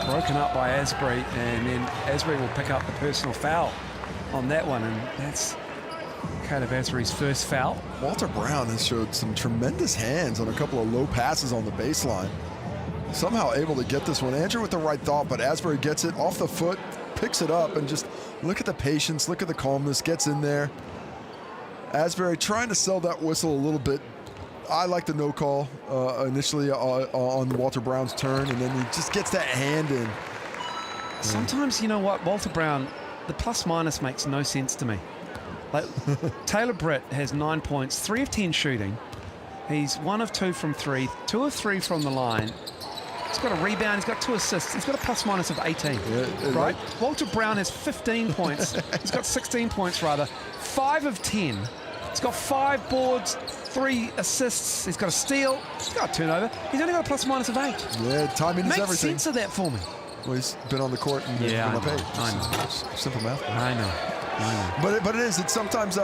Broken up by Asbury, and then Asbury will pick up the personal foul on that one, and that's Caleb Asbury's first foul. Walter Brown has showed some tremendous hands on a couple of low passes on the baseline. Somehow able to get this one. Andrew with the right thought, but Asbury gets it off the foot, picks it up, and just look at the patience, look at the calmness, gets in there. Asbury trying to sell that whistle a little bit. I like the no call initially on Walter Brown's turn, and then he just gets that hand in. Sometimes, you know what, Walter Brown, the plus-minus makes no sense to me. Like, Taylor Britt has 9 points, 3 of 10 shooting. He's 1 of 2 from 3, 2 of 3 from the line. He's got a rebound, he's got 2 assists, he's got a plus-minus of 18, right? Walter Brown has 15 points, he's got 16 points rather, 5 of 10. He's got 5 boards, 3 assists, he's got a steal, he's got a turnover, he's only got a plus-minus of 8. Yeah, timing is everything. Make sense of that for me. Well, he's been on the court and been on the page. I know. Simple math. I know. But it is. It's sometimes.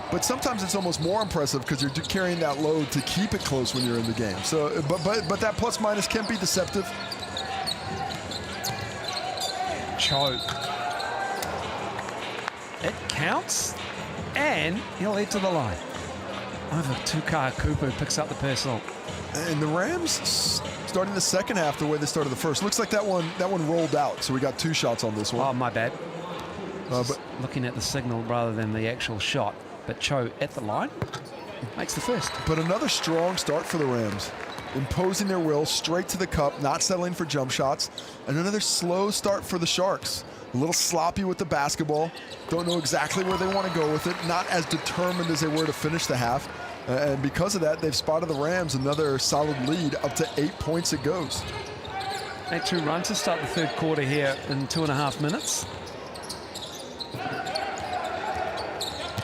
But sometimes it's almost more impressive because you're carrying that load to keep it close when you're in the game. So, but that plus minus can be deceptive. Choke. It counts, and he'll head to the line. Over Tuka Kupu picks up the personal. And the Rams starting the second half the way they started the first. Looks like that one rolled out. So we got 2 shots on this one. Oh, my bad. But looking at the signal rather than the actual shot. But Cho at the line makes the first. But another strong start for the Rams. Imposing their will straight to the cup, not settling for jump shots. And another slow start for the Sharks. A little sloppy with the basketball. Don't know exactly where they want to go with it. Not as determined as they were to finish the half. And because of that, they've spotted the Rams another solid lead. Up to 8 points it goes. 8-2 run to start the third quarter here in 2.5 minutes.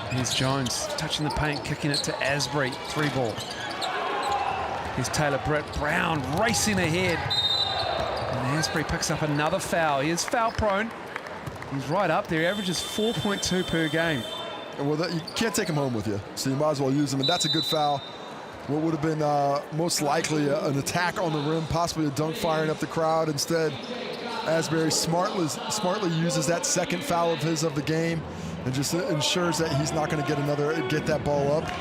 Here's Jones touching the paint, kicking it to Asbury. 3 ball. Here's Taylor Britt. Brown racing ahead. And Asbury picks up another foul. He is foul prone. He's right up there. He averages 4.2 per game. Well, you can't take him home with you, so you might as well use him. And that's a good foul. What would have been most likely an attack on the rim, possibly a dunk firing up the crowd. Instead, Asbury smartly uses that second foul of his of the game and just ensures that he's not going to get that ball up.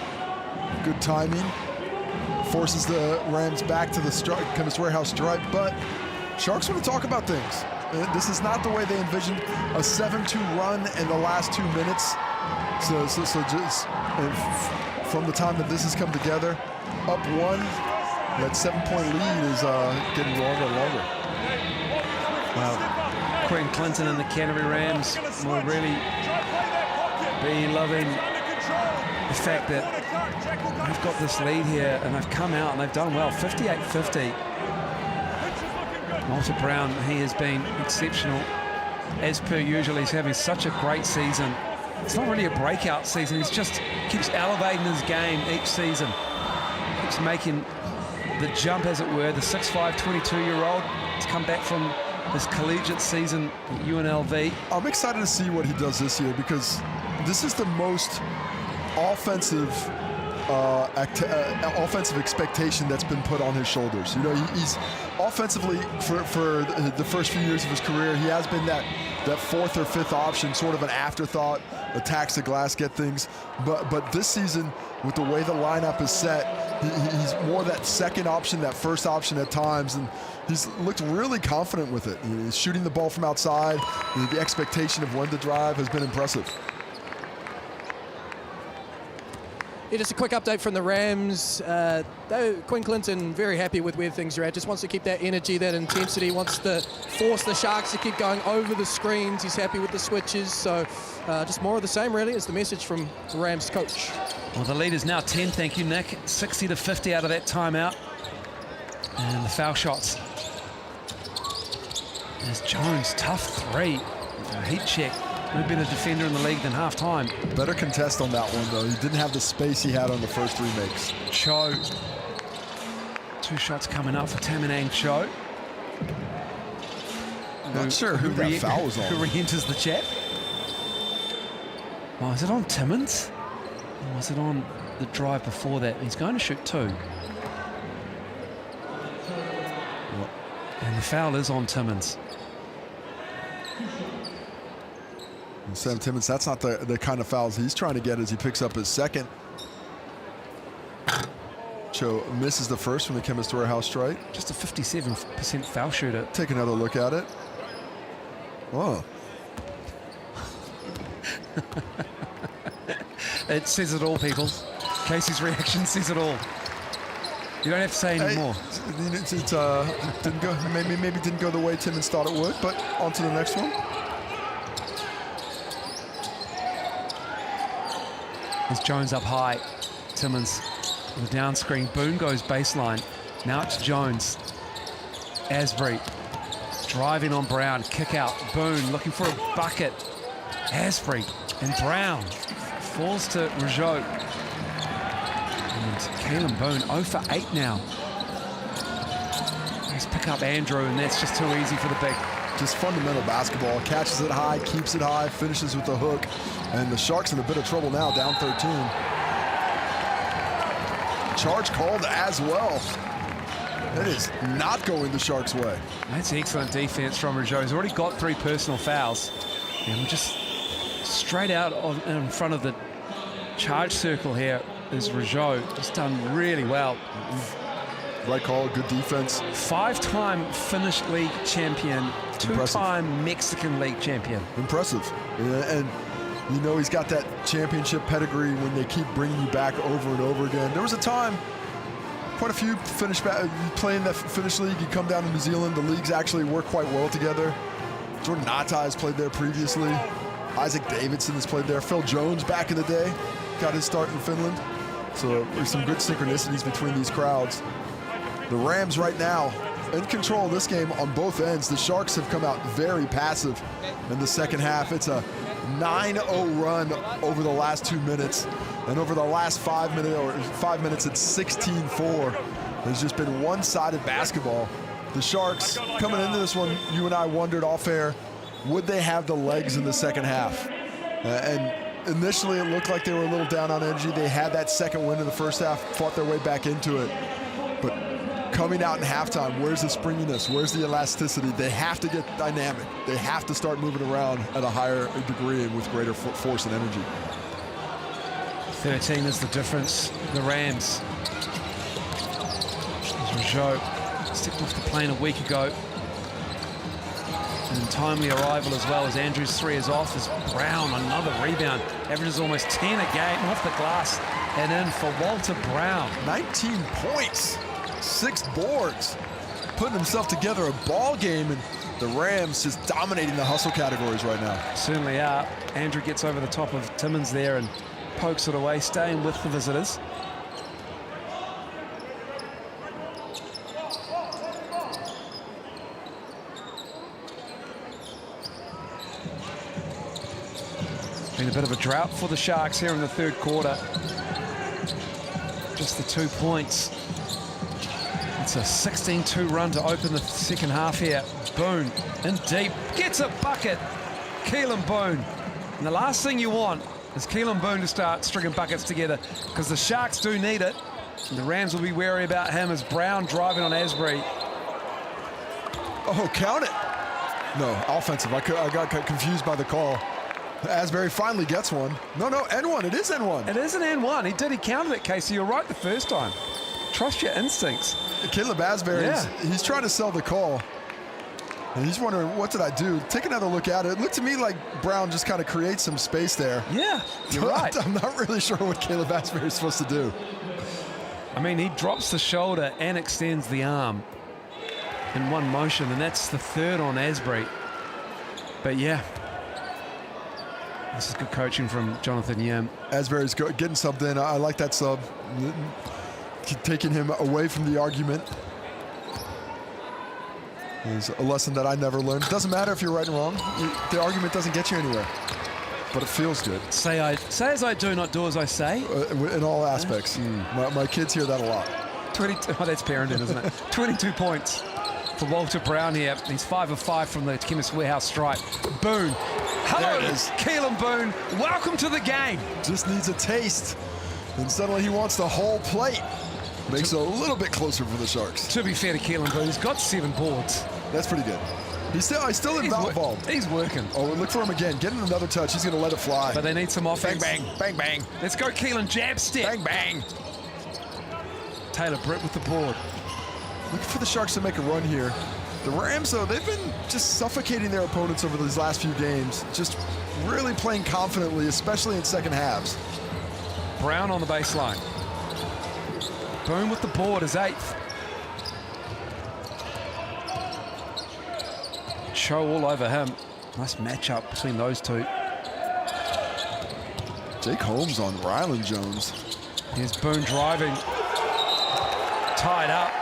Good timing. Forces the Rams back to the Chemist Warehouse stripe, but Sharks want to talk about things. This is not the way they envisioned a 7-2 run in the last 2 minutes. So just from the time that this has come together, up 1, that 7-point lead is getting longer and longer. Wow. Quinn Clinton and the Canterbury Rams will really be loving the fact that they've got this lead here and they've come out and they've done well. 58-50. Walter Brown, he has been exceptional. As per usual, he's having such a great season. It's not really a breakout season. He just keeps elevating his game each season. Keeps making the jump, as it were. The 6'5", 22-year-old has come back from his collegiate season at UNLV. I'm excited to see what he does this year because this is the most offensive expectation that's been put on his shoulders. You know, he's offensively for the first few years of his career, he has been that 4th or 5th option, sort of an afterthought, attacks the glass, get things. But this season, with the way the lineup is set, he's more that second option, that first option at times, and he's looked really confident with it. He's shooting the ball from outside. The expectation of when to drive has been impressive. Yeah, just a quick update from the Rams. Quinn Clinton very happy with where things are at. Just wants to keep that energy, that intensity. Wants to force the Sharks to keep going over the screens. He's happy with the switches. So just more of the same, really, is the message from the Rams coach. Well, the lead is now 10. Thank you, Nick. 60-50 out of that timeout. And the foul shots. There's Jones, tough 3. A heat check. Would have been a defender in the league than half-time. Better contest on that one, though. He didn't have the space he had on the first 3 makes. Cho. 2 shots coming up for Tamanang Cho. Not sure who that foul was on. Who re-enters the chat. Oh, is it on Timmins? Or was it on the drive before that? He's going to shoot 2. And the foul is on Timmins. Sam Timmins, that's not the kind of fouls he's trying to get as he picks up his second. Cho misses the first from the Chemist Warehouse strike. Just a 57% foul shooter. Take another look at it. Oh. It says it all, people. Casey's reaction says it all. You don't have to say any more. Didn't go, maybe didn't go the way Timmons thought it would, but on to the next one. There's Jones up high. Timmons on the down screen. Boone goes baseline. Now it's Jones. Asbury driving on Brown. Kick out. Boone looking for a bucket. Asbury and Brown falls to Rougeau. And Caleb Boone 0 for 8 now. Let's pick up Andrew, and that's just too easy for the big. Just fundamental basketball. Catches it high, keeps it high, finishes with the hook. And the Sharks in a bit of trouble now, down 13. Charge called as well. It is not going the Sharks' way. That's excellent defense from Rougeau. He's already got 3 personal fouls. And just straight out in front of the charge circle here is Rougeau. Just done really well. Right call, good defense. 5-time Finnish League champion, 2-time Mexican League champion. Impressive. And you know he's got that championship pedigree when they keep bringing you back over and over again. There was a time, quite a few playing that Finnish League, you come down to New Zealand, the leagues actually work quite well together. Jordan Nata has played there previously. Isaac Davidson has played there. Phil Jones back in the day got his start in Finland. So there's some good synchronicities between these crowds. The Rams right now in control of this game on both ends. The Sharks have come out very passive in the second half. It's a 9-0 run over the last 2 minutes. And over the last 5 minutes, it's 16-4. There's just been one-sided basketball. The Sharks, coming into this one, you and I wondered off air, would they have the legs in the second half? And initially it looked like they were a little down on energy. They had that second win in the first half, fought their way back into it. But coming out in halftime, where's the springiness? Where's the elasticity? They have to get dynamic. They have to start moving around at a higher degree and with greater force and energy. 13 is the difference. The Rams. Rougeau stepped off the plane a week ago. And timely arrival as well as Andrews' 3 is off. As Brown, another rebound. Averages almost 10 a game off the glass and in for Walter Brown. 19 points, 6 boards, putting himself together a ball game, and the Rams just dominating the hustle categories right now. Certainly are. Andrew gets over the top of Timmons there and pokes it away, staying with the visitors. Been a bit of a drought for the Sharks here in the third quarter. Just the 2 points. It's a 16-2 run to open the second half here. Boone in deep, gets a bucket. Keelan Boone. And the last thing you want is Keelan Boone to start stringing buckets together, because the Sharks do need it. And the Rams will be wary about him as Brown driving on Asbury. Oh, count it. No, offensive. I got confused by the call. Asbury finally gets one. No, N1. It is N1. It is an N1. He counted it, Casey. You're right the first time. Trust your instincts. Caleb Asbury, he's trying to sell the call. And he's wondering, what did I do? Take another look at it. It looked to me like Brown just kind of creates some space there. Yeah, you're right. I'm not really sure what Caleb Asbury is supposed to do. I mean, he drops the shoulder and extends the arm in one motion, and that's the third on Asbury. But yeah, this is good coaching from Jonathan Yim. Asbury's getting subbed in. I like that sub. Taking him away from the argument is a lesson that I never learned. It doesn't matter if you're right and wrong. The argument doesn't get you anywhere, but it feels good. Say as I do, not do as I say. In all aspects. My kids hear that a lot. 22. Oh, that's parenting, isn't it? 22 points for Walter Brown here. He's 5 of 5 from the Chemist Warehouse stripe. Boone. Hello, Keelan Boone. Welcome to the game. Just needs a taste, and suddenly he wants the whole plate. Makes it a little bit closer for the Sharks. To be fair to Keelan Boone, he's got 7 boards. That's pretty good. He's still involved. He's working. Oh, look for him again. Getting another touch. He's going to let it fly. But they need some offense. Bang, bang, bang, bang. Let's go, Keelan. Jab step. Bang, bang. Taylor Britt with the board. Looking for the Sharks to make a run here. The Rams, though, they've been just suffocating their opponents over these last few games. Just really playing confidently, especially in second halves. Brown on the baseline. Boone with the board, his 8th. Cho all over him. Nice matchup between those two. Jake Holmes on Ryland Jones. Here's Boone driving. Tied up.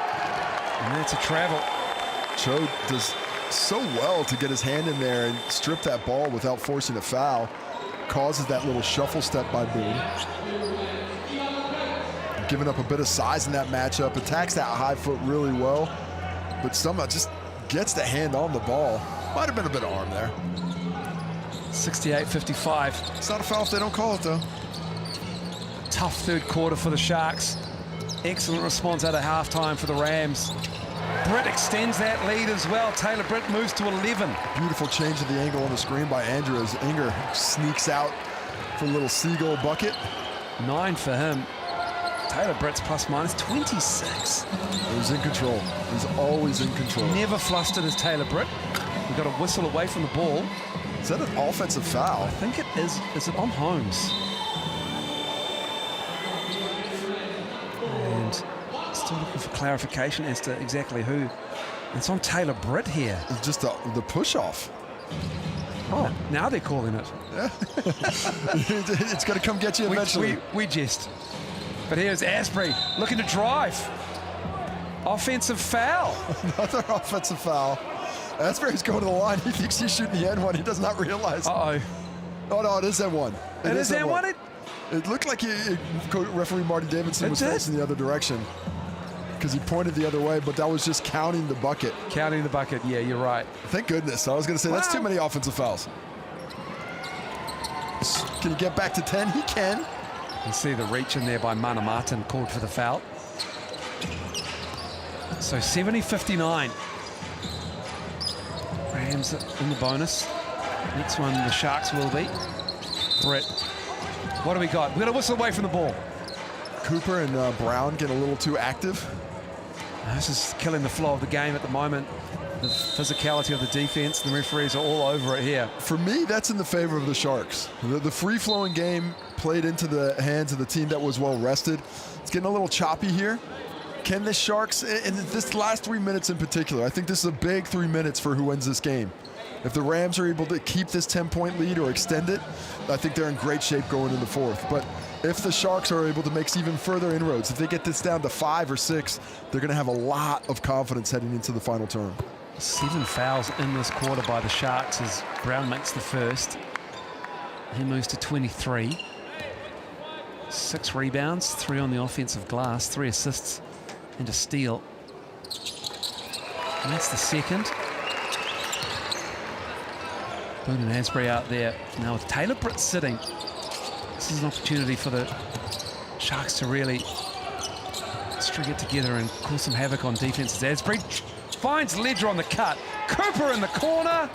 And that's a travel. Cho does so well to get his hand in there and strip that ball without forcing a foul. Causes that little shuffle step by Boone. Giving up a bit of size in that matchup. Attacks that high foot really well. But somehow just gets the hand on the ball. Might have been a bit of arm there. 68-55. It's not a foul if they don't call it, though. Tough third quarter for the Sharks. Excellent response out of halftime for the Rams. Britt extends that lead as well. Taylor Britt moves to 11. Beautiful change of the angle on the screen by Andrew as Inger sneaks out for a little seagull bucket. 9 for him. Taylor Britt's plus minus 26. He was in control. He's always in control. Never flustered as Taylor Britt. We got a whistle away from the ball. Is that an offensive foul? I think it is. Is it on Holmes? And still looking for clarification as to exactly who. It's on Taylor Britt here. It's just the push-off. Oh, now they're calling it. Yeah. It's going to come get you eventually. We jest. But here's Asbury looking to drive. Offensive foul. Another offensive foul. Asbury's going to the line. He thinks he's shooting the N1. He does not realize. Uh-oh. Oh, no, it is N1. It is N1? It looked like referee Marty Davidson was facing the other direction because he pointed the other way, but that was just counting the bucket. Counting the bucket, yeah, you're right. Thank goodness. I was going to say, that's too many offensive fouls. Can he get back to 10? He can. You see the reach in there by Mana Martin, called for the foul. So 70-59. Rams in the bonus. Next one, the Sharks will be. Brett, what do we got? We got a whistle away from the ball. Cooper and Brown get a little too active. This is killing the flow of the game at the moment. The physicality of the defense, the referees are all over it here. For me, that's in the favor of the Sharks. The free-flowing game played into the hands of the team that was well rested. It's getting a little choppy here. Can the Sharks, in this last 3 minutes in particular, I think this is a big 3 minutes for who wins this game. If the Rams are able to keep this 10-point lead or extend it, I think they're in great shape going into the fourth. But if the Sharks are able to make even further inroads, if they get this down to 5 or 6, they're going to have a lot of confidence heading into the final term. 7 fouls in this quarter by the Sharks as Brown makes the first. He moves to 23. 6 rebounds, 3 on the offensive glass, 3 assists and a steal. And that's the second. Boone and Asbury out there. Now with Taylor Britt sitting, this is an opportunity for the Sharks to really string it together and cause some havoc on defense. Asbury finds Ledger on the cut. Cooper in the corner.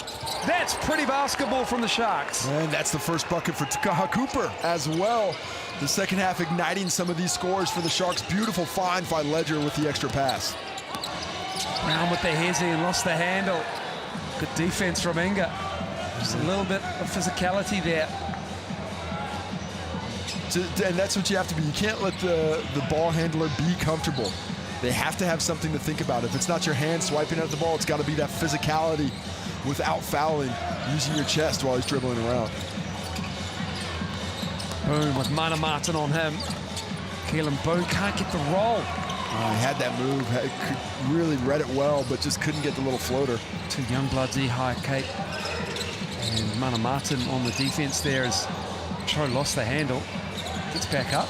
That's pretty basketball from the Sharks. And that's the first bucket for Takaha Cooper as well. The second half igniting some of these scores for the Sharks. Beautiful find by Ledger with the extra pass. Brown with the hezzy and lost the handle. Good defense from Inger. Just a little bit of physicality there. And that's what you have to be. You can't let the ball handler be comfortable. They have to have something to think about. If it's not your hand swiping at the ball, it's got to be that physicality without fouling, using your chest while he's dribbling around. Boone with Mana Martin on him. Keelan Boone can't get the roll. He had that move, really read it well, but just couldn't get the little floater. 2 young bloods, high Cape. And Mana Martin on the defense there as Cho lost the handle. Gets back up.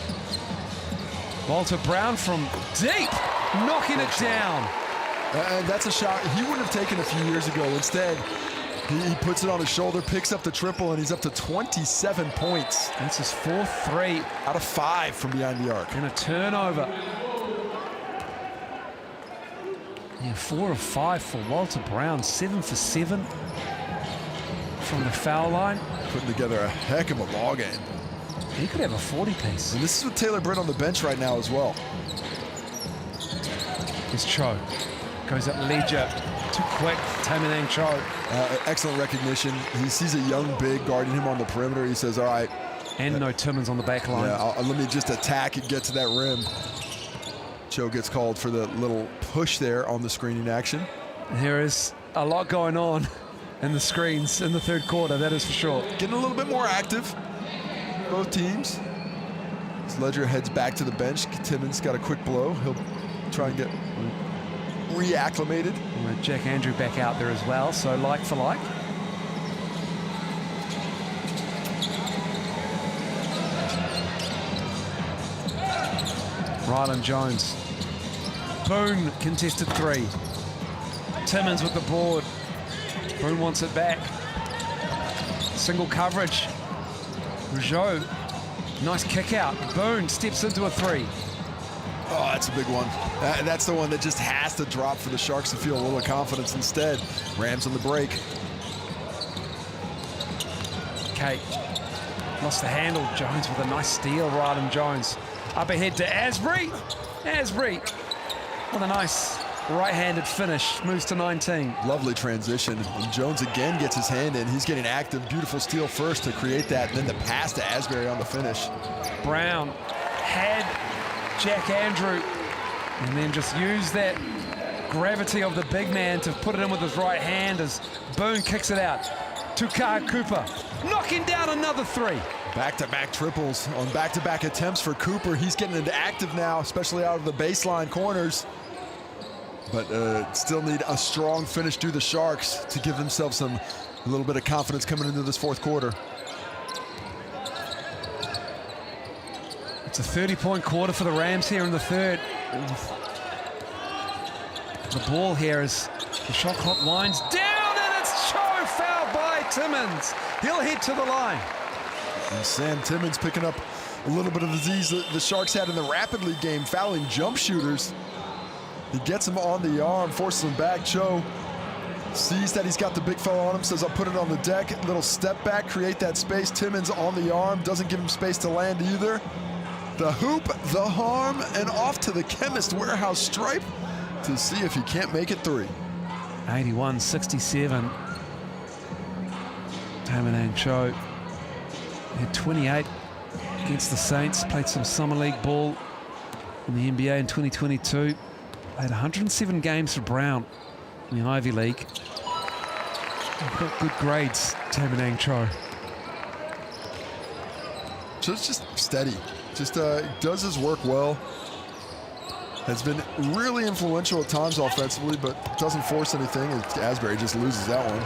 Walter Brown from deep, knocking it down. And that's a shot he wouldn't have taken a few years ago. Instead, he puts it on his shoulder, picks up the triple, and he's up to 27 points. That's his 4th 3 out of 5 from behind the arc. And a turnover. Yeah, 4 of 5 for Walter Brown, 7 for 7 from the foul line. Putting together a heck of a ball game. He could have a 40-piece. And this is with Taylor Britt on the bench right now as well. Here's Cho. Goes up Ledger. Too quick. Tamanang Cho. Excellent recognition. He sees a young big guarding him on the perimeter. He says, all right. And no Timmons on the back line. Yeah, let me just attack and get to that rim. Joe gets called for the little push there on the screening action. There is a lot going on in the screens in the third quarter, that is for sure. Getting a little bit more active, both teams. As Ledger heads back to the bench, Timmins got a quick blow. He'll try and get reacclimated. And Jack Andrew back out there as well, so like for like. Ryland Jones. Boone contested three. Timmins with the board. Boone wants it back. Single coverage. Rougeau, nice kick out. Boone steps into a three. Oh, that's a big one. That's the one that just has to drop for the Sharks to feel a little confidence instead. Rams on the break. Kate lost the handle. Jones with a nice steal. Ryland Jones up ahead to Asbury. Asbury with a nice right-handed finish, moves to 19. Lovely transition. And Jones again gets his hand in. He's getting active. Beautiful steal first to create that, and then the pass to Asbury on the finish. Brown had Jack Andrew, and then just used that gravity of the big man to put it in with his right hand as Boone kicks it out. To Kai Cooper, knocking down another three. Back-to-back triples on back-to-back attempts for Cooper. He's getting into active now, especially out of the baseline corners. But still need a strong finish to the Sharks to give themselves a little bit of confidence coming into this fourth quarter. It's a 30-point quarter for the Rams here in the third. The ball here is the shot clock winds down, and it's Cho, fouled by Timmins. He'll head to the line. And Sam Timmins picking up a little bit of the disease that the Sharks had in the Rapid League game, fouling jump shooters. He gets him on the arm, forces him back. Cho sees that he's got the big fella on him, says, I'll put it on the deck. Little step back, create that space. Timmins on the arm, doesn't give him space to land either. The hoop, the harm, and off to the Chemist Warehouse stripe to see if he can't make it three. 81-67. Tamanang Cho had 28 against the Saints, played some summer league ball in the NBA in 2022. Played 107 games for Brown in the Ivy League. Got good grades, Tamanang Cho. So it's just steady. Just does his work well. Has been really influential at times offensively, but doesn't force anything. Asbury just loses that one.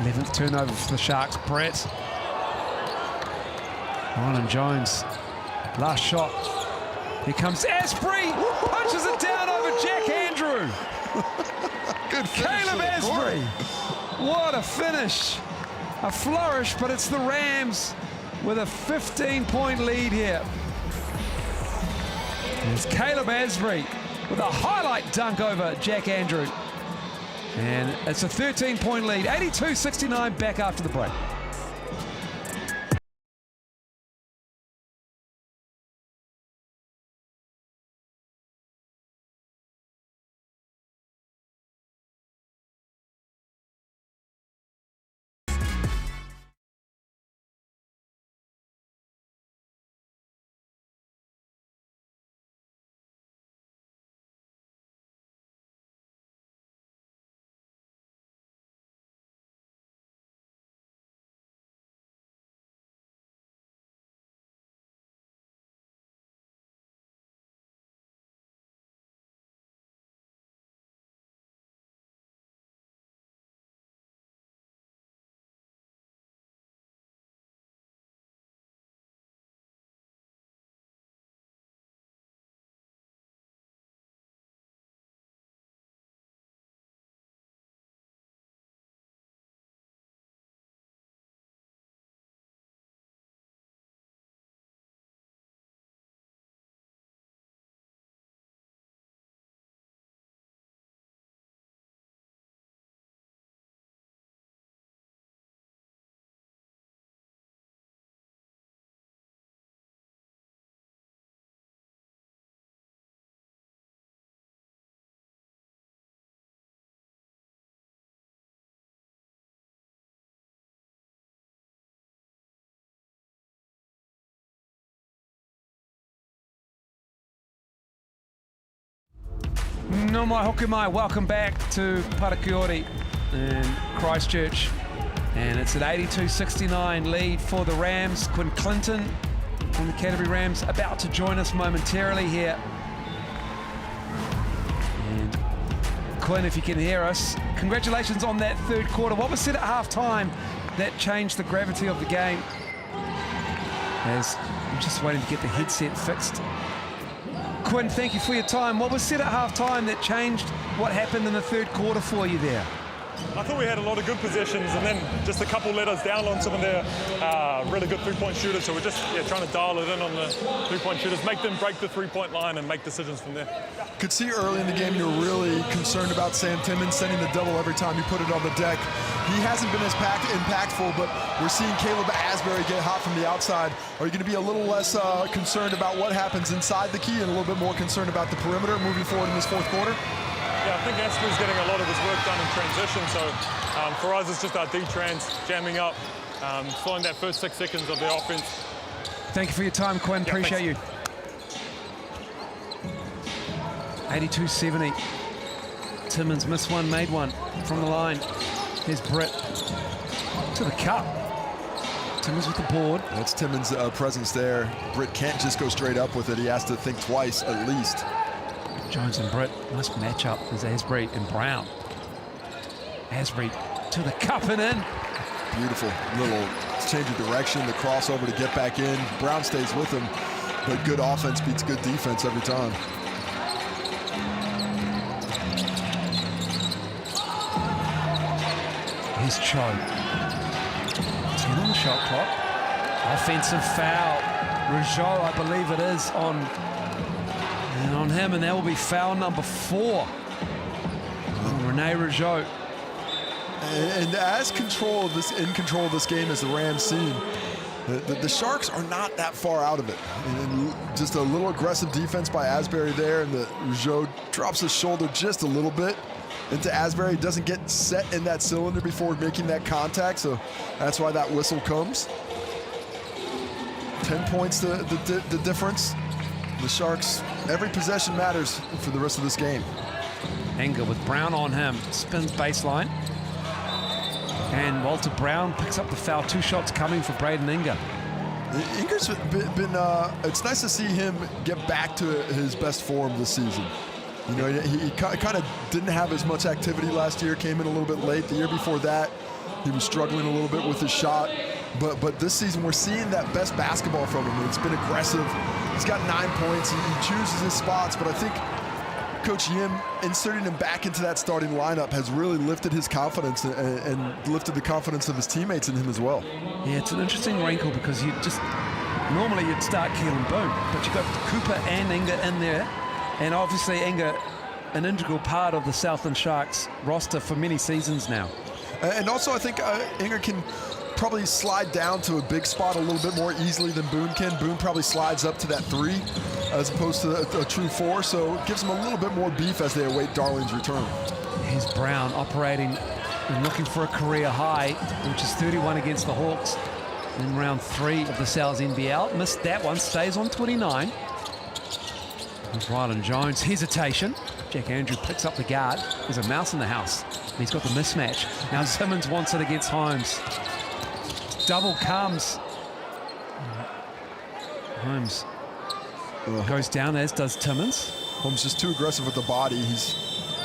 11th turnover for the Sharks. Brett. Ryland Jones. Last shot. Here comes Asbury. Punches it down over Jack Andrew. Good finish. Caleb Asbury. What a finish. A flourish, but it's the Rams with a 15-point lead here. It's Caleb Asbury with a highlight dunk over Jack Andrew. And it's a 13-point lead, 82-69 back after the break. No mai hoku mai, welcome back to Parakiore in Christchurch. And it's an 82-69 lead for the Rams. Quinn Clinton from the Canterbury Rams about to join us momentarily here. And Quinn, if you can hear us, congratulations on that third quarter. What was said at halftime that changed the gravity of the game? As I'm just waiting to get the headset fixed. Quinn, thank you for your time. What was said at halftime that changed what happened in the third quarter for you there? I thought we had a lot of good possessions, and then just a couple let us down on some of their really good three-point shooters. So we're just trying to dial it in on the three-point shooters, make them break the three-point line and make decisions from there. Could see early in the game you were really concerned about Sam Timmons sending the double every time you put it on the deck. He hasn't been as impactful, but we're seeing Caleb Asbury get hot from the outside. Are you going to be a little less concerned about what happens inside the key and a little bit more concerned about the perimeter moving forward in this fourth quarter? Yeah, I think Asbury's getting a lot of his work done in transition, so for us it's just our D-trans jamming up, slowing that first 6 seconds of the offense. Thank you for your time, Quinn. Yeah, appreciate you. 82-70. Timmons missed one, made one from the line. Here's Britt to the cup. Timmons with the board. That's Timmons' presence there. Britt can't just go straight up with it. He has to think twice at least. Jones and Britt, nice matchup. There's Asbury and Brown. Asbury to the cup and in. Beautiful little change of direction, the crossover to get back in. Brown stays with him, but good offense beats good defense every time. Here's Cho. 10 on the shot clock. Offensive foul. Rougeau, I believe it is, on him, and that will be foul number 4 on Rene Rougeau. And as in control of this game as the Rams seem, the Sharks are not that far out of it. And just a little aggressive defense by Asbury there, and the Rougeau drops his shoulder just a little bit into Asbury. Doesn't get set in that cylinder before making that contact, so that's why that whistle comes. 10 points the difference. The Sharks, every possession matters for the rest of this game. Inga with Brown on him, spins baseline. And Walter Brown picks up the foul. 2 shots coming for Braden Inga. Inga's been it's nice to see him get back to his best form this season. You know, he kind of didn't have as much activity last year, came in a little bit late. The year before that, he was struggling a little bit with his shot. But this season, we're seeing that best basketball from him. It's been aggressive. He's got 9 points. He chooses his spots, but I think Coach Yim inserting him back into that starting lineup has really lifted his confidence and lifted the confidence of his teammates in him as well. Yeah, it's an interesting wrinkle because normally you'd start Keelan Boone, but you've got Cooper and Inga in there, and obviously Inga, an integral part of the Southland Sharks roster for many seasons now. And also I think Inga can probably slide down to a big spot a little bit more easily than Boone can. Boone probably slides up to that 3 as opposed to a true 4, so it gives him a little bit more beef as they await Darling's return. Here's Brown operating and looking for a career high, which is 31 against the Hawks in round 3 of the NZNBL. Missed that one, stays on 29. There's Rylan Jones, hesitation. Jack Andrew picks up the guard. There's a mouse in the house. He's got the mismatch. Now Simmons wants it against Holmes. Double comes. Holmes goes down, as does Timmons. Holmes just too aggressive with the body. He's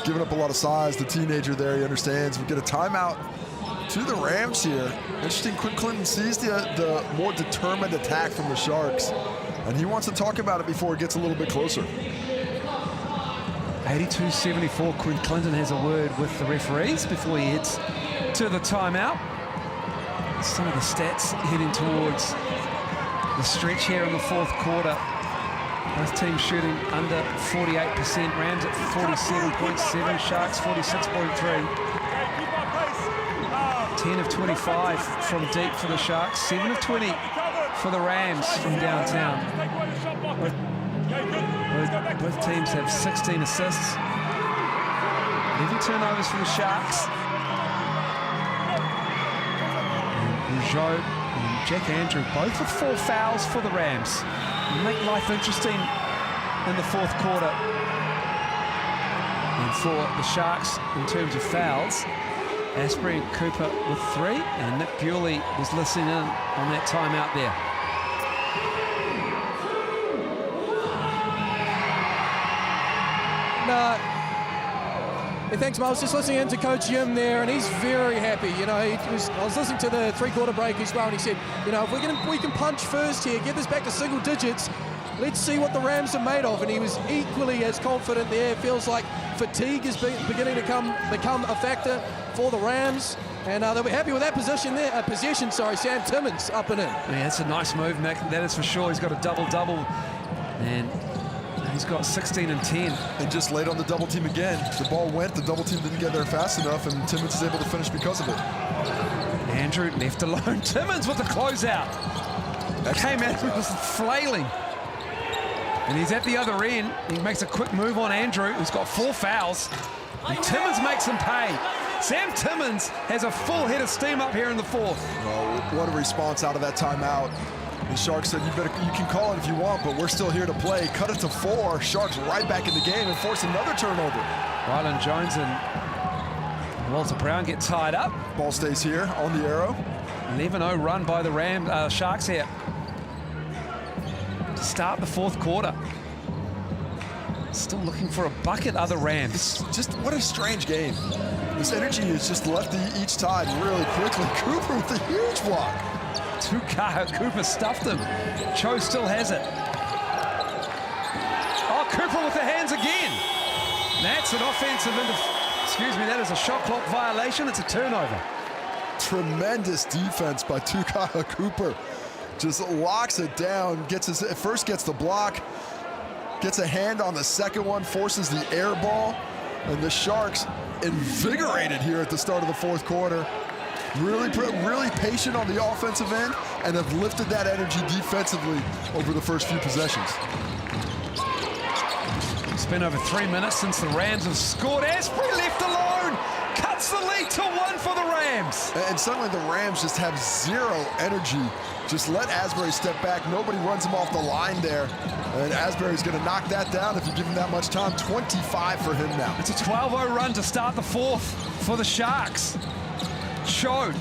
giving up a lot of size. The teenager there, he understands. We get a timeout to the Rams here. Interesting, Quinn Clinton sees the more determined attack from the Sharks, and he wants to talk about it before it gets a little bit closer. 82-74, Quinn Clinton has a word with the referees before he heads to the timeout. Some of the stats heading towards the stretch here in the fourth quarter. Both teams shooting under 48%. Rams at 47.7, Sharks 46.3. 10 of 25 from deep for the Sharks, 7 of 20 for the Rams from downtown. Both teams have 16 assists. 11 turnovers for the Sharks. Rougeau and Jack Andrew both with 4 fouls for the Rams. Make life interesting in the fourth quarter. And for the Sharks, in terms of fouls, Asprey and Cooper with 3, and Nick Bewley was listening in on that timeout there. No. Thanks, Mo. I was just listening in to Coach Jim there, and he's very happy. You know, I was listening to the three-quarter break as well, and he said, you know, if we can punch first here, get this back to single digits, let's see what the Rams are made of. And he was equally as confident there. It feels like fatigue is beginning to become a factor for the Rams. And they'll be happy with that possession there. Sam Timmins up and in. Yeah, that's a nice move, Nick. That is for sure. He's got a double-double. And he's got 16 and 10. And just late on the double team again. The ball went, the double team didn't get there fast enough, and Timmins is able to finish because of it. Andrew left alone. Timmins with the closeout. Came out, he was flailing. And he's at the other end. He makes a quick move on Andrew, who's got 4 fouls. And Timmins makes him pay. Sam Timmins has a full head of steam up here in the 4th. Oh, what a response out of that timeout. The Sharks said, you can call it if you want, but we're still here to play. Cut it to 4. Sharks right back in the game and force another turnover. Ryland Jones and Walter Brown get tied up. Ball stays here on the arrow. 11-0 run by the Sharks here to start the 4th quarter. Still looking for a bucket, other Rams. Just what a strange game. This energy has just left each side really quickly. Cooper with a huge block. Tukaha Cooper stuffed him. Cho still has it. Oh, Cooper with the hands again. That's an offensive, that is a shot clock violation. It's a turnover. Tremendous defense by Tukaha Cooper. Just locks it down, first gets the block, gets a hand on the second one, forces the air ball, and the Sharks invigorated here at the start of the 4th quarter. Really patient on the offensive end, and have lifted that energy defensively over the first few possessions. It's been over 3 minutes since the Rams have scored. Asprey left alone, cuts the lead to 1 for the Rams. And suddenly the Rams just have 0 energy. Just let Asbury step back. Nobody runs him off the line there. And Asbury's going to knock that down if you give him that much time. 25 for him now. It's a 12-0 run to start the 4th for the Sharks. Cho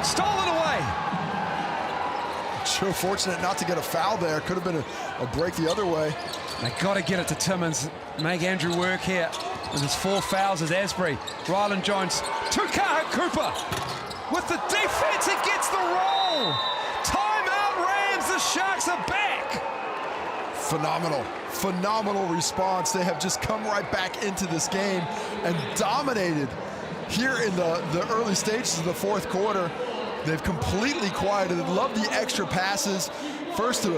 stolen away. Cho fortunate not to get a foul there. Could have been a break the other way. They got to get it to Timmins. Make Andrew work here. And there's 4 fouls as Asprey. Ryland Jones. Tukaha Cooper. With the defense, he gets the roll. Timeout Rams. The Sharks are back. Phenomenal response. They have just come right back into this game and dominated here in the early stages of the 4th quarter. They've completely quieted it. Love the extra passes. First to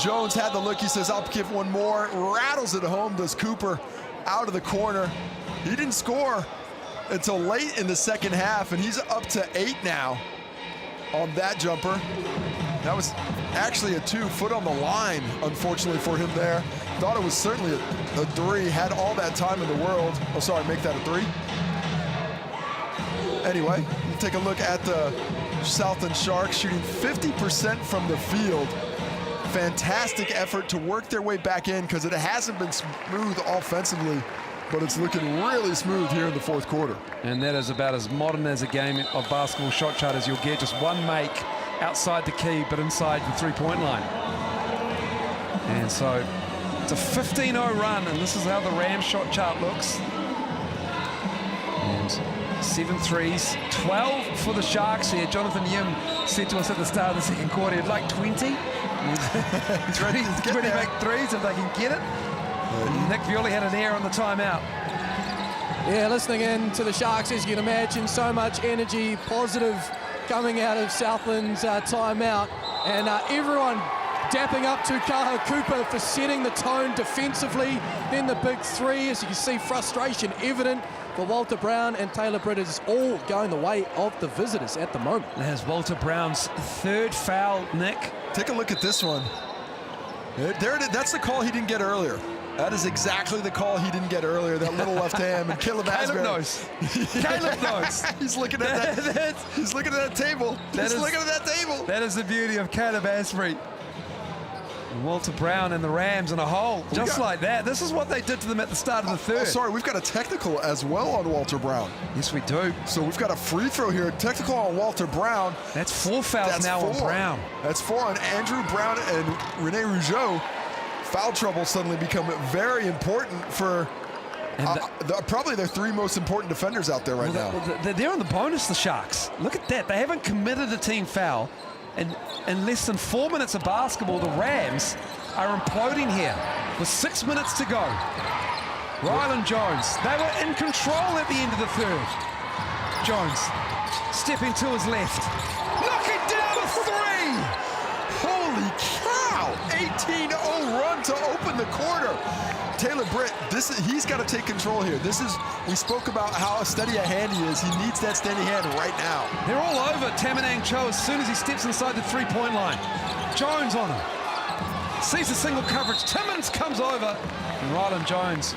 Jones, had the look. He says, I'll give one more. Rattles it home, does Cooper out of the corner. He didn't score until late in the 2nd half, and he's up to 8 now on that jumper. That was actually a 2 foot on the line, unfortunately for him there. Thought it was certainly a 3, had all that time in the world. Oh, sorry, make that a 3. Anyway, we'll take a look at the Southland Sharks shooting 50% from the field. Fantastic effort to work their way back in because it hasn't been smooth offensively, but it's looking really smooth here in the 4th quarter. And that is about as modern as a game of basketball shot chart as you'll get. Just one make outside the key, but inside the 3-point line. And so it's a 15-0 run, and this is how the Rams shot chart looks. And 7 threes, 12 for the Sharks here. Jonathan Yim said to us at the start of the 2nd quarter he'd like 20. He's ready to make threes if they can get it. Nick Bewley had an error on the timeout. Yeah, listening in to the Sharks, as you can imagine, so much energy, positive coming out of Southland's timeout. And everyone dapping up to Tukaha Cooper for setting the tone defensively. Then the big 3, as you can see, frustration evident for Walter Brown and Taylor Britt is all going the way of the visitors at the moment. There's Walter Brown's 3rd foul, Nick. Take a look at this one. There it is. That's the call he didn't get earlier. That is exactly the call he didn't get earlier, that little left hand. And Caleb Asbury knows. Caleb knows. He's looking at that. He's looking at that table. He's looking at that table. That is the beauty of Caleb Asbury. Walter Brown and the Rams in a hole, just like that. This is what they did to them at the start of the third. Oh, sorry, we've got a technical as well on Walter Brown. Yes, we do. So we've got a free throw here. Technical on Walter Brown. That's 4 fouls now on Brown. That's 4 on Andrew Brown and Rene Rougeau. Foul trouble suddenly become very important for probably their 3 most important defenders out there right now. They're on the bonus, the Sharks. Look at that. They haven't committed a team foul. And in less than 4 minutes of basketball, the Rams are imploding here with 6 minutes to go. Rylan Jones, they were in control at the end of the third. Jones stepping to his left. Knocking down a 3! Holy cow! 18-0 run to open the quarter. Taylor Britt, he's got to take control here. We spoke about how steady a hand he is. He needs that steady hand right now. They're all over Tamanang Cho as soon as he steps inside the 3-point line. Jones on him. Sees a single coverage. Timmins comes over. And Rylan Jones.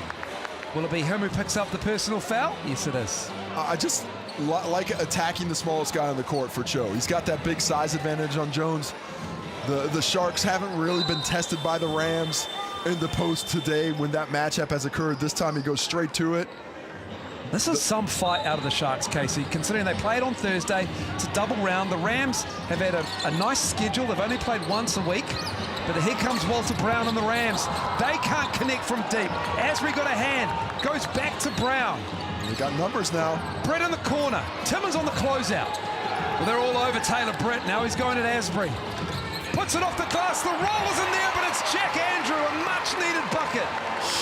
Will it be him who picks up the personal foul? Yes, it is. I just like attacking the smallest guy on the court for Cho. He's got that big size advantage on Jones. The Sharks haven't really been tested by the Rams in the post today when that matchup has occurred. This time he goes straight to it. This is some fight out of the Sharks, Casey, considering they played on Thursday. It's a double round. The Rams have had a nice schedule. They've only played once a week. But here comes Walter Brown and the Rams. They can't connect from deep. Asbury got a hand. Goes back to Brown. They got numbers now. Britt in the corner. Timmins on the closeout. Well, they're all over Taylor Britt. Now he's going at Asbury. Puts it off the glass. The roll is in there, but it's Jack Andrew, a much-needed bucket.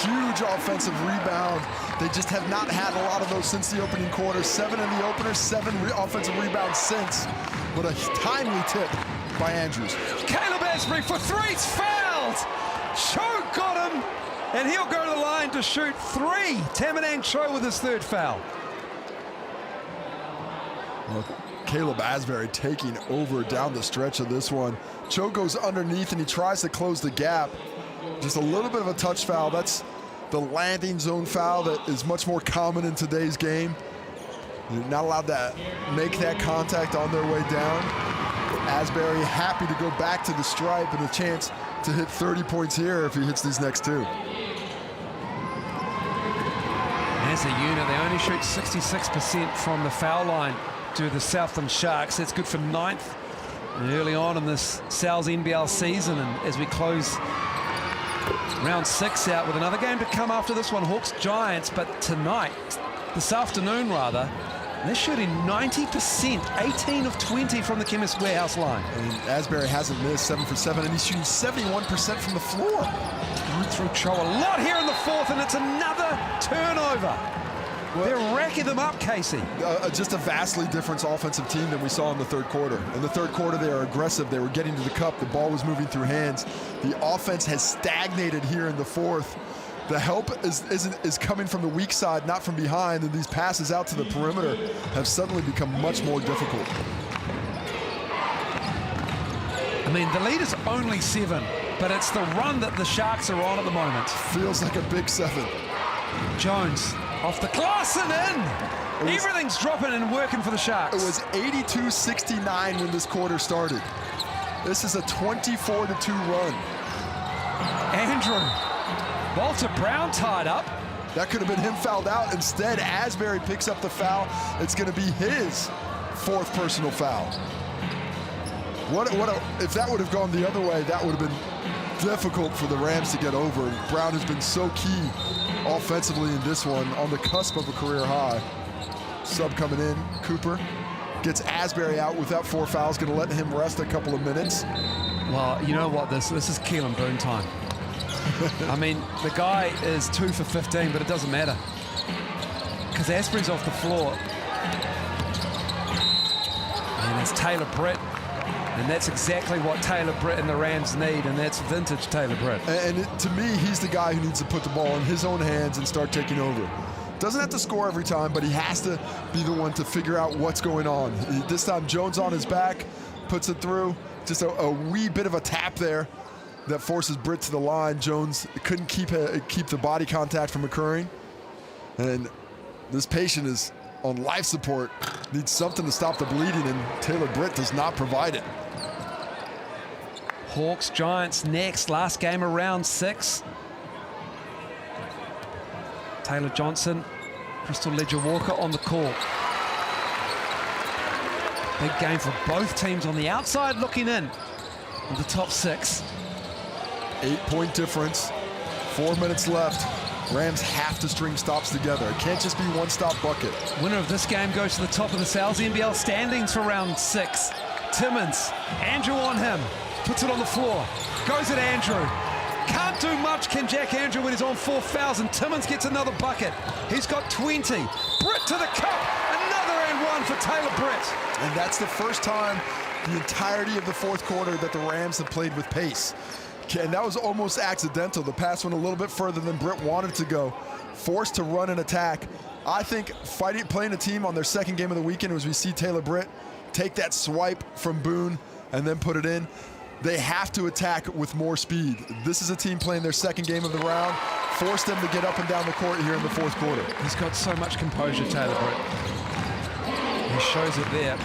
Huge offensive rebound. They just have not had a lot of those since the opening quarter. 7 in the opener, 7 offensive rebounds since. But a timely tip by Andrews. Caleb Asbury for 3, he's fouled. Cho got him, and he'll go to the line to shoot 3. Tamanang Cho with his 3rd foul. Well, Caleb Asbury taking over down the stretch of this one. Cho goes underneath and he tries to close the gap. Just a little bit of a touch foul. That's the landing zone foul that is much more common in today's game. You're not allowed to make that contact on their way down. Asbury happy to go back to the stripe and a chance to hit 30 points here if he hits these next 2. As a unit, they only shoot 66% from the foul line to the Southland Sharks. That's good for 9th early on in this Sal's NBL season. And as we close round 6 out with another game to come after this one, Hawks Giants. But tonight, this afternoon rather, they're shooting 90%, 18 of 20 from the Chemist Warehouse line. And Asbury hasn't missed, 7 for 7, and he's shooting 71% from the floor. Through Cho a lot here in the 4th, and it's another turnover. Well, they're racking them up, Casey. Just a vastly different offensive team than we saw in the 3rd quarter. In the 3rd quarter, they are aggressive. They were getting to the cup. The ball was moving through hands. The offense has stagnated here in the 4th. The help is coming from the weak side, not from behind, and these passes out to the perimeter have suddenly become much more difficult. I mean, the lead is only 7, but it's the run that the Sharks are on at the moment. Feels like a big 7. Jones off the glass and in. Everything's dropping and working for the Sharks. It was 82-69 when this quarter started. This is a 24-2 run. Andrew. Walter Brown tied up. That could have been him fouled out. Instead, Asbury picks up the foul. It's going to be his 4th personal foul. If that would have gone the other way, that would have been difficult for the Rams to get over. Brown has been so key offensively in this one, on the cusp of a career high. Sub coming in, Cooper gets Asbury out with that 4 fouls, going to let him rest a couple of minutes. Well, you know what, this is Keelan Boone time. I mean, the guy is 2 for 15, but it doesn't matter because Asbury's off the floor. And it's Taylor Britt, and that's exactly what Taylor Britt and the Rams need, and that's vintage Taylor Britt. And to me, he's the guy who needs to put the ball in his own hands and start taking over. Doesn't have to score every time, but he has to be the one to figure out what's going on. This time, Jones on his back, puts it through. Just a wee bit of a tap there that forces Britt to the line. Jones couldn't keep the body contact from occurring. And this patient is on life support, needs something to stop the bleeding, and Taylor Britt does not provide it. Hawks, Giants next. Last game of round 6. Taylor Johnson, Crystal Ledger-Walker on the court. Big game for both teams on the outside looking in with the top 6. 8-point difference, 4 minutes left. Rams have to string stops together. It can't just be one stop bucket. Winner of this game goes to the top of the NZNBL standings for round 6. Timmins, Andrew on him, puts it on the floor, goes at Andrew. Can't do much, can Jack Andrew, when he's on 4 fouls, and Timmins gets another bucket. He's got 20. Britt to the cup, another and one for Taylor Britt. And that's the first time the entirety of the fourth quarter that the Rams have played with pace. And that was almost accidental. The pass went a little bit further than Britt wanted to go. Forced to run and attack. I think playing a team on their second game of the weekend as we see Taylor Britt take that swipe from Boone and then put it in. They have to attack with more speed. This is a team playing their second game of the round. Force them to get up and down the court here in the fourth quarter. He's got so much composure, Taylor Britt. He shows it there.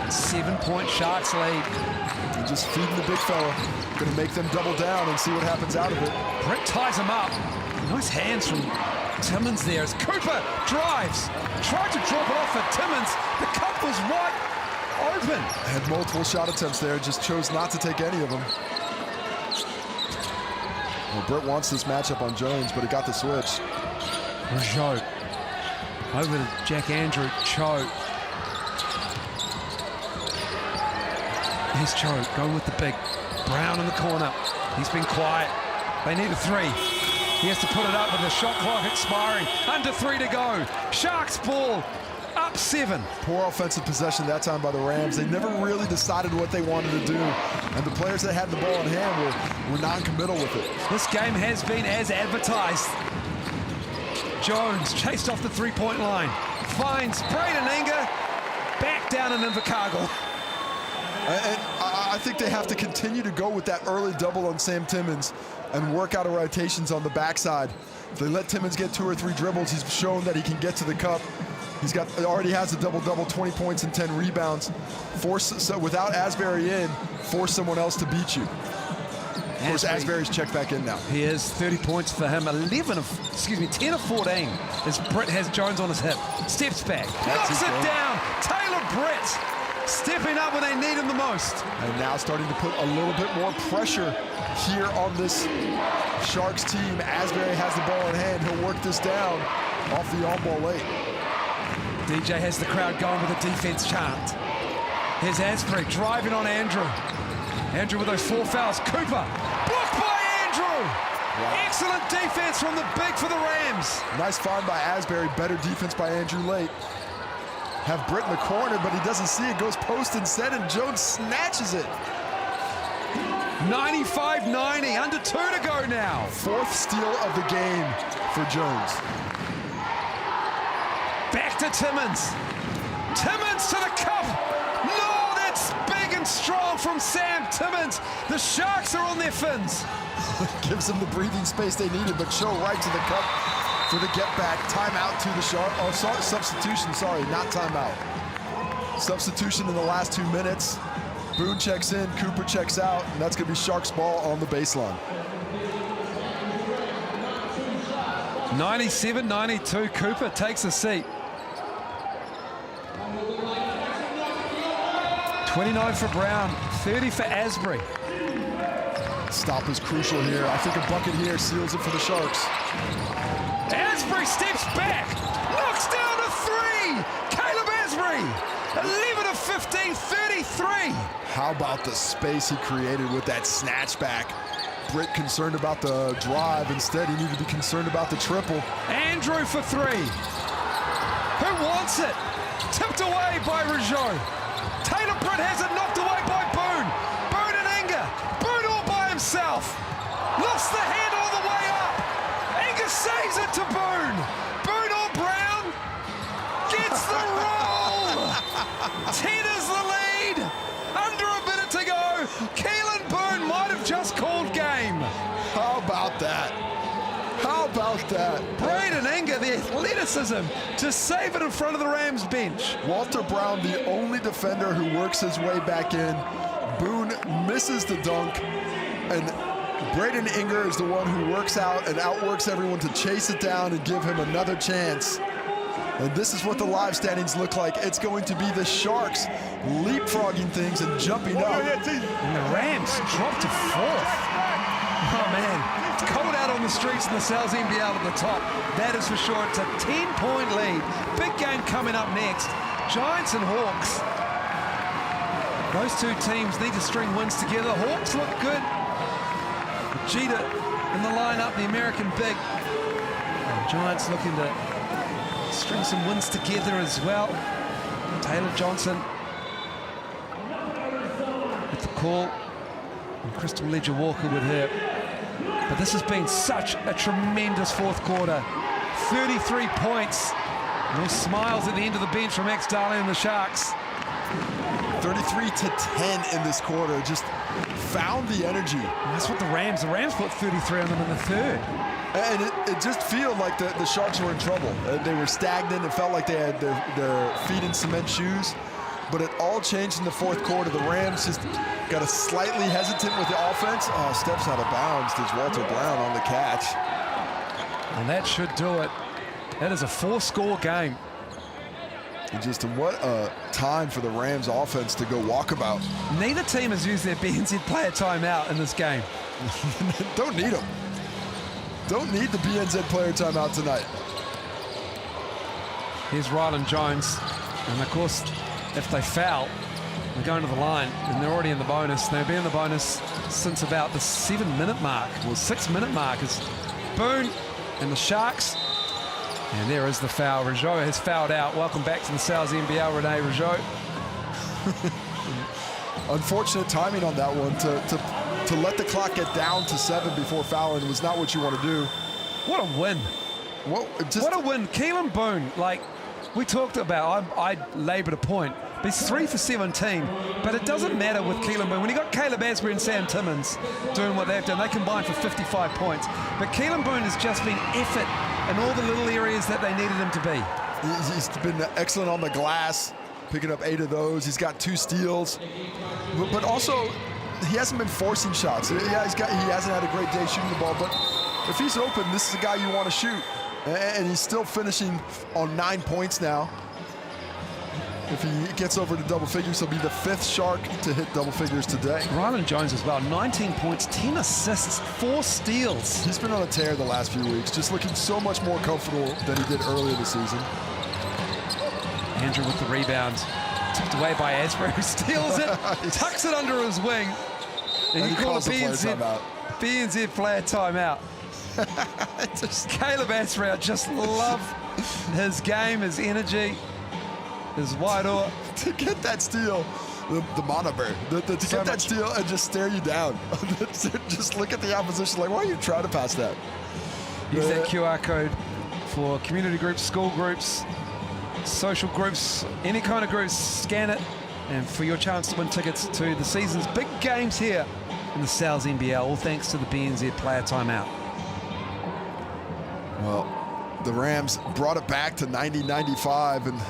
7-point Sharks lead. And just feeding the big fella. Gonna make them double down and see what happens out of it. Britt ties him up. Nice hands from Timmins there as Cooper drives. Tried to drop it off at Timmins. The cup was wide open. Had multiple shot attempts there, just chose not to take any of them. Well, Britt wants this matchup on Jones, but he got the switch. Rougeau over to Jack Andrew. Cho. Here's Cho going with the big. Brown in the corner. He's been quiet. They need a 3. He has to put it up with the shot clock expiring. Under 3 to go. Sharks ball. Up 7. Poor offensive possession that time by the Rams. They never really decided what they wanted to do. And the players that had the ball in hand were non-committal with it. This game has been as advertised. Jones chased off the 3-point line. Finds Braden Inga. Back down in Invercargill. And I think they have to continue to go with that early double on Sam Timmins and work out of rotations on the backside. If they let Timmins get 2 or 3 dribbles, he's shown that he can get to the cup. Already has a double-double, 20 points and 10 rebounds. Without Asbury in, force someone else to beat you. Of course, Asbury's checked back in now. He is 30 points for him, 10 of 14 as Britt has Jones on his hip. Steps back, knocks it down. Taylor Britt stepping up when they need him the most. And now starting to put a little bit more pressure here on this Sharks team. Asbury has the ball in hand. He'll work this down off the on-ball late. DJ has the crowd going with a defense chant. Here's Asbury driving on Andrew. Andrew with those 4 fouls. Cooper, blocked by Andrew. Wow. Excellent defense from the big for the Rams. Nice find by Asbury, better defense by Andrew late. Have Britt in the corner, but he doesn't see it, goes post instead, and Jones snatches it. 95-90, under 2 to go now. 4th steal of the game for Jones. Back to Timmins. Timmins to the cup. No, that's big and strong from Sam Timmins. The Sharks are on their fins. Gives them the breathing space they needed, but show right to the cup for the get back. Timeout to the Sharks. Oh, substitution, sorry, not timeout. Substitution in the last 2 minutes. Boone checks in, Cooper checks out, and that's going to be Sharks ball on the baseline. 97-92, Cooper takes a seat. 29 for Brown, 30 for Asbury. Stop is crucial here. I think a bucket here seals it for the Sharks. Asbury steps back, knocks down a 3. Caleb Asbury, 11 of 15, 33. How about the space he created with that snatch back? Britt concerned about the drive. Instead, he needed to be concerned about the triple. Andrew for 3. Who wants it? Tipped away by Rougeau. Taylor Britt has it knocked away by Boone. Boone and Inga. Boone all by himself. Lost the head all the way up. Inga saves it to Boone. Boone or Brown gets the roll. 10 is the lead. Under a minute to go. Keelan Boone might have just called game. How about that? How about that? Braden Inga, the athleticism to save it in front of the Rams bench. Walter Brown, the only defender who works his way back in. Boone misses the dunk, and Braden Inger is the one who works out and outworks everyone to chase it down and give him another chance. And this is what the live standings look like. It's going to be the Sharks leapfrogging things and jumping up. And the Rams drop to 4th. Oh man, it's cold out on the streets in the NZNBL at the top. That is for sure. It's a 10-point lead. Big game coming up next. Giants and Hawks. Those two teams need to string wins together. Hawks look good. Jeter in the lineup, the American big. And Giants looking to string some wins together as well. Taylor Johnson with the call. And Crystal Ledger Walker with her. But this has been such a tremendous fourth quarter. 33 points. No smiles at the end of the bench from Max Darling and the Sharks. 33 to 10 in this quarter. Just found the energy. And that's what the Rams put 33 on them in the third. And it just felt like the Sharks were in trouble. They were stagnant. It felt like they had their feet in cement shoes. But it all changed in the fourth quarter. The Rams just got a slightly hesitant with the offense. Oh, steps out of bounds. There's Walter Brown on the catch. And that should do it. That is a 4-score game. And just what a time for the Rams offense to go walkabout. Neither team has used their BNZ player timeout in this game. Don't need them. Don't need the BNZ player timeout tonight. Here's Ryland Jones. And of course, if they foul, they're going to the line, and they're already in the bonus. They've been in the bonus since about the 7-minute mark, or 6-minute mark. Is Boone and the Sharks. And there is the foul. Rougeau has fouled out. Welcome back to the NZNBL, Rene Rougeau. Unfortunate timing on that one. To let the clock get down to 7 before fouling was not what you want to do. What a win. What a win. Keelan Boone, like we talked about, I laboured a point. He's 3 for 17, but it doesn't matter with Keelan Boone. When you got Caleb Asbury and Sam Timmins doing what they've done, they combined for 55 points. But Keelan Boone has just been effort in all the little areas that they needed him to be. He's been excellent on the glass, picking up 8 of those. He's got 2 steals, but also he hasn't been forcing shots. Yeah, he hasn't had a great day shooting the ball, but if he's open, this is a guy you want to shoot. And he's still finishing on 9 points now. If he gets over to double figures, he'll be the 5th Shark to hit double figures today. Ryland Jones as well, 19 points, 10 assists, 4 steals. He's been on a tear the last few weeks, just looking so much more comfortable than he did earlier this season. Andrew with the rebound, tipped away by Asbury, who steals it, tucks it under his wing. And you call a BNZ player timeout. Caleb Asbury, I just love his game, his energy, his wide oar. To get that steal, the monober, to get that steal and just stare you down. Just look at the opposition like, why are you trying to pass that? Use that QR code for community groups, school groups, social groups, any kind of groups, scan it, and for your chance to win tickets to the season's big games here in the NZNBL, all thanks to the BNZ player timeout. Well, the Rams brought it back to 90-95 and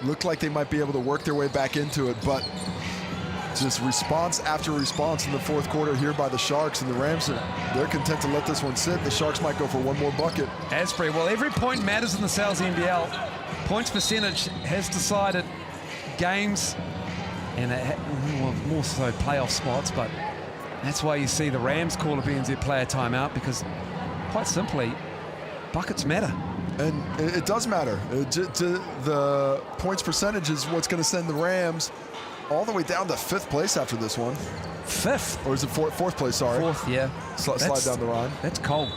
looked like they might be able to work their way back into it, but just response after response in the fourth quarter here by the Sharks, and the Rams they're content to let this one sit. The Sharks might go for one more bucket. Asbury, well, every point matters in the NZNBL. Points percentage has decided games, and more so playoff spots, but that's why you see the Rams call a BNZ player timeout, because quite simply, buckets matter. And it does matter. The points percentage is what's going to send the Rams all the way down to 5th place after this one. 5th? Or is it 4th place, sorry. 4th, yeah. Slide down the line. That's cold.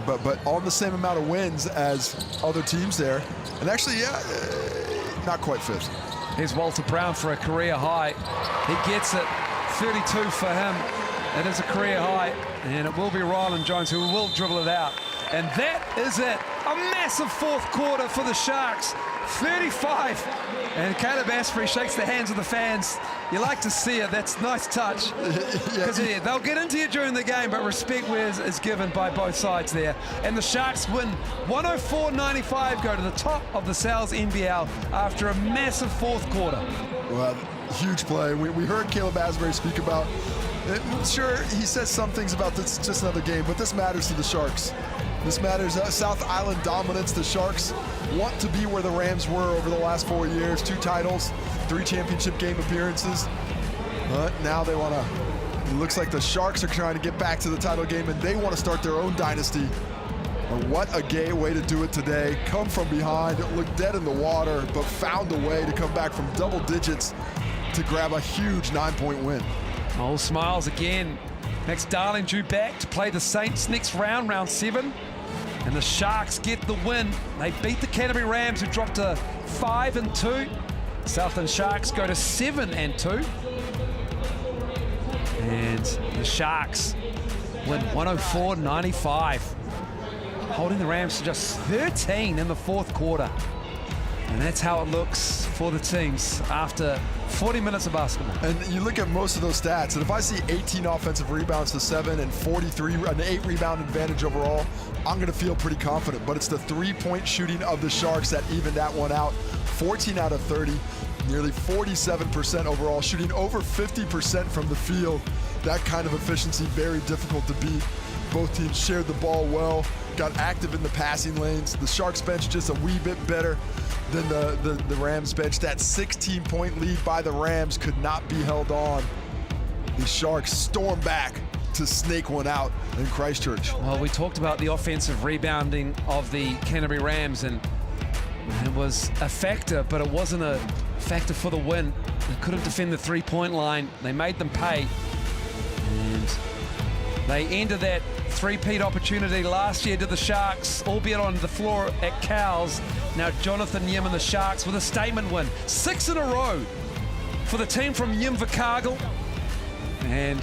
But on the same amount of wins as other teams there. And actually, yeah, not quite 5th. Here's Walter Brown for a career high. He gets it. 32 for him. It is a career high. And it will be Ryland Jones who will dribble it out. And that is it. A massive fourth quarter for the Sharks, 35. And Caleb Asprey shakes the hands of the fans. You like to see it. That's a nice touch. Because they'll get into you during the game, but respect is given by both sides there. And the Sharks win 104-95, go to the top of the Sal's NBL after a massive fourth quarter. Well, huge play. We heard Caleb Asprey speak about it. Sure, he says some things about this, just another game, but this matters to the Sharks. This matters. South Island dominance. The Sharks want to be where the Rams were over the last 4 years. 2 titles, 3 championship game appearances. But now they want to, it looks like the Sharks are trying to get back to the title game, and they want to start their own dynasty. And what a gay way to do it today. Come from behind, look dead in the water, but found a way to come back from double digits to grab a huge 9-point win. All smiles again. Max Darling due back to play the Saints next round, round 7. And the Sharks get the win. They beat the Canterbury Rams, who dropped to 5-2. Southland Sharks go to 7-2. And the Sharks win 104-95. Holding the Rams to just 13 in the fourth quarter. And that's how it looks for the teams after 40 minutes of basketball. And you look at most of those stats, and if I see 18 offensive rebounds to 7 and 43, an 8 rebound advantage overall, I'm going to feel pretty confident. But it's the 3-point shooting of the Sharks that evened that one out. 14 out of 30, nearly 47% overall, shooting over 50% from the field. That kind of efficiency, very difficult to beat. Both teams shared the ball well, got active in the passing lanes. The Sharks bench just a wee bit better than the Rams bench. That 16-point lead by the Rams could not be held on. The Sharks storm back to snake one out in Christchurch. Well, we talked about the offensive rebounding of the Canterbury Rams, and it was a factor, but it wasn't a factor for the win. They couldn't defend the 3-point line. They made them pay. And they ended that three-peat opportunity last year to the Sharks, albeit on the floor at Cowes. Now Jonathan Yim and the Sharks with a statement win. 6 in a row for the team from Yimvikagal. And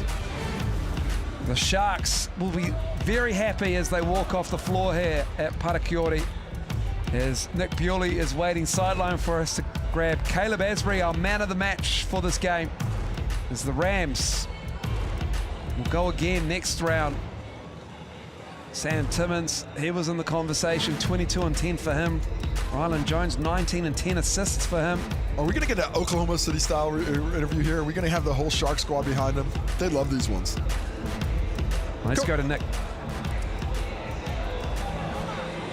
the Sharks will be very happy as they walk off the floor here at Parakiore, as Nick Bewley is waiting sideline for us to grab Caleb Asprey, our man of the match for this game, as the Rams will go again next round. Sam Timmins, he was in the conversation, 22 and 10 for him. Rylan Jones, 19 and 10 assists for him. Are we going to get an Oklahoma City style interview here? Are we going to have the whole Shark squad behind them? They love these ones. Let's go to Nick.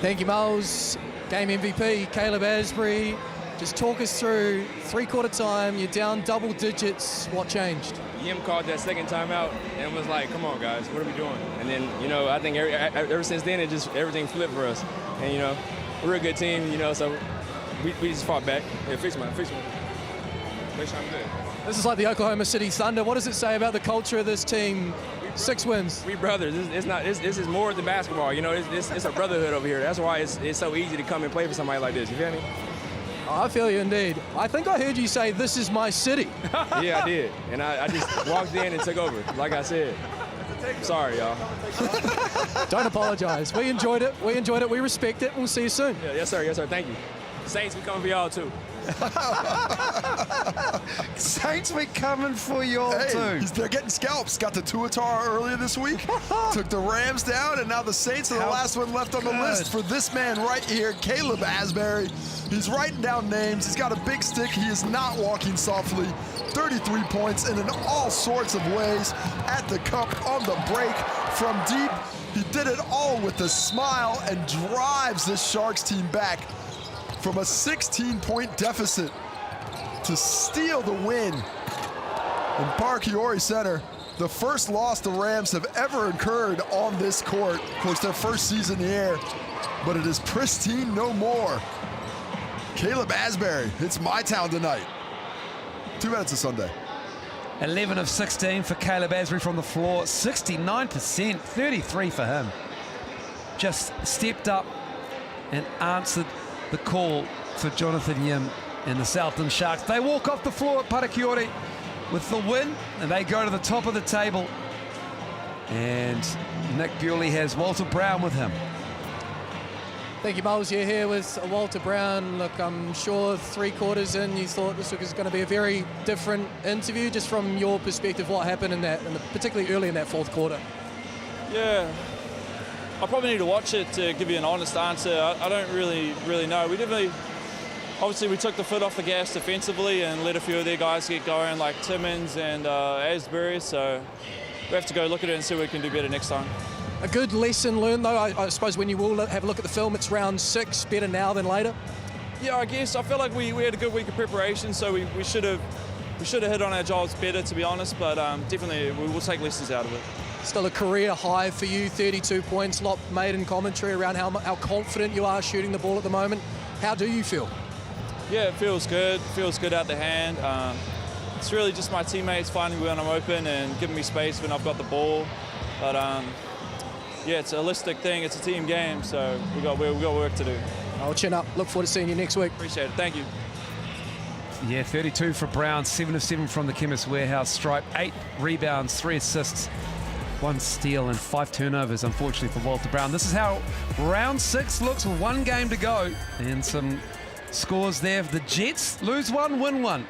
Thank you, Miles. Game MVP, Caleb Asprey. Just talk us through three-quarter time, you're down double digits. What changed? Yim called that second timeout and was like, come on, guys, what are we doing? And then, you know, I think ever since then, it just, everything flipped for us. And, you know, we're a good team, you know, so we just fought back. Yeah, fix one. Make sure I'm good. This is like the Oklahoma City Thunder. What does it say about the culture of this team? 6 wins. We brothers. This is more than basketball. You know, it's a brotherhood over here. That's why it's so easy to come and play for somebody like this. You feel me? I feel you indeed. I think I heard you say, this is my city. Yeah, I did. And I just walked in and took over, like I said. Sorry, y'all. Don't apologize. We enjoyed it. We respect it. We'll see you soon. Yeah, yes, sir. Yes, sir. Thank you. Saints, we coming for y'all, too. Saints, we coming for y'all, too. They're getting scalps. Got the Tuatara earlier this week. Took the Rams down, and now the Saints are the last one left on the list for this man right here, Caleb Asprey. He's writing down names. He's got a big stick. He is not walking softly. 33 points and in all sorts of ways. At the cup, on the break, from deep. He did it all with a smile and drives this Sharks team back from a 16-point deficit to steal the win in Parakiore Center. The first loss the Rams have ever incurred on this court. Of course, their first season here, but it is pristine no more. Caleb Asprey, it's my town tonight. 2 minutes of Sunday. 11 of 16 for Caleb Asprey from the floor, 69%, 33 for him. Just stepped up and answered the call for Jonathan Yim and the Southland Sharks. They walk off the floor at Parakiore with the win, and they go to the top of the table. And Nick Bewley has Walter Brown with him. Thank you, Miles. You're here with Walter Brown. Look, I'm sure 3 quarters in, you thought this was going to be a very different interview. Just from your perspective, what happened in that, particularly early in that 4th quarter? Yeah, I probably need to watch it to give you an honest answer. I don't really know. Obviously, we took the foot off the gas defensively and let a few of their guys get going, like Timmins and Asbury. So we have to go look at it and see what we can do better next time. A good lesson learned, though. I suppose when you will have a look at the film, it's round 6, better now than later. Yeah, I guess. I feel like we had a good week of preparation, so we should have hit on our jobs better, to be honest. But definitely, we will take lessons out of it. Still a career high for you, 32 points. Lot made in commentary around how confident you are shooting the ball at the moment. How do you feel? Yeah, it feels good. It feels good out the hand. It's really just my teammates finding me when I'm open and giving me space when I've got the ball. But yeah, it's a holistic thing. It's a team game, so we got work to do. I'll chin up. Look forward to seeing you next week. Appreciate it. Thank you. Yeah, 32 for Brown, 7 of 7 from the Chemist Warehouse stripe, 8 rebounds, 3 assists, 1 steal and 5 turnovers, unfortunately, for Walter Brown. This is how round 6 looks with 1 game to go. And some scores there. The Jets lose 1, win 1.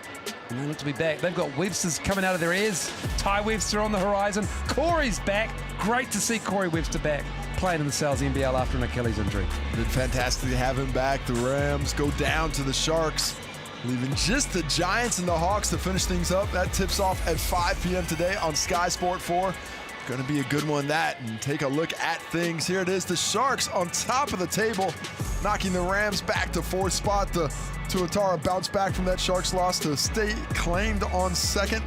And they look to be back. They've got Webster's coming out of their ears. Ty Webster on the horizon. Corey's back. Great to see Corey Webster back, playing in the NZNBL after an Achilles injury. Been fantastic to have him back. The Rams go down to the Sharks, leaving just the Giants and the Hawks to finish things up. That tips off at 5 p.m. today on Sky Sport 4. Going to be a good one, that. And take a look at things. Here it is. The Sharks on top of the table, knocking the Rams back to 4th spot. The Tuatara bounced back from that Sharks loss to stay claimed on 2nd.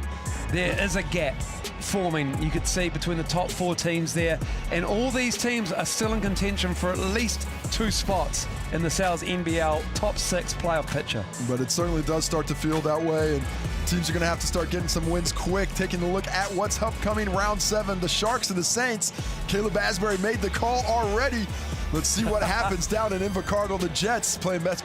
There is a gap forming, you could see, between the top 4 teams there, and all these teams are still in contention for at least 2 spots in the NZNBL top 6 playoff picture. But it certainly does start to feel that way, and teams are going to have to start getting some wins quick. Taking a look at what's upcoming round 7, the Sharks and the Saints. Caleb Asbury made the call already. Let's see what happens down in Invercargill. The Jets playing much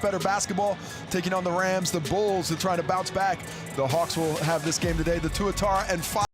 better basketball, taking on the Rams. The Bulls are trying to bounce back. The Hawks will have this game today. The Tuatara and 5